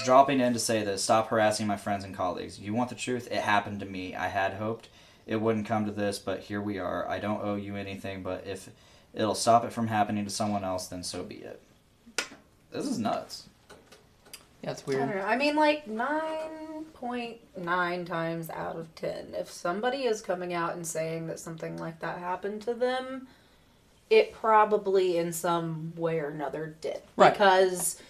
Dropping in to say this: stop harassing my friends and colleagues. You want the truth? It happened to me. I had hoped it wouldn't come to this, but here we are. I don't owe you anything, but if it'll stop it from happening to someone else, then so be it. This is nuts. Yeah, it's I weird. don't know. I mean, like 9.9 times out of 10, if somebody is coming out and saying that something like that happened to them, it probably in some way or another did. Right. Because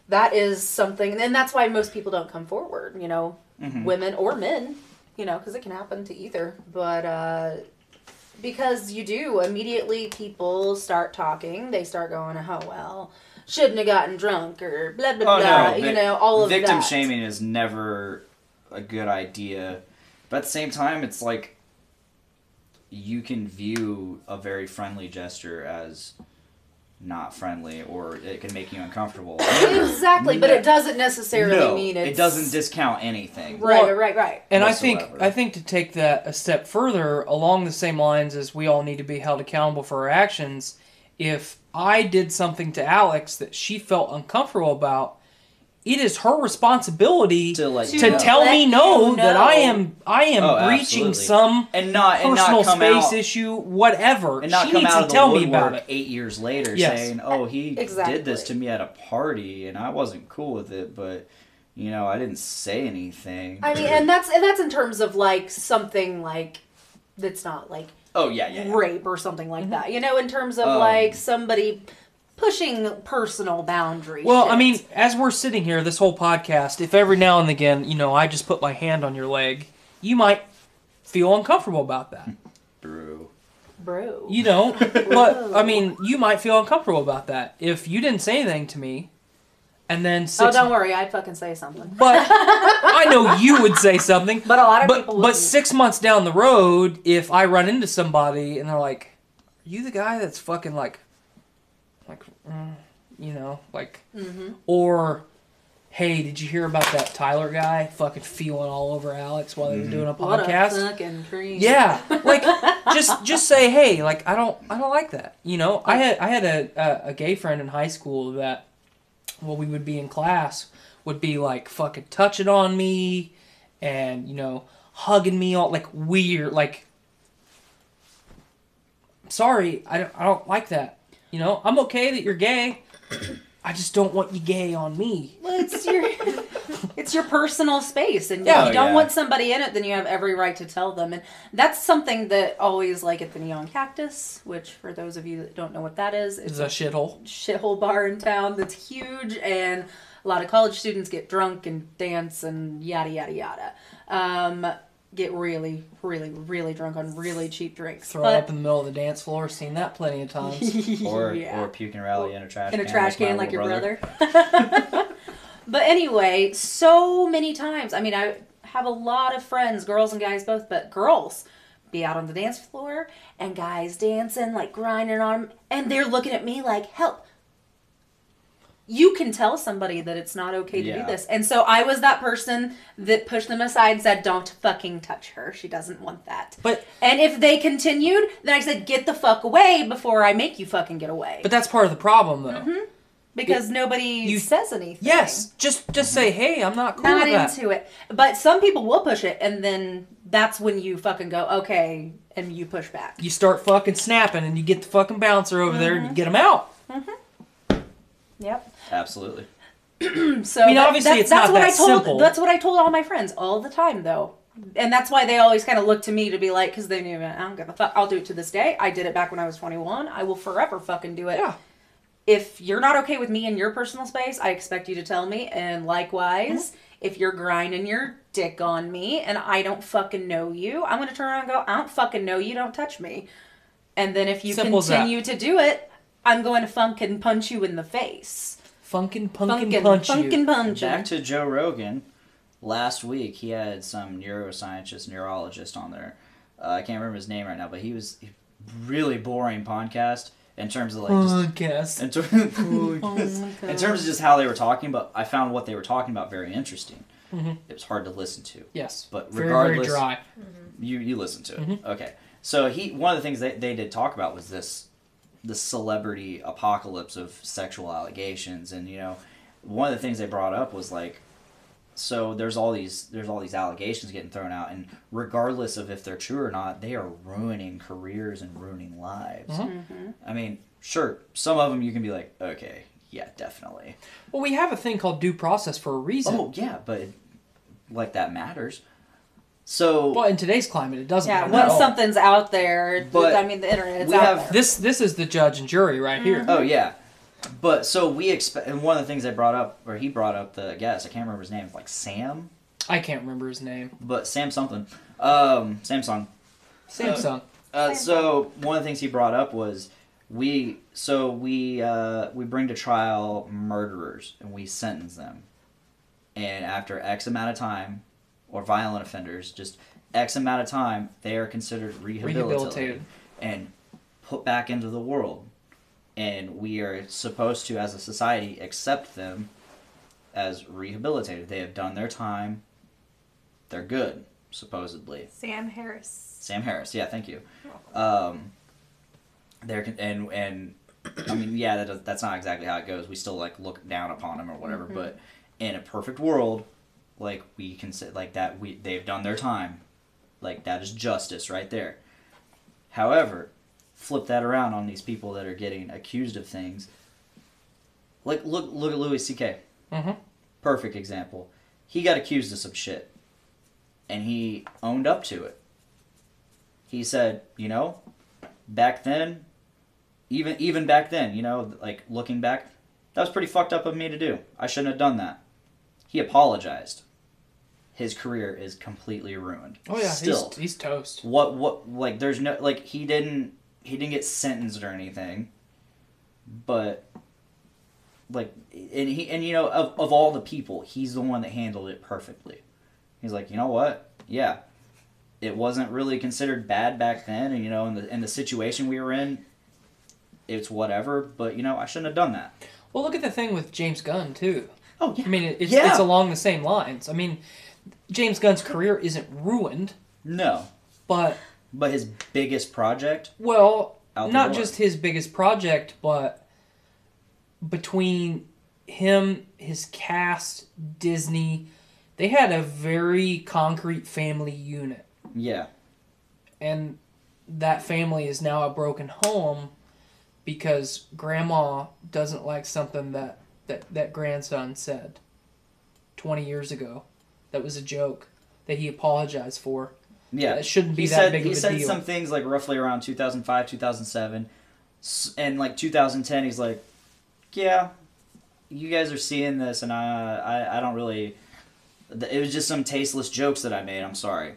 that is something, and that's why most people don't come forward, you know, women or men, you know, because it can happen to either. But because you do, immediately people start talking, they start going, oh, well, shouldn't have gotten drunk, or blah, blah, blah, no, you know, all of that. Victim shaming is never a good idea. But at the same time, it's like, you can view a very friendly gesture as not friendly, or it can make you uncomfortable. Exactly, but it doesn't necessarily mean it's... it doesn't discount anything. Right. And I think to take that a step further, along the same lines as we all need to be held accountable for our actions, if I did something to Alex that she felt uncomfortable about, it is her responsibility to tell me no that I am breaching some personal space issue, whatever. And not she come needs out to of the tell me woodwork about it 8 years later saying, "Oh, he did this to me at a party, and I wasn't cool with it, but you know, I didn't say anything." I mean, and that's in terms of like something like that's not like rape or something like that. You know, in terms of like somebody pushing personal boundaries. Well, I mean, as we're sitting here, this whole podcast, if every now and again, you know, I just put my hand on your leg, you might feel uncomfortable about that. Bro. You know, but, I mean, you might feel uncomfortable about that. If you didn't say anything to me, and then don't worry, I'd fucking say something. But I know you would say something. But a lot of people wouldn't. But 6 months down the road, if I run into somebody and they're like, are you the guy that's fucking you know, like, or, hey, did you hear about that Tyler guy fucking feeling all over Alex while they were doing a podcast? What a fucking creep. Yeah, like, just say, hey, like, I don't like that. You know, I had a gay friend in high school that, while we would be in class, would be like fucking touching on me, and you know, hugging me all like weird, like. Sorry, I don't like that. You know, I'm okay that you're gay. I just don't want you gay on me. Well, it's your... It's your personal space, and Yeah. if you don't Yeah. want somebody in it, then you have every right to tell them. And that's something that always, like at the Neon Cactus, which for those of you that don't know what that is, It's it's a shithole. shithole bar in town that's huge, and a lot of college students get drunk and dance and yada yada yada. Get really, really, really drunk on really cheap drinks. Throw it up in the middle of the dance floor. Seen that plenty of times. Or puke and rally in a trash can. in a trash my can like your little brother. But anyway, so many times. I mean, I have a lot of friends, girls and guys both, but girls be out on the dance floor and guys dancing, like grinding on 'em, and they're looking at me like, help. You can tell somebody that it's not okay to do Yeah. this. And so I was that person that pushed them aside and said, don't fucking touch her. She doesn't want that. But And if they continued, then I said, get the fuck away before I make you fucking get away. that's part of the problem, though. Mm-hmm. Because nobody says anything. Yes, just say, hey, I'm not cool Not with that. into it. But some people will push it, and then that's when you fucking go, okay, and you push back. You start fucking snapping, and you get the fucking bouncer over there, and you get him out. Yep. Absolutely. So I mean, obviously it's not what that I told, simple. That's what I told all my friends all the time, though. And that's why they always kind of look to me to be like, because they knew, I don't give a fuck. I'll do it to this day. I did it back when I was 21. I will forever fucking do it. Yeah. If you're not okay with me in your personal space, I expect you to tell me. And likewise, if you're grinding your dick on me and I don't fucking know you, I'm going to turn around and go, I don't fucking know you, don't touch me. And then if you Simple as that. continue to do it, I'm going to funkin' punch you in the face. Funkin' punch you. Funkin' punch you. Back to Joe Rogan. Last week, he had some neuroscientist, neurologist on there. I can't remember his name right now, but he was really boring podcast in terms of like Podcast. in, ter- Oh my God. in terms of just how they were talking. But I found what they were talking about very interesting. Mhm. It was hard to listen to. Yes. But Very, regardless, very dry. you listened to it. Okay. So one of the things they did talk about was the celebrity apocalypse of sexual allegations, and one of the things they brought up was like, so there's all these allegations getting thrown out, and regardless of if they're true or not, they are ruining careers and ruining lives. I mean, sure, some of them you can be like, okay, yeah, definitely. Well, we have a thing called due process for a reason. Oh yeah, but like that matters. So Well, in today's climate, it doesn't. Yeah, matter. once No. something's out there, But I mean, the internet, it's we out have there. This is the judge and jury right here. Oh yeah, but so we expect, and one of the things they brought up, or he brought up, the guest, I can't remember his name, like Sam, I can't remember his name. but Sam something, Samsung. Samsung. So one of the things he brought up was we bring to trial murderers and we sentence them, and after X amount of time, or violent offenders, just X amount of time, they are considered rehabilitated and put back into the world. And we are supposed to, as a society, accept them as rehabilitated. They have done their time. They're good, supposedly. Sam Harris. Sam Harris, yeah, thank you. And I mean, yeah, that's not exactly how it goes. We still like look down upon them or whatever. But in a perfect world, like we can say like that, they've done their time. Like that is justice right there. However, flip that around on these people that are getting accused of things. Like look at Louis C.K. Mm-hmm. Perfect example. He got accused of some shit, and he owned up to it. He said, back then, even back then, like looking back, that was pretty fucked up of me to do. I shouldn't have done that. He apologized. His career is completely ruined. Oh yeah, Still, he's toast. what like there's no like he didn't get sentenced or anything, but like and of all the people, he's the one that handled it perfectly. He's like, you know what? Yeah, it wasn't really considered bad back then, and in the situation we were in, it's whatever. But I shouldn't have done that. Well, look at the thing with James Gunn too. Oh yeah. I mean, it's along the same lines. I mean, James Gunn's career isn't ruined, No, but his biggest project. well, Out the not door. just his biggest project, but between him, his cast, Disney, they had a very concrete family unit. Yeah. And that family is now a broken home because grandma doesn't like something that grandson said. 20 years ago. That was a joke that he apologized for. Yeah. It shouldn't be He that said, big of a he said deal. some things like roughly around 2005, 2007. And like 2010, he's like, yeah, you guys are seeing this, and I don't really... It was just some tasteless jokes that I made. I'm sorry.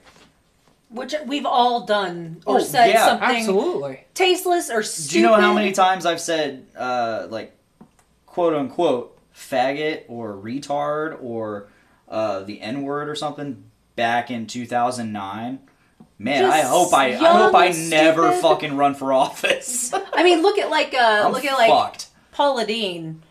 Which we've all done or Oh, said yeah, something Absolutely. tasteless or stupid. Do you know how many times I've said, like, quote unquote, faggot or retard or the N-word or something back in 2009? Man, Just I hope I young, never stupid. fucking run for office. I mean, look at like I'm fucked. Paula Deen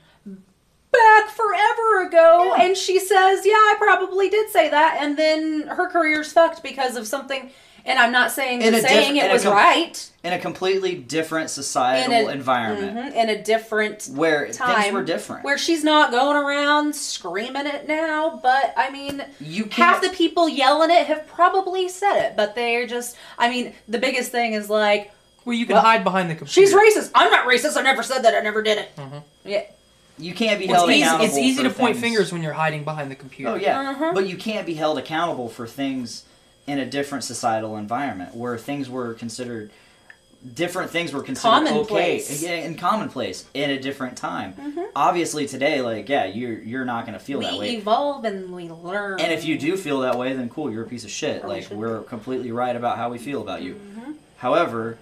back forever ago, Yeah. and she says, "Yeah, I probably did say that," and then her career's fucked because of something. And I'm not saying In that a saying diff- it in a was com- right In a completely different societal environment in a different where time things were different. where she's not going around screaming it now. But I mean, You half can't... the people yelling it have probably said it, but they're just. I mean, the biggest thing is like, Well, you can Well, hide behind the computer. she's racist. I'm not racist. I never said that. I never did it. Yeah. You can't be It's held easy, accountable it's easy for to point things. fingers when you're hiding behind the computer. Oh, yeah. Uh-huh. But you can't be held accountable for things in a different societal environment where things were considered... Different things were considered Commonplace. okay and commonplace in a different time. Obviously today, like, yeah, you're not going to feel that We way. evolve and we learn. And if you do feel that way, then cool, you're a piece of shit. Or we Like, should we're completely right about how we feel about you. However,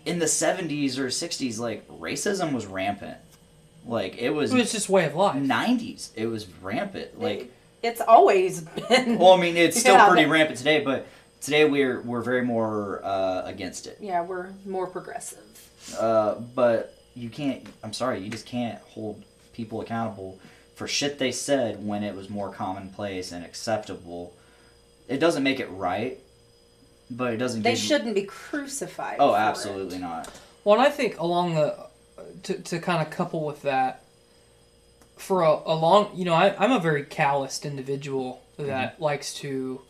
in the 70s or 60s, like, racism was rampant. Like, it was... It's just way of life. 90s, it was rampant. Like, it's always been. well, I mean, it's still Yeah, pretty but- rampant today, but today we're very more against it. Yeah, we're more progressive. But you can't... I'm sorry, you just can't hold people accountable for shit they said when it was more commonplace and acceptable. It doesn't make it right, but it doesn't They give... shouldn't be crucified. Oh, for absolutely it. not. Well, and I think along the... To kind of couple with that, for a long... You know, I'm a very calloused individual that likes to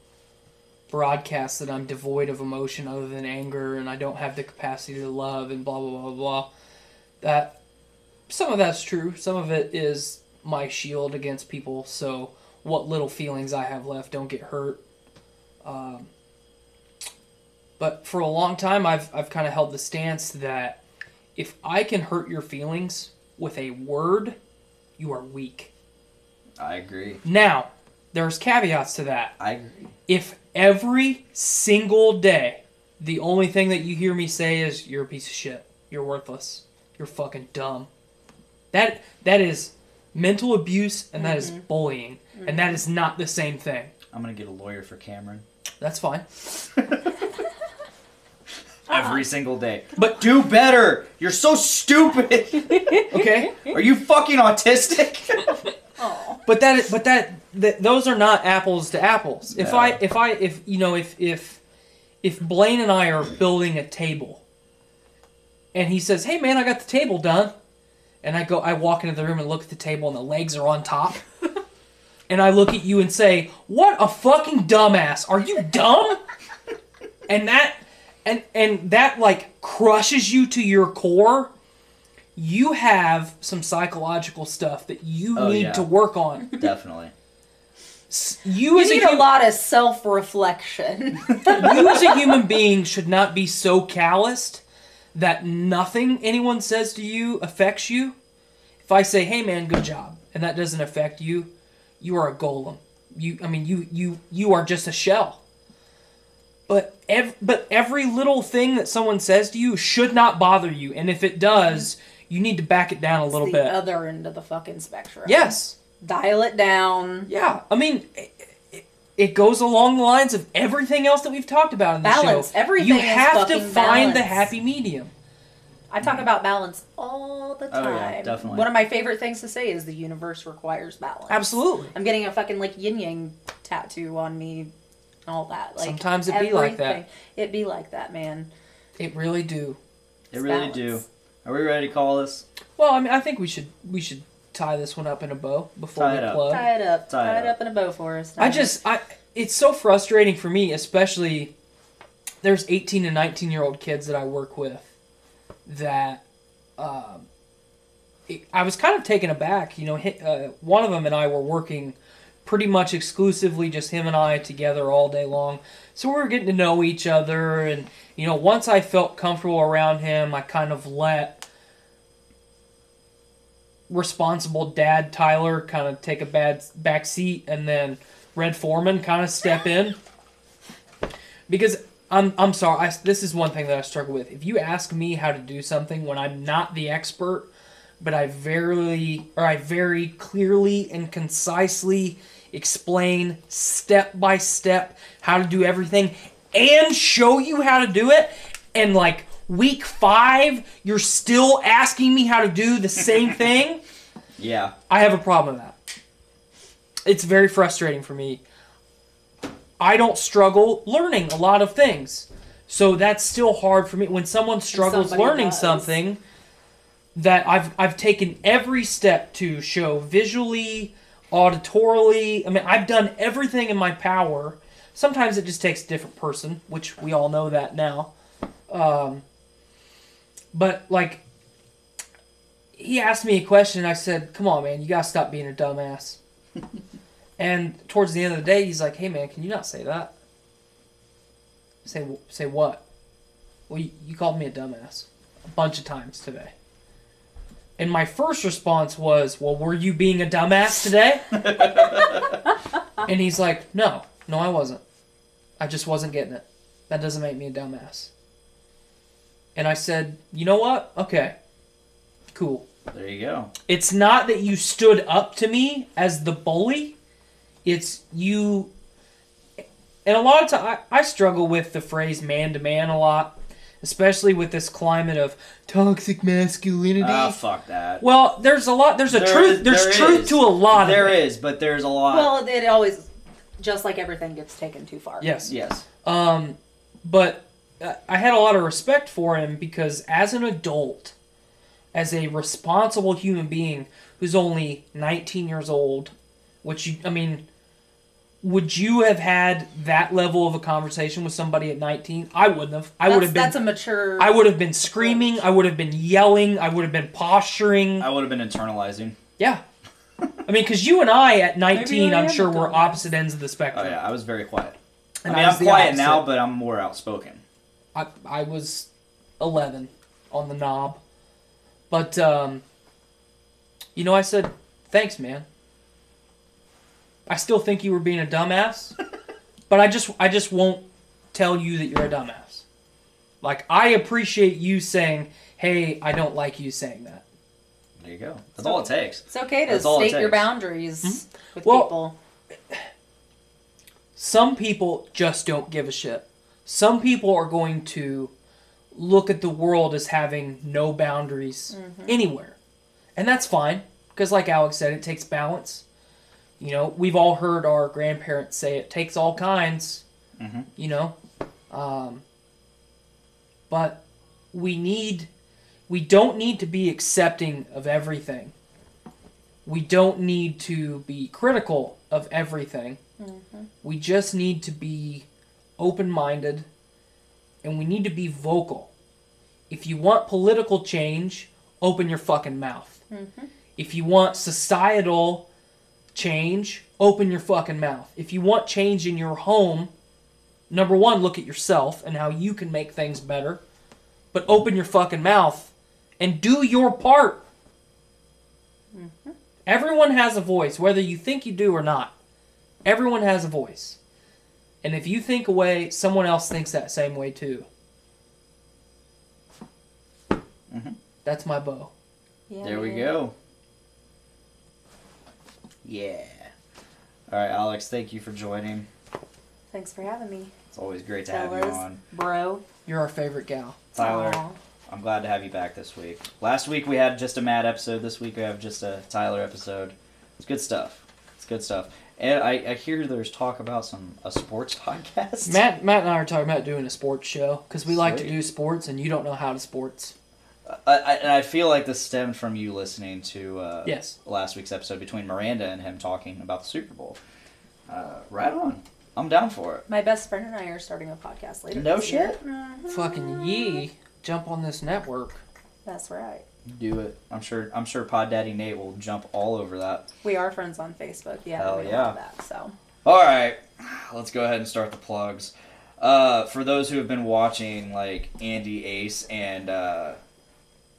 broadcast that I'm devoid of emotion other than anger, and I don't have the capacity to love, and blah, blah, blah, blah. That... Some of that's true. Some of it is my shield against people, so what little feelings I have left don't get hurt. But for a long time, I've kind of held the stance that if I can hurt your feelings with a word, you are weak. I agree. Now, there's caveats to that. I agree. If every single day, the only thing that you hear me say is, you're a piece of shit, you're worthless, you're fucking dumb, that is mental abuse, and that is bullying, and that is not the same thing. I'm going to get a lawyer for Cameron. That's fine. Every single day. But- do better! You're so stupid! Okay? Are you fucking autistic? Oh. But those are not apples to apples. No. If Blaine and I are building a table, and he says, "Hey man, I got the table done," and I walk into the room and look at the table and the legs are on top, and I look at you and say, "What a fucking dumbass! Are you dumb?" and that like crushes you to your core. You have some psychological stuff that you Oh, need yeah. to work on. Definitely. You as You need a lot of self-reflection. you as a human being should not be so calloused that nothing anyone says to you affects you. If I say, "Hey man, good job," and that doesn't affect you, you are a golem. You are just a shell. But every little thing that someone says to you should not bother you, and if it does, you need to back it down a little the bit. other end of the fucking spectrum. Yes. Dial it down. Yeah. I mean, it goes along the lines of everything else that we've talked about in the Balance. show. Everything you is have to fucking find the balance. happy medium. I talk about balance all the Oh, time. yeah, definitely. One of my favorite things to say is the universe requires balance. Absolutely. I'm getting a fucking like yin yang tattoo on me. All that. Like Sometimes it be like that. everything. It be like that, man. It really do. It really do. Balance. Are we ready to call this? Well, I mean, I think we should tie this one up in a bow before Tie we it up. plug. Tie it up. Tie Tie it it up in a bow for us. It's so frustrating for me, especially there's 18 and 19-year-old kids that I work with that I was kind of taken aback. You know, one of them and I were working pretty much exclusively, just him and I together all day long. So we were getting to know each other, and you know, once I felt comfortable around him, I kind of let responsible dad Tyler kind of take a back seat, and then Red Foreman kind of step in. Because I'm sorry, this is one thing that I struggle with. If you ask me how to do something when I'm not the expert, but I very clearly and concisely explain step by step how to do everything and show you how to do it, and like week 5 you're still asking me how to do the same thing, Yeah. I have a problem with that. It's very frustrating for me. I don't struggle learning a lot of things, so that's still hard for me when someone struggles learning something that I've taken every step to show visually, auditorily. I mean, I've done everything in my power. Sometimes it just takes a different person, which we all know that now. But, like, he asked me a question, and I said, come on, man, you gotta stop being a dumbass. And towards the end of the day, he's like, hey, man, can you not say that? Say what? Well, you called me a dumbass a bunch of times today. And my first response was, well, were you being a dumbass today? And he's like, no, I wasn't. I just wasn't getting it. That doesn't make me a dumbass. And I said, you know what? Okay, cool. There you go. It's not that you stood up to me as the bully. It's you. And a lot of times, I struggle with the phrase man to man a lot, especially with this climate of toxic masculinity. Ah, fuck that. Well, there's truth to a lot of it. There is, but there's a lot. Well, it always, just like everything, gets taken too far. Yes. Yes. But I had a lot of respect for him because as an adult, as a responsible human being who's only 19 years old, would you have had that level of a conversation with somebody at 19? I wouldn't have. That's a mature. I would have been screaming. I would have been yelling. I would have been posturing. I would have been internalizing. Yeah. I mean, because you and I at 19, I I'm am sure a we're dumbass. opposite ends of the spectrum. Oh yeah, I was very quiet. And I mean, I was I'm the quiet opposite. now, but I'm more outspoken. I was 11 on the knob. But, you know, I said, thanks, man. I still think you were being a dumbass, but I just won't tell you that you're a dumbass. Like, I appreciate you saying, hey, I don't like you saying that. There you go. That's all it takes. It's okay to That's all it state your takes. boundaries with Well, people. Some people just don't give a shit. Some people are going to look at the world as having no boundaries anywhere. And that's fine, because like Alex said, it takes balance. You know, we've all heard our grandparents say it takes all kinds, you know. But we don't need to be accepting of everything. We don't need to be critical of everything. We just need to be open-minded, and we need to be vocal. If you want political change, open your fucking mouth. If you want societal change, open your fucking mouth. If you want change in your home, number one, look at yourself and how you can make things better. But open your fucking mouth and do your part. Everyone has a voice, whether you think you do or not. Everyone has a voice. And if you think a way, someone else thinks that same way too. That's my bow. Yeah, There we man. go. Yeah. All right, Alex, thank you for joining. Thanks for having me. It's always great to have you Fellas, on. bro. You're our favorite gal. Tyler, Aw. I'm glad to have you back this week. Last week we had just a Matt episode. This week we have just a Tyler episode. It's good stuff. It's good stuff. And I hear there's talk about a sports podcast. Matt and I are talking about doing a sports show because we like to Sweet. do sports and you don't know how to sports. And I feel like this stemmed from you listening to Yes. last week's episode between Miranda and him talking about the Super Bowl. Right on. I'm down for it. My best friend and I are starting a podcast later. No this year. shit? Fucking yee. Jump on this network. That's right. Do it. I'm sure Pod Daddy Nate will jump all over that. We are friends on Facebook. Yeah, Hell we yeah. love that. So. All right, let's go ahead and start the plugs. For those who have been watching, like Andy Ace and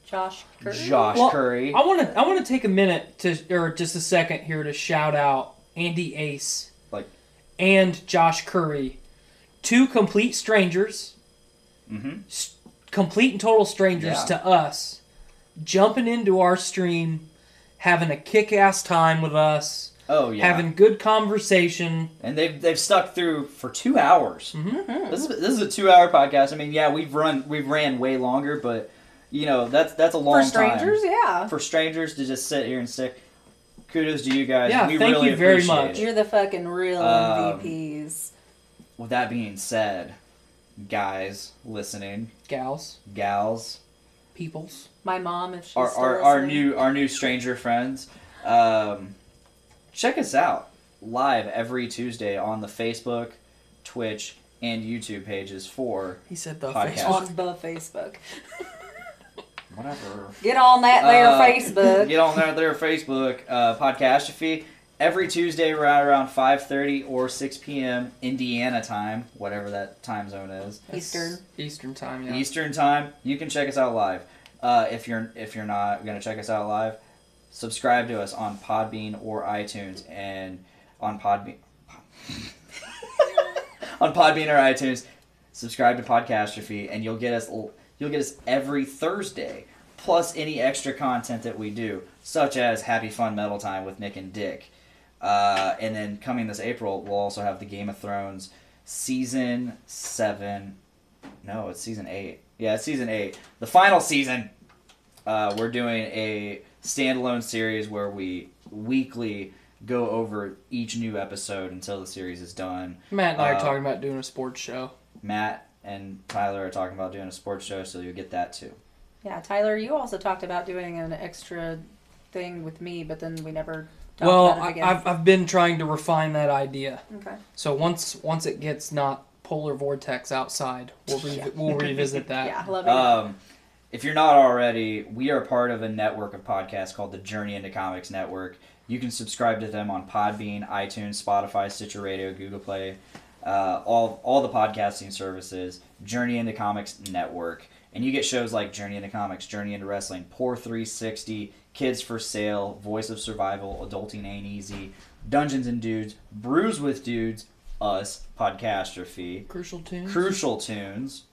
Josh Curry. Well, Curry. I want to take a minute or just a second here to shout out Andy Ace, and Josh Curry, two complete strangers, complete and total strangers to us, jumping into our stream, having a kick-ass time with us. Oh yeah, having good conversation, and they've stuck through for 2 hours. Mm-hmm. This is a 2-hour podcast. I mean, yeah, we've ran way longer, but you know that's a long for strangers, time. Yeah. For strangers to just sit here and stick. Kudos to you guys. Yeah, we thank really you very appreciate much. it. You're the fucking real MVPs. With that being said, guys listening, gals, peoples, my mom, if she's our new stranger friends, check us out live every Tuesday on the Facebook, Twitch, and YouTube pages for he said the podcast. Facebook. on the Facebook. Whatever. Get on that there Facebook. Get on there Facebook. Podcastrophe every Tuesday right around 5:30 or 6 p.m. Indiana time, whatever that time zone is. Eastern time. Yeah. Eastern time. You can check us out live. If you're not gonna check us out live, subscribe to us on Podbean or iTunes, and on Podbean on Podbean or iTunes, subscribe to Podcastrophe, and you'll get us every Thursday, plus any extra content that we do, such as Happy Fun Metal Time with Nick and Dick. And then coming this April, we'll also have the Game of Thrones Season 7. No, it's Season 8. Yeah, it's Season 8. The final season. We're doing a standalone series where we weekly go over each new episode until the series is done. Matt and I are talking about doing a sports show. Matt and Tyler are talking about doing a sports show, so you'll get that too. Yeah, Tyler, you also talked about doing an extra thing with me, but then we never talked Well, about it again. I've been trying to refine that idea. Okay. So once it gets not polar vortex outside, we'll revisit that. Yeah, love it. If you're not already, we are part of a network of podcasts called the Journey into Comics Network. You can subscribe to them on Podbean, iTunes, Spotify, Stitcher Radio, Google Play, all the podcasting services, Journey into Comics Network. And you get shows like Journey into Comics, Journey into Wrestling, Poor 360, Kids for Sale, Voice of Survival, Adulting Ain't Easy, Dungeons and Dudes, Brews with Dudes, us, Podcastrophe, Crucial Tunes.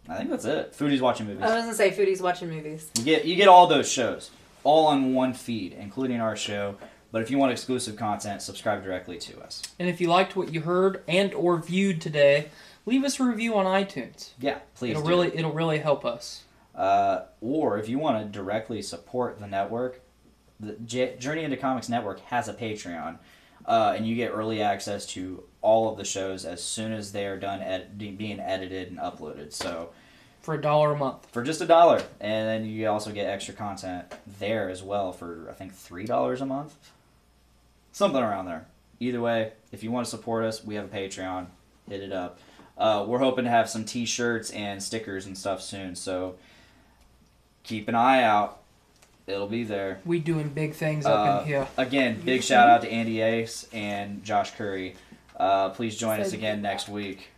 I think that's it. Foodies Watching Movies. I was gonna say Foodies Watching Movies. You get all those shows, all on one feed, including our show. But if you want exclusive content, subscribe directly to us. And if you liked what you heard and or viewed today, leave us a review on iTunes. Yeah, please. It'll really help us. Or if you want to directly support the network, the Journey into Comics Network has a Patreon, and you get early access to all of the shows as soon as they are done being edited and uploaded. So for $1 a month. For just $1, and then you also get extra content there as well for I think $3 a month, something around there. Either way, if you want to support us, we have a Patreon. Hit it up. We're hoping to have some T-shirts and stickers and stuff soon, so keep an eye out. It'll be there. We doing big things up in here. Again, big shout out to Andy Ace and Josh Curry. Please join us again next week.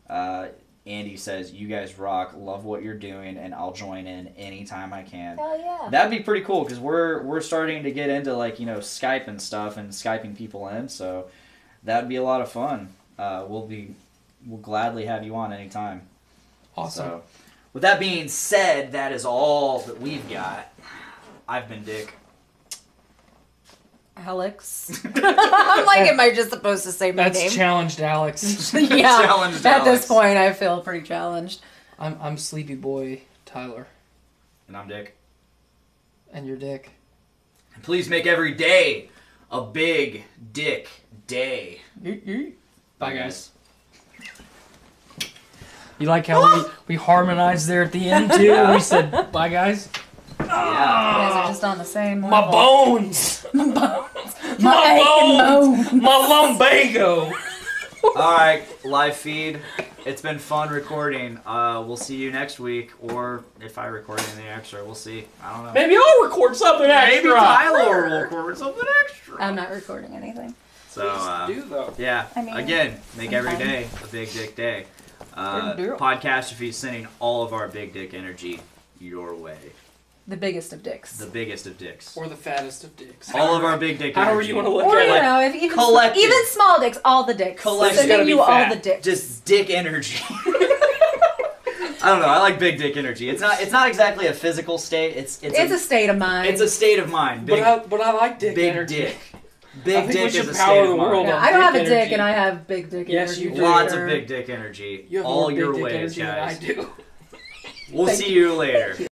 Andy says, "You guys rock. Love what you're doing, and I'll join in anytime I can." Hell yeah. That'd be pretty cool because we're starting to get into Skype and stuff and Skyping people in, so that'd be a lot of fun. We'll gladly have you on anytime. Awesome. So, with that being said, that is all that we've got. I've been Dick. Alex. I'm like, am I just supposed to say my name? That's challenged, Alex. Yeah. Challenged At Alex. this point, I feel pretty challenged. I'm Sleepy Boy Tyler. And I'm Dick. And you're Dick. And please make every day a big Dick day. Bye, guys. You like how we harmonized there at the end, too? We said, bye, guys. You guys are just on the same My level. bones! My bones! My aching bones! My lumbago! Alright, live feed. It's been fun recording. We'll see you next week, or if I record anything extra, we'll see. I don't know. Maybe I'll record something extra. Maybe Tyler will record something extra. I'm not recording anything. So, Please do though. yeah. I mean, Again, make every sometime. day a big dick day. Good deal. Podcast if he's sending all of our big dick energy your way. The biggest of dicks. The biggest of dicks. Or the fattest of dicks. All of our big dick energy. However you want to look Or, at you it. know, if even, collective. even small dicks, all the dicks. Collective. It's gotta Sending be you all fat. the dicks. Just dick energy. I don't know. I like big dick energy. It's not exactly a physical state. It's a state of mind. It's a state of mind. Big, But I like dick big energy. dick. I Big think we dick should is a power state the of world mind. on I don't have a dick dick energy. and I have big dick Yes, energy. you for do. Lots sure. of big dick energy. You have all more big your dick ways, energy guys. than I do. We'll Thank see you later. you.